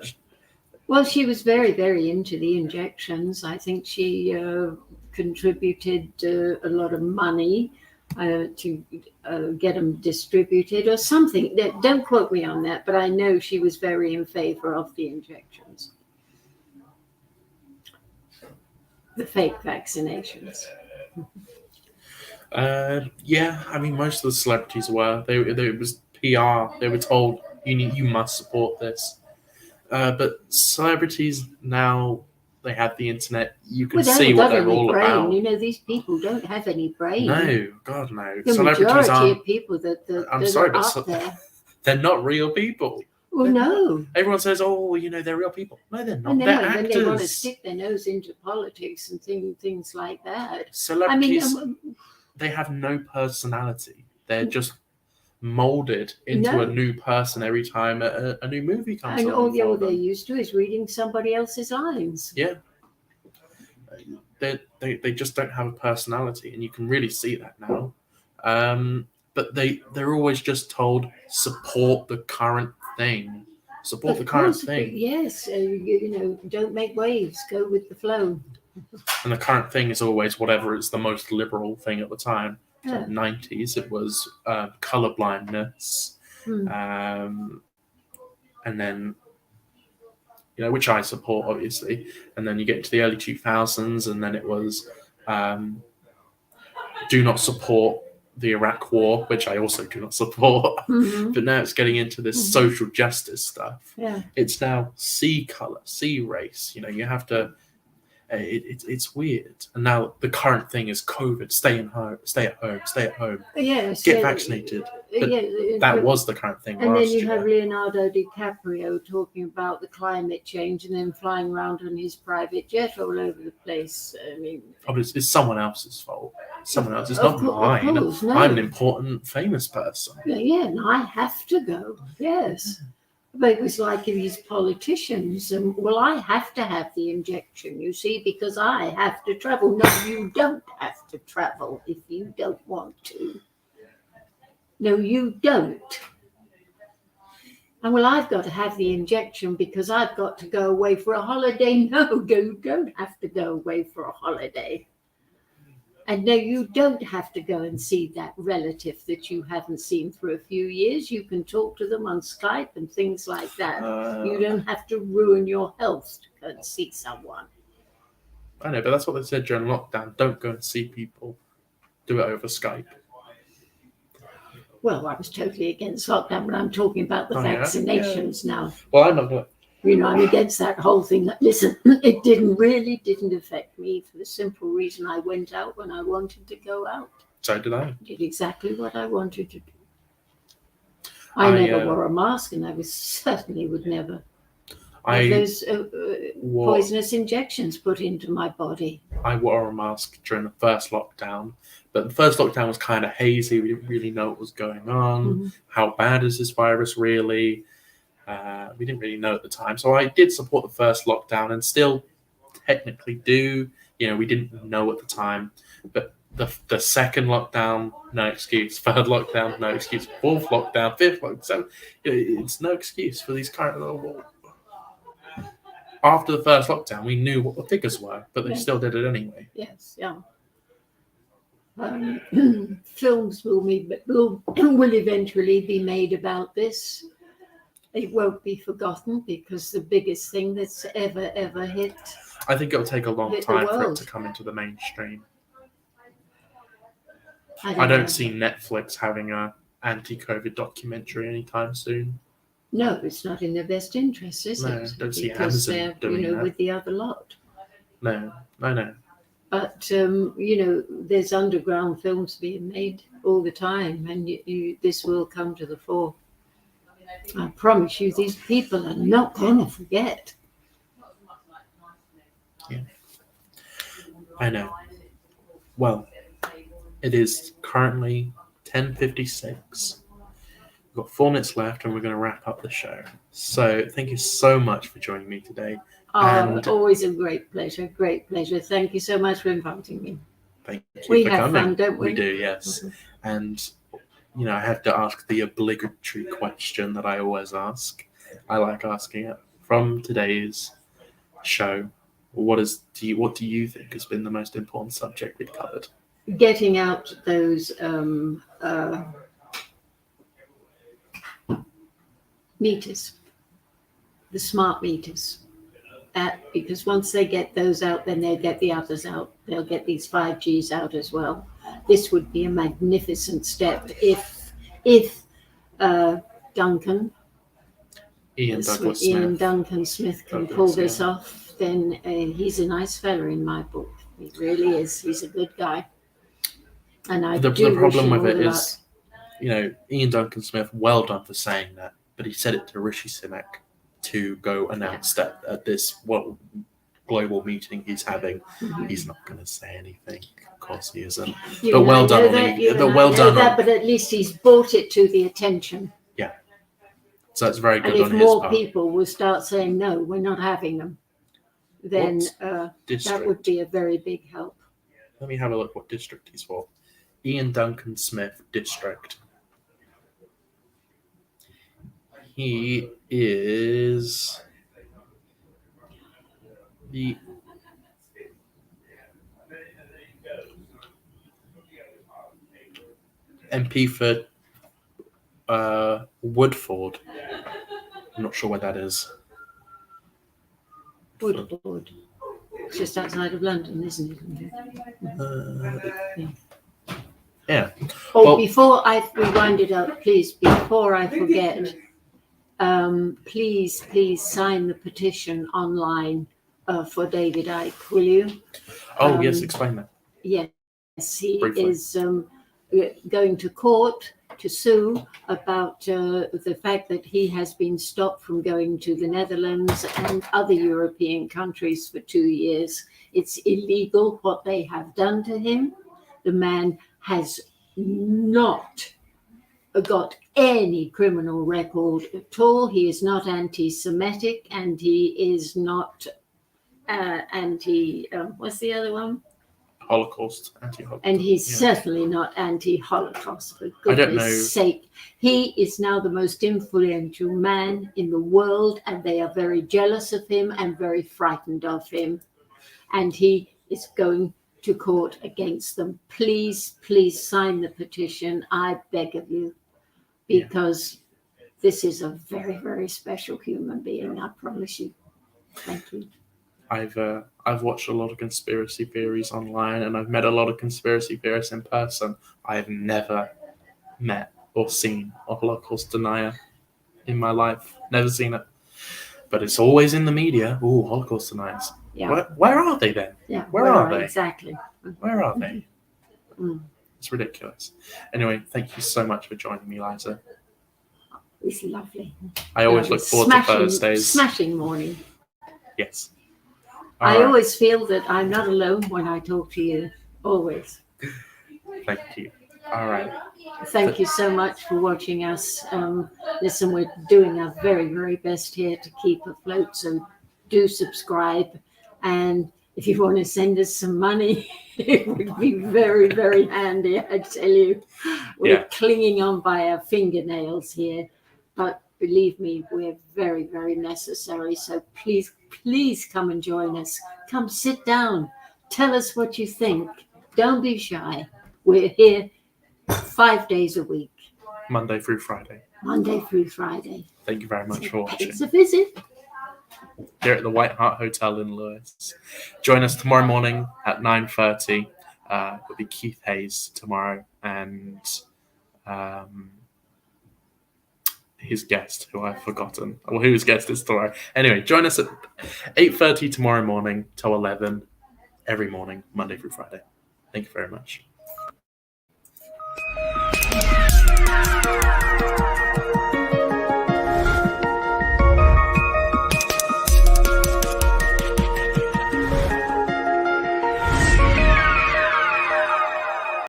Well, she was very, very into the injections. I think she contributed a lot of money to get them distributed or something. Don't quote me on that, but I know she was very in favor of the injections. The fake vaccinations. Yeah, I mean, most of the celebrities were. It was PR. They were told you must support this. But celebrities now, they have the internet. You can Well, they see haven't what got they're any all brain. about. You know, these people don't have any brain. No, God no. The Celebrities majority aren't. of people that I'm that sorry, are but up there. they're not real people. Well, no. Everyone says, "Oh, you know, they're real people." No, they're not. And They're then when they want to actors. stick their nose into politics and things like that. Celebrities, I mean, they have no personality. They're just molded into No. a new person every time a new movie comes and along. all for they're them. used to is reading somebody else's lines. Yeah. They just don't have a personality, and you can really see that now. But they're always just told, support the current thing. Support the current course, thing. Yes, you know, don't make waves, go with the flow. And the current thing is always whatever is the most liberal thing at the time. So Yeah. 90s, it was colorblindness. Hmm. And then, you know, which I support, obviously. And then you get into the early 2000s, and then it was do not support the Iraq War, which I also do not support. Mhm. But now it's getting into this Mhm. social justice stuff. Yeah. It's now see color, see race. You know, you have to. It's weird. And now the current thing is COVID. Stay at home. Stay at home. Yes. Get vaccinated. But yeah, that but- was the current thing And then last you year. have Leonardo DiCaprio talking about the climate change and then flying around on his private jet all over the place. I mean, Obviously, it's someone else's fault. Someone else. It's Of not course, mine. no. I'm an important, famous person. yeah, and I have to go. Yes. But it was like these politicians, and well, I have to have the injection, you see, because I have to travel. No, you don't have to travel if you don't want to. No, you don't. And well, I've got to have the injection because I've got to go away for a holiday. No, you don't have to go away for a holiday. And no, you don't have to go and see that relative that you haven't seen for a few years. You can talk to them on Skype and things like that. You don't have to ruin your health to go and see someone. I know, but that's what they said during lockdown. Don't go and see people. Do it over Skype. Well, I was totally against lockdown, but I'm talking about the Oh, yeah? vaccinations now. Well, I'm not going to. You know, I'm against that whole thing. Listen, it didn't affect me for the simple reason I went out when I wanted to go out. So did I. Did exactly what I wanted to do. I never wore a mask, and I was certainly would never have those poisonous injections put into my body. I wore a mask during the first lockdown, but the first lockdown was kind of hazy. We didn't really know what was going on. Mhm. How bad is this virus really? We didn't really know at the time. So I did support the first lockdown and still technically do. You know, we didn't know at the time. But the second lockdown, no excuse. Third lockdown, no excuse. Fourth lockdown, fifth lockdown. So it's no excuse for these current little. After the first lockdown, we knew what the figures were, but they Yeah. still did it anyway. Yes, yeah. films will eventually be made about this. It won't be forgotten because the biggest thing that's ever hit. I think it'll take a long Hit the time for it world. to come into the mainstream. I I know. don't see Netflix having a anti-COVID documentary anytime soon. No, it's not in their best interest, is No, it? don't see Because Amazon they're, doing that. with the other lot. No, I know. But there's underground films being made all the time, and this will come to the fore. I promise you, these people are not going to forget. Yeah. I know. Well, it is currently 10:56. We've got 4 minutes left, and we're going to wrap up the show. So, thank you so much for joining me today. And Always a great pleasure, great pleasure. Thank you so much for inviting me. thank you We for have coming. fun, don't we? We do, yes. And I have to ask the obligatory question that I always ask. I like asking it. From today's show, what do you think has been the most important subject we've covered? Getting out those meters, the smart meters. Because once they get those out, then they'll get the others out. They'll get these 5Gs out as well. This would be a magnificent step if Duncan Duncan Smith can pull this off. Then he's a nice fella in my book. He really is. He's a good guy. And The problem with it all the is, Ian Duncan Smith, well done for saying that, but he said it to Rishi Sunak to go announce that at this global meeting he's having. Mhm. He's not going to say anything. Of course he isn't. You But and well I done know on that, the, you the and I well know done that, on. but at least he's brought it to the attention. Yeah. So that's very good And if on his more part. people will start saying, no, we're not having them, then that district? would be a very big help. Let me have a look what district he's for. Ian Duncan Smith district. He is the MP for Woodford. I'm not sure where that is. Woodford. It's just outside of London, isn't it? Yeah. Oh, Well- before we wind it up, please, before I forget, please sign the petition online for David Icke, will you? Oh, yes, explain that. Yes, he Briefly. is going to court to sue about the fact that he has been stopped from going to the Netherlands and other European countries for 2 years. It's illegal what they have done to him. The man has not got any criminal record at all. He is not anti-Semitic, and he is not what's the other one? Holocaust, anti-Holocaust. And he's yeah. certainly not anti-Holocaust, for I don't goodness know. sake. He is now the most influential man in the world, and they are very jealous of him and very frightened of him. And he is going to court against them. Please sign the petition. I beg of you, because this is a very, very special human being, I promise you. Thank you. I've watched a lot of conspiracy theories online, and I've met a lot of conspiracy theorists in person. I have never met or seen a Holocaust denier in my life. Never seen it. But it's always in the media. Ooh, Holocaust deniers. Yeah. Where are they then? Yeah. Where are they? Exactly. Where are they? Mm. It's ridiculous. Anyway, thank you so much for joining me, Liza. It's lovely. I always look forward to Thursdays. Smashing morning. Yes. I All right. always feel that I'm not alone when I talk to you. Always. Thank you. All right. Thank you so much for watching us. Listen, we're doing our very, very best here to keep afloat. So do subscribe. And if you want to send us some money, it would be very, very handy, I tell you. We're clinging on by our fingernails here. But believe me, we're very, very necessary. So please come and join us. Come sit down. Tell us what you think. Don't be shy. We're here 5 days a week, Monday through Friday. Monday through Friday. Thank you very much for watching. It's a visit. Here at the White Hart Hotel in Lewis. Join us tomorrow morning at 9:30. It'll be Keith Hayes tomorrow and his guest, who I've forgotten, or whose guest is tomorrow. Anyway, join us at 8:30 tomorrow morning till 11 every morning, Monday through Friday. Thank you very much.